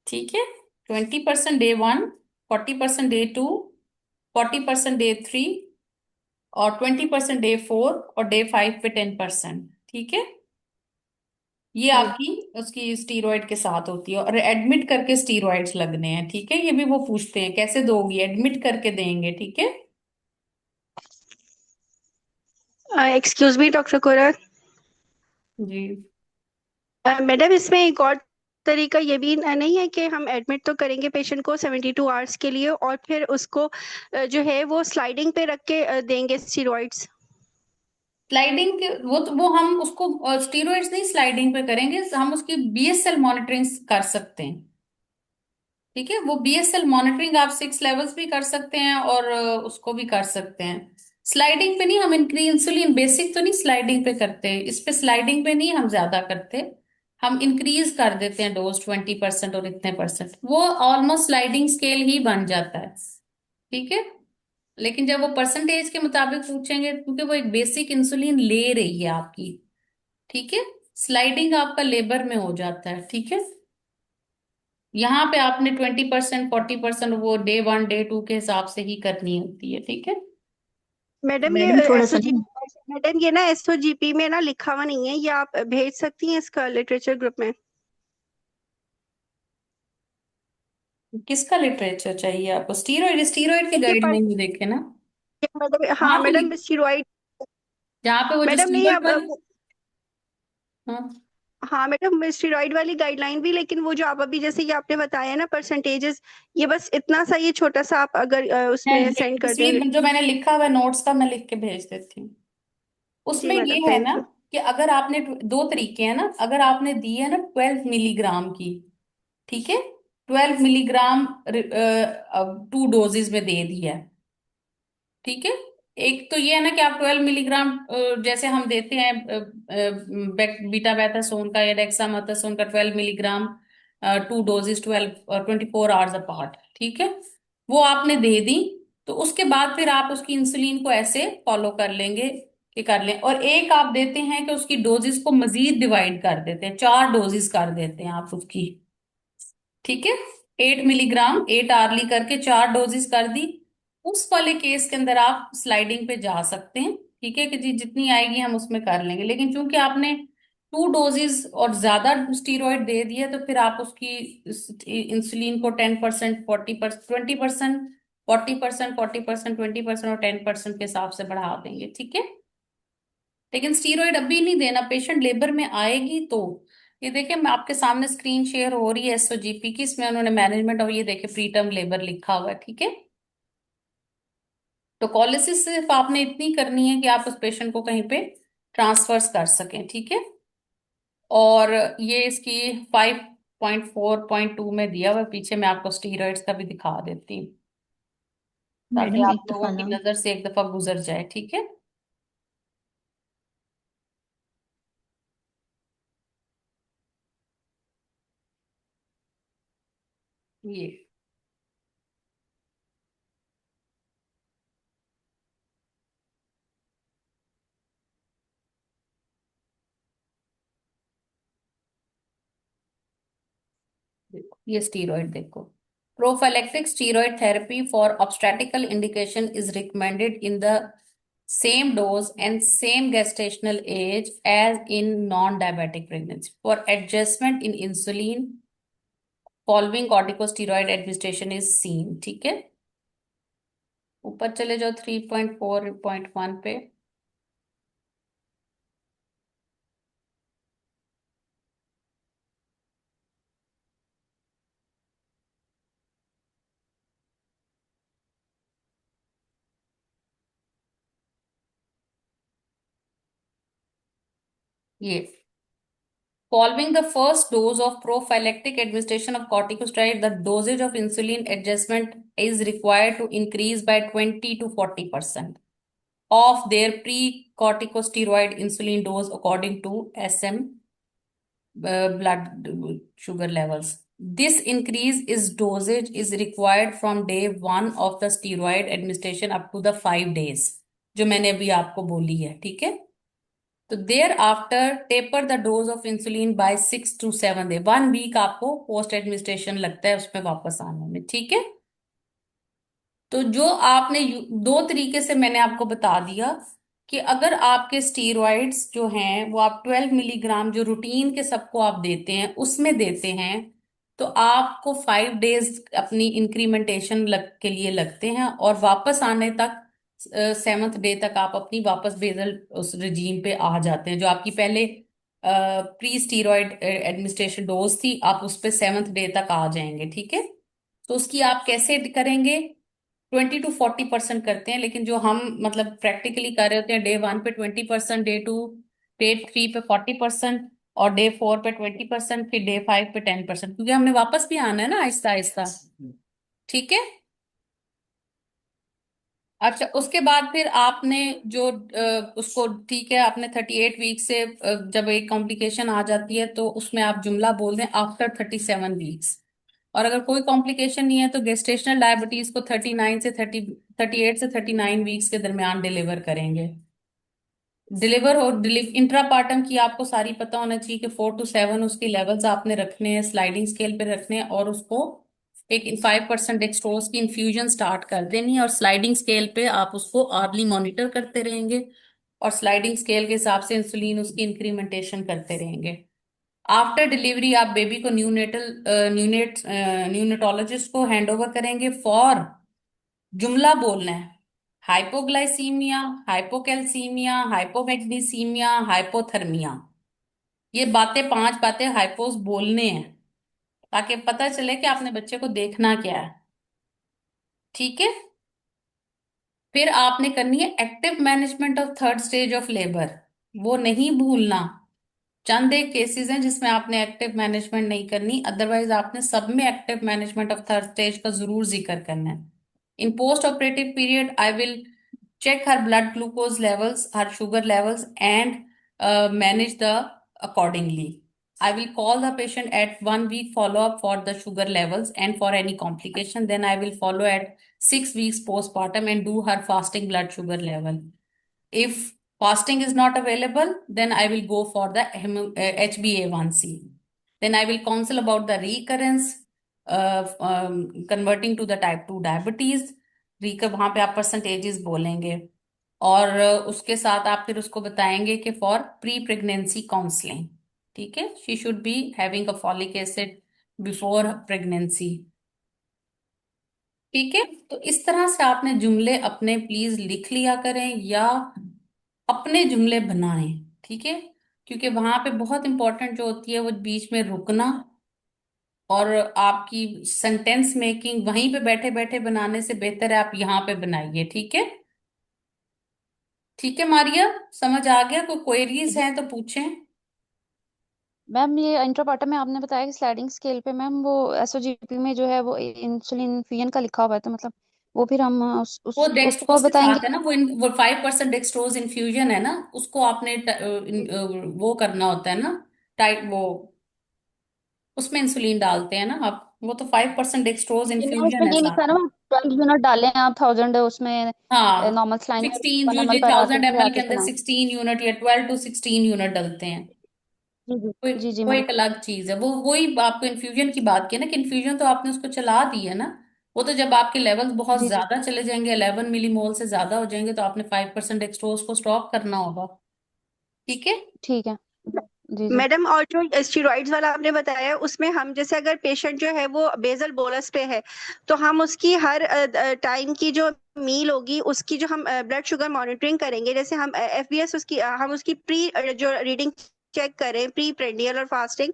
Speaker 1: ठीक है। 20% डे 1, 40% डे 2, 40% डे 3, और 20% डे 4, और डे 5 पे 10%, ठीक है। ये
Speaker 2: जी
Speaker 1: आपकी उसकी स्टीरॉयड के साथ होती है, और एडमिट करके स्टीरॉयड्स लगने हैं, ठीक है। ये भी वो पूछते हैं कैसे दोगी, एडमिट करके देंगे, ठीक है।
Speaker 4: एक्सक्यूज मी डॉक्टर कोरर।
Speaker 1: जी,
Speaker 4: मैडम इसमें एक और तरीका ये भी नहीं है कि हम एडमिट तो करेंगे पेशेंट को 72 आवर्स के लिए, और फिर उसको जो है वो स्लाइडिंग पे रख के देंगे स्टीरॉइड्स?
Speaker 1: स्लाइडिंग के वो हम उसको स्टीरॉयड्स नहीं स्लाइडिंग पे करेंगे, हम उसकी BSL मॉनिटरिंग कर सकते हैं, ठीक है। वो BSL मॉनिटरिंग आप 6 लेवल्स भी कर सकते हैं, और उसको भी कर सकते हैं। स्लाइडिंग पे नहीं, हम इंक्रीज इंसुलिन बेसिक तो नहीं स्लाइडिंग पे करते, इस पे स्लाइडिंग पे नहीं हम ज्यादा करते। हम इंक्रीज कर देते हैं डोज 20% और इतने परसेंट, वो ऑलमोस्ट स्लाइडिंग स्केल ही बन जाता है, ठीक है। लेकिन जब वो परसेंटेज के मुताबिक पूछेंगे, क्योंकि वो एक बेसिक इंसुलिन ले रही है आपकी, ठीक है, स्लाइडिंग आपका लेबर में हो जाता है, ठीक है। यहाँ पे आपने 20% 40% वो डे 1 डे 2 के हिसाब से ही करनी होती है, ठीक है।
Speaker 4: मैडम ये
Speaker 5: मैडम थोड़ा सा
Speaker 4: एसओजी
Speaker 5: ना,
Speaker 4: मैडम ये ना एसओजीपी में ना लिखा हुआ नहीं है, ये आप भेज सकती हैं इसका लिटरेचर ग्रुप में?
Speaker 1: किसका लिटरेचर चाहिए आपको? स्टीरॉइड, स्टीरॉइड की
Speaker 4: ये
Speaker 1: गाइड में
Speaker 4: पर
Speaker 1: ही देखे ना,
Speaker 4: मैडम, हाँ
Speaker 1: वहां पे
Speaker 4: मैडम स्टीरॉइड।
Speaker 1: जहाँ पे वो जो
Speaker 4: मैडम नहीं
Speaker 1: स्टीरॉइड
Speaker 4: अब
Speaker 1: वाले, हाँ,
Speaker 4: हाँ मैडम, स्टेरॉइड वाली गाइडलाइन भी, लेकिन वो जो आप अभी जैसे ये आपने बताया ना परसेंटेजेस, ये बस इतना सा, ये छोटा सा आप अगर उसमें सेंड कर दें।
Speaker 1: इसलिए जो मैंने लिखा हुआ नोट्स का मैं लिख के भेज देती हूँ।
Speaker 4: जी
Speaker 1: उसमें ये
Speaker 4: मैडम,
Speaker 1: है ना
Speaker 4: थैंक यू।
Speaker 1: कि अगर आपने दो तरीके हैं ना, अगर आपने दी है ना 12 मिलीग्राम की, ठीक है, 12 मिलीग्राम 2 डोजेज में दे दी है, ठीक है। एक तो ये है ना कि आप 12 मिलीग्राम जैसे हम देते हैं बीटा बेथासोन का या डेक्सामेथासोन का 12 मिलीग्राम, 2 डोजेज 24 आवर्स अपार्ट, ठीक है, वो आपने दे दी। तो उसके बाद फिर आप उसकी इंसुलिन को ऐसे फॉलो कर लेंगे कि कर लें। और एक आप देते हैं कि उसकी डोजेस को मजीद डिवाइड कर देते हैं, 4 डोजेस कर देते हैं आप उसकी, ठीक है। 8 मिलीग्राम 8 आरली करके 4 डोजेस कर दी। उस वाले केस के अंदर आप स्लाइडिंग पे जा सकते हैं, ठीक है, कि जी जितनी आएगी हम उसमें कर लेंगे। लेकिन चूंकि आपने 2 डोजेस और ज्यादा स्टीरॉयड दे दिया, तो फिर आप उसकी इंसुलिन को 10%, 40%, 20%, 40%, 40%, 20% और 10% के हिसाब से बढ़ा देंगे, ठीक है। लेकिन स्टीरॉयड अभी नहीं देना, पेशेंट लेबर में आएगी तो। ये देखिए मैं आपके सामने स्क्रीन शेयर हो रही है एसओजीपी की, इसमें उन्होंने मैनेजमेंट और ये देखिए प्री टर्म लेबर लिखा हुआ है, ठीक है। तो कॉलिसिस सिर्फ आपने इतनी करनी है कि आप उस पेशेंट को कहीं पे ट्रांसफर्स कर सकें, ठीक है। और ये इसकी 5.4.2 में दिया हुआ है, पीछे मैं आपको स्टीरॉइड्स का भी दिखा देती हूँ ताकि
Speaker 5: मैडम
Speaker 1: आप
Speaker 5: एक
Speaker 1: लोगों
Speaker 5: दफा
Speaker 1: की
Speaker 5: ना,
Speaker 1: नजर से एक दफा गुजर जाए, ठीक है। ये देखो, ये स्टीरॉइड देखो। Prophylactic steroid therapy for obstetrical indication is recommended in the same dose and same gestational age as in non-diabetic pregnancy for adjustment in insulin following corticosteroid administration is seen, ठीक है। ऊपर चले जाओ 3.4.1 पे। ये following the first dose of prophylactic administration of corticosteroid, the dosage of insulin adjustment is required to increase by 20 to 40% of their pre-corticosteroid insulin dose according to SM blood sugar levels. This increase is dosage is required from day 1 of the steroid administration up to the 5 days, जो मैंने अभी आपको बोली है, ठीक है। तो thereafter taper the dose of insulin by 6 to 7 day, 1 week आपको पोस्ट एडमिनिस्ट्रेशन लगता है उसमें वापस आने में, ठीक है। तो जो आपने दो तरीके से मैंने आपको बता दिया कि अगर आपके स्टीरॉइड्स जो हैं वो आप 12 मिलीग्राम जो रूटीन के सबको आप देते हैं उसमें देते हैं, तो आपको 5 डेज अपनी इंक्रीमेंटेशन के लिए लगते हैं, और वापस आने तक 7th डे तक आप अपनी वापस बेजल उस रिजीम पे आ जाते हैं। जो आपकी पहले प्री स्टीरॉयड एडमिनिस्ट्रेशन डोज थी, आप उस पे 7th डे तक आ जाएंगे, ठीक है। तो उसकी आप कैसे करेंगे, 20 to 40% करते हैं, लेकिन जो हम मतलब प्रैक्टिकली कर रहे होते हैं, डे 1 पे 20%, डे 3 पे 40% और डे 4 पे 20%, फिर डे 5 पे 10%, क्योंकि हमने वापस भी आना है ना आहिस्ता आहिस्ता, ठीक है। अच्छा, उसके बाद फिर आपने जो उसको, ठीक है, आपने 38 वीक से जब एक कॉम्प्लिकेशन आ जाती है तो उसमें आप जुमला बोल दें आफ्टर 37 वीक्स। और अगर कोई कॉम्प्लिकेशन नहीं है तो गेस्टेशनल डायबिटीज को 38 से 39 वीक्स के दरमियान डिलीवर करेंगे। डिलीवर और इंट्रापार्टम की आपको सारी पता होना चाहिए कि 4 to 7 उसकी लेवल्स आपने रखने हैं, स्लाइडिंग स्केल पे रखने हैं, और उसको एक 5% डेक्सट्रोज की इन्फ्यूजन स्टार्ट कर देनी है, और स्लाइडिंग स्केल पे आप उसको आर्ली मॉनिटर करते रहेंगे, और स्लाइडिंग स्केल के हिसाब से इंसुलिन उसकी इंक्रीमेंटेशन करते रहेंगे। आफ्टर डिलीवरी आप बेबी को न्यूनेटोलॉजिस्ट को हैंड ओवर करेंगे फॉर, जुमला बोलना है, हाइपोग्लाइसीमिया, हाइपोकैल्सीमिया, हाइपोमैग्नीसीमिया, हाइपोथर्मिया। ये बातें, 5 बातें हाइपोस बोलने हैं, ताकि पता चले कि आपने बच्चे को देखना क्या है। ठीक है। फिर आपने करनी है active management of third stage of labour, वो नहीं भूलना। चंद एक केसेस हैं जिसमें आपने एक्टिव मैनेजमेंट नहीं करनी, अदरवाइज आपने सब में active management of third stage का जरूर जिक्र करना है। In postoperative period I will check her blood glucose levels, her sugar levels, and manage the accordingly. I will call the patient at 1 week follow up for the sugar levels and for any complication. Then I will follow at 6 weeks postpartum and do her fasting blood sugar level. If fasting is not available, then I will go for the HbA1c. Then I will counsel about the recurrence, converting to the type 2 diabetes. वहां पे आप percentages बोलेंगे, और उसके साथ आप फिर उसको बताएंगे कि फॉर प्री प्रेगनेंसी काउंसलिंग, ठीक है, she should be having a folic acid before pregnancy. ठीक है। तो इस तरह से आपने जुमले अपने प्लीज लिख लिया करें या अपने जुमले बनाएं। ठीक है। क्योंकि वहां पे बहुत इंपॉर्टेंट जो होती है वो बीच में रुकना, और आपकी सेंटेंस मेकिंग वहीं पे बैठे बैठे बनाने से बेहतर है आप यहाँ पे बनाइए। ठीक है। ठीक है मारिया, समझ आ गया? कोई क्वेरीज हैं तो पूछें।
Speaker 2: मैम ये इंट्रापार्टम में आपने बताया कि स्लाइडिंग स्केल पे मैम वो एसओजीपी में जो है वो इंसुलिन इन्फ्यूजन का लिखा हुआ है, तो मतलब वो फिर हम
Speaker 1: वो
Speaker 2: उसको
Speaker 1: डेक्सट्रोज के
Speaker 2: बताएंगे।
Speaker 1: साथ है ना, वो 5% डेक्सट्रोज इन्फ्यूजन है ना, उसको आपने वो करना होता है ना, टाइट वो, उसमें इंसुलिन डालते हैं ना आप, वो तो 5% डेक्सट्रोज
Speaker 2: जी मैम
Speaker 1: इन्फ्यूजन
Speaker 2: उसमें
Speaker 1: है
Speaker 2: ये लिखा है
Speaker 1: साथ
Speaker 2: ना,
Speaker 1: में।
Speaker 2: 12 यूनिट डालें आप 1000 उसमें,
Speaker 1: हाँ,
Speaker 2: नॉर्मल सलाइन में
Speaker 1: 16
Speaker 2: 1 ml
Speaker 1: usually
Speaker 2: per hour
Speaker 1: 1000 ml के
Speaker 2: आर्टिस्ट
Speaker 1: अंदर
Speaker 2: बनाएं।
Speaker 1: 16 यूनिट या 12 to 16 यूनिट डलते हैं।
Speaker 2: जी जी।
Speaker 1: कोई
Speaker 2: जी जी
Speaker 1: वो
Speaker 2: मैम।
Speaker 1: एक अलग चीज है, वो वही आपको इन्फ्यूजन की बात की ना, कि इन्फ्यूजन तो आपने उसको चला दी है ना, वो तो जब आपके लेवल्स बहुत
Speaker 2: जी जी।
Speaker 1: ज्यादा चले जाएंगे, 11 मिलीमोल से ज्यादा हो जाएंगे, तो आपने 5% एक्सट्रोज को स्टॉप करना होगा। ठीक है।
Speaker 2: ठीक है। जी जी।
Speaker 7: मैडम, और जो स्टीरॉइड्स वाला आपने बताया उसमें हम जैसे अगर पेशेंट जो है वो बेसल बोलस पे है, तो हम उसकी हर टाइम की जो मील होगी उसकी जो हम ब्लड शुगर मॉनिटरिंग करेंगे, जैसे हम एफबीएस उसकी हम उसकी प्री जो रीडिंग चेक करें प्री प्रेंडियल और फास्टिंग,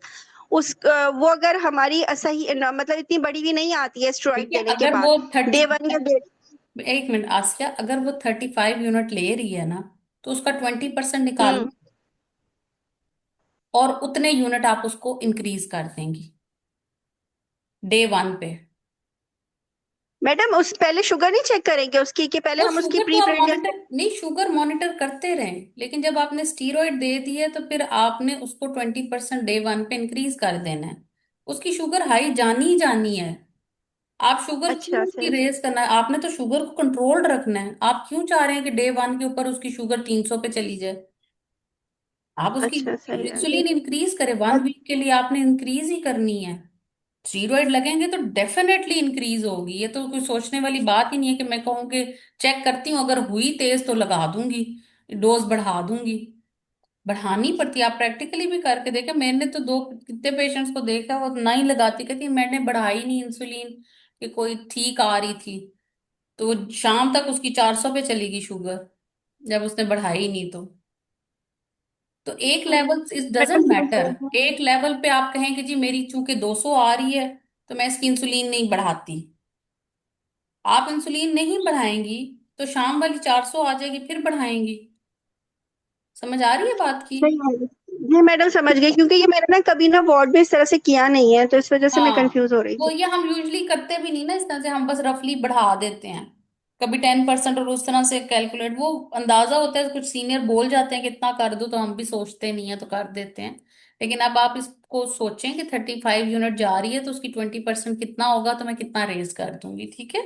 Speaker 7: वो अगर हमारी सही मतलब इतनी बड़ी भी नहीं आती है स्टेरॉइड
Speaker 1: ठीक है,
Speaker 7: देने के
Speaker 1: अगर वो
Speaker 7: बाद,
Speaker 1: थर्टी,
Speaker 7: डे 1 या डे।
Speaker 1: एक मिनट आसिया, अगर वो 35 यूनिट ले रही है ना, तो उसका 20%
Speaker 7: हम्म।
Speaker 1: निकालना, और उतने यूनिट आप उसको इंक्रीज कर देंगी डे 1 पे।
Speaker 7: मैडम उस पहले शुगर नहीं चेक करेंगे उसकी, कि पहले
Speaker 1: तो
Speaker 7: हम उसकी
Speaker 1: शुगर तो
Speaker 7: प्री
Speaker 1: आप
Speaker 7: प्रेंडियल।
Speaker 1: मॉनिटर नहीं, शुगर मॉनिटर करते रहें, लेकिन जब आपने स्टीरॉइड दे दी है तो फिर आपने उसको 20% डे 1 पे इंक्रीज कर देना है। उसकी शुगर हाई जानी ही जानी है। आप शुगर क्यों
Speaker 7: अच्छा
Speaker 1: उसकी
Speaker 7: सही।
Speaker 1: रेस करना है? आपने तो शुगर को कंट्रोल रखना है। आप क्यों चाह रहे हैं कि डे 1 के ऊपर उसकी शुगर 300 पे चली जाए? आप उसकी
Speaker 7: अच्छा सही है।
Speaker 1: इंसुलिन इंक्रीज करें, 1 वीक के लिए आपने इंक्रीज ही करनी है। स्टीरॉइड लगेंगे तो डेफिनेटली इंक्रीज होगी, ये तो कोई सोचने वाली बात ही नहीं है कि मैं कहूँ कि चेक करती हूँ, अगर हुई तेज तो लगा दूंगी, डोज बढ़ा दूंगी। बढ़ानी पड़ती है। आप प्रैक्टिकली भी करके देखें, मैंने तो दो कितने पेशेंट्स को देखा वो ना ही लगाती, कहती मैंने बढ़ाई नहीं इंसुलिन, कि कोई ठीक आ रही थी, तो शाम तक उसकी 400 पे चली गई शुगर, जब उसने बढ़ाई नहीं तो। तो एक level is doesn't matter,
Speaker 7: madam
Speaker 1: एक लेवल पे आप कहें कि जी मेरी चूंकि 200 आ रही है तो मैं इसकी इंसुलिन नहीं बढ़ाती, आप इंसुलिन नहीं बढ़ाएंगी तो शाम वाली 400 आ जाएगी, फिर बढ़ाएंगी। समझ आ रही है बात की?
Speaker 7: सही है। जी मैडम समझ गई, क्योंकि ये मैंने ना कभी ना वार्ड में इस तरह से किया नहीं है, तो इस वजह से मैं
Speaker 1: हाँ,
Speaker 7: कंफ्यूज हो रही
Speaker 1: वो
Speaker 7: थी।
Speaker 1: ये हम यूजली करते भी नहीं ना इस तरह से, हम बस रफली बढ़ा देते हैं, कभी 10% और उस तरह से कैलकुलेट, वो अंदाजा होता है, कुछ सीनियर बोल जाते हैं कि इतना कर दो, तो हम भी सोचते नहीं है तो कर देते हैं। लेकिन अब आप इसको सोचें कि 35 यूनिट जा रही है तो उसकी 20% कितना होगा, तो मैं कितना रेज कर दूंगी। ठीक है।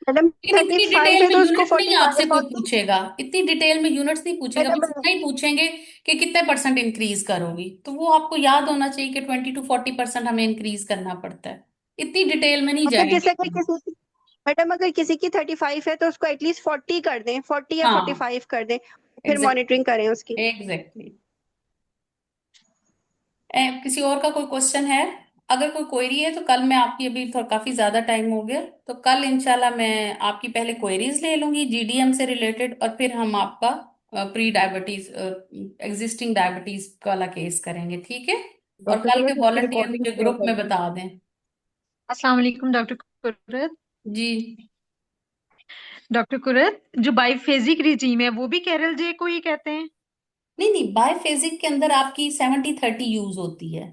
Speaker 7: मैडम
Speaker 1: लेकिन इतनी
Speaker 7: 35
Speaker 1: डिटेल
Speaker 7: है
Speaker 1: में
Speaker 7: तो उसको
Speaker 1: यूनिट नहीं
Speaker 7: 45
Speaker 1: आपसे कोई
Speaker 7: फॉर्टी।
Speaker 1: पूछेगा, इतनी डिटेल में यूनिट्स नहीं पूछेगा,
Speaker 7: मैडम
Speaker 1: बस इतना ही पूछेंगे कि कितने परसेंट इंक्रीज करोगी, तो वो आपको याद होना चाहिए कि 20 to 40% हमें इंक्रीज करना पड़ता है। इतनी डिटेल में नहीं
Speaker 7: मतलब जैसे
Speaker 1: जाएंगे।
Speaker 7: अगर किसी की, मैडम अगर किसी की 35 है तो उसको एटलीस्ट 40 कर दें, 40 या
Speaker 1: हाँ,
Speaker 7: 45 कर दें, फिर
Speaker 1: एग्जैक्ट,
Speaker 7: मॉनिटरिंग करें उसकी।
Speaker 1: एग्जैक्टली। किसी और का कोई क्वेश्चन है? अगर कोई क्वेरी है तो कल मैं आपकी, अभी थोड़ा काफी ज्यादा टाइम हो गया, तो कल इंशाल्लाह मैं आपकी पहले क्वेरीज ले लूंगी जीडीएम से रिलेटेड, और फिर हम आपका प्री डायबिटीज, एग्जिस्टिंग डायबिटीज वाला केस करेंगे, ठीक है। और
Speaker 6: डॉक्टर
Speaker 1: कल के
Speaker 6: कुरैश इसकी
Speaker 1: वॉलंटियर
Speaker 6: रिकॉर्डिंग
Speaker 1: मुझे
Speaker 6: शेयर
Speaker 1: ग्रुप
Speaker 6: कर
Speaker 1: में
Speaker 6: दें।
Speaker 1: बता दें।
Speaker 8: अस्सलाम वालेकुम डॉक्टर कुरैश।
Speaker 1: जी
Speaker 8: डॉक्टर कुरैश, जो बाइफेजिक रिजीम है वो भी कैरल जे को ही कहते हैं?
Speaker 1: नहीं नहीं, बायफेजिक के अंदर आपकी 70-30 यूज होती है।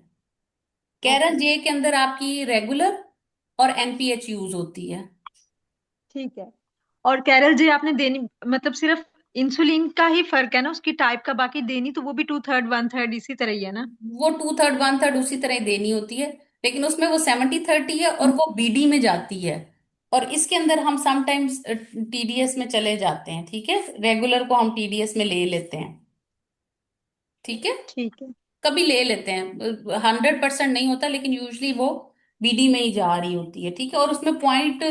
Speaker 1: कैरल
Speaker 8: ओके,
Speaker 1: जे के अंदर आपकी रेगुलर और एनपीएच यूज होती है।
Speaker 8: ठीक है। और कैरल जे आपने देनी मतलब सिर्फ इंसुलिन का ही फर्क है ना, उसकी टाइप का, बाकी देनी तो वो भी 2/3 1/3 इसी तरह ही है ना?
Speaker 1: वो 2/3 1/3 उसी तरह ही देनी होती है, लेकिन उसमें वो 70-30 है और वो बीडी में जाती है। और इसके अंदर हम समटाइम्स टीडीएस में चले जाते हैं, ठीक है। रेगुलर को हम टीडीएस में ले लेते हैं, ठीक है।
Speaker 8: ठीक है।
Speaker 1: कभी ले लेते हैं, 100% नहीं होता, लेकिन यूजली वो बीडी में ही जा रही होती है, ठीक है। और उसमें पॉइंट,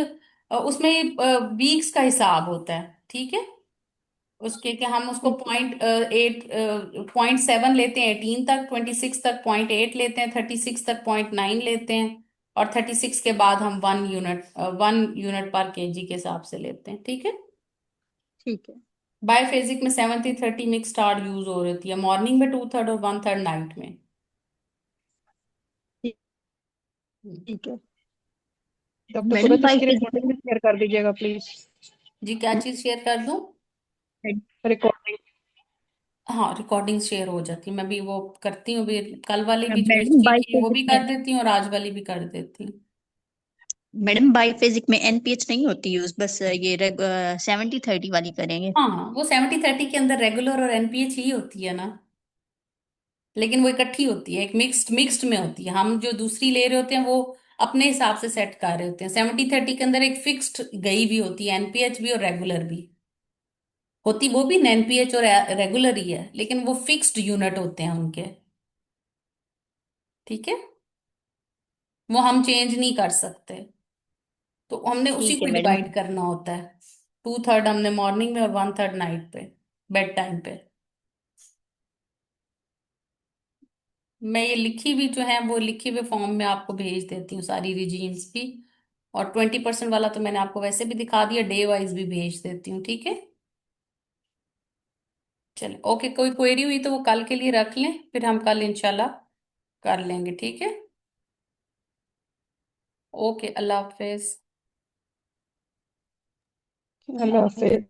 Speaker 1: उसमें वीक्स का हिसाब होता है, ठीक है। उसके कि हम उसको
Speaker 8: ठीक है।
Speaker 1: 0.7 लेते हैं 18 तक, 26 तक 0.8 लेते हैं, 36 तक 0.9 लेते हैं, और 36 के बाद हम 1 यूनिट पर केजी के हिसाब से लेते हैं, ठीक है।
Speaker 8: ठीक है।
Speaker 1: बायोफेजिक में 70-30 मिक्स स्टार्ट यूज हो रही है, मॉर्निंग में 2/3 और 1/3 नाइट में।
Speaker 8: ठीक
Speaker 1: हम्म।
Speaker 8: ठीक है।
Speaker 3: डॉक्टर
Speaker 5: मैडम
Speaker 3: कुरैश इसकी
Speaker 5: बाइफेजिक
Speaker 3: रिकॉर्डिंग भी शेयर कर दीजिएगा प्लीज।
Speaker 1: जी क्या चीज शेयर कर दूं?
Speaker 3: रिकॉर्डिंग।
Speaker 1: हाँ, रिकॉर्डिंग शेयर हो जाती है, मैं भी वो करती हूँ भी, कल वाली भी जो
Speaker 5: मैडम
Speaker 1: हिस्ट्री थी वो
Speaker 5: बाइफेजिक
Speaker 1: भी
Speaker 5: में
Speaker 1: कर देती हूँ और आज वाली भी कर देती हूँ।
Speaker 5: मैडम बाइफेजिक में एनपीएच नहीं होती यूज, बस ये 70-30 वाली करेंगे।
Speaker 1: हाँ हाँ, वो 70-30 के अंदर रेगुलर और एनपीएच ही होती है ना, लेकिन वो इकट्ठी होती है, एक मिक्स्ड में होती है। हम जो दूसरी ले रहे होते हैं वो अपने हिसाब से सेट कर रहे होते हैं। 70-30 के अंदर एक फिक्स्ड गई भी होती है, एनपीएच भी और रेगुलर भी होती, वो भी एनपीएच और रेगुलर ही है, लेकिन वो फिक्स्ड यूनिट होते हैं उनके, ठीक है। वो हम चेंज नहीं कर सकते, तो हमने उसी
Speaker 5: ठीक
Speaker 1: को
Speaker 5: है मैडम।
Speaker 1: डिवाइड करना होता है। 2/3 हमने मॉर्निंग में और 1/3 नाइट पे, बेड टाइम पे। मैं ये लिखी हुई जो है वो लिखी हुए फॉर्म में आपको भेज देती हूँ सारी रिजीम्स भी। और 20% वाला तो मैंने आपको वैसे भी दिखा दिया, डे वाइज भी भेज देती हूँ, ठीक है। चलो ओके, कोई क्वेरी हुई तो वो कल के लिए रख लें, फिर हम कल इंशाल्लाह कर लेंगे, ठीक है। ओके, अल्लाह हाफिज।
Speaker 3: अल्लाह हाफिज।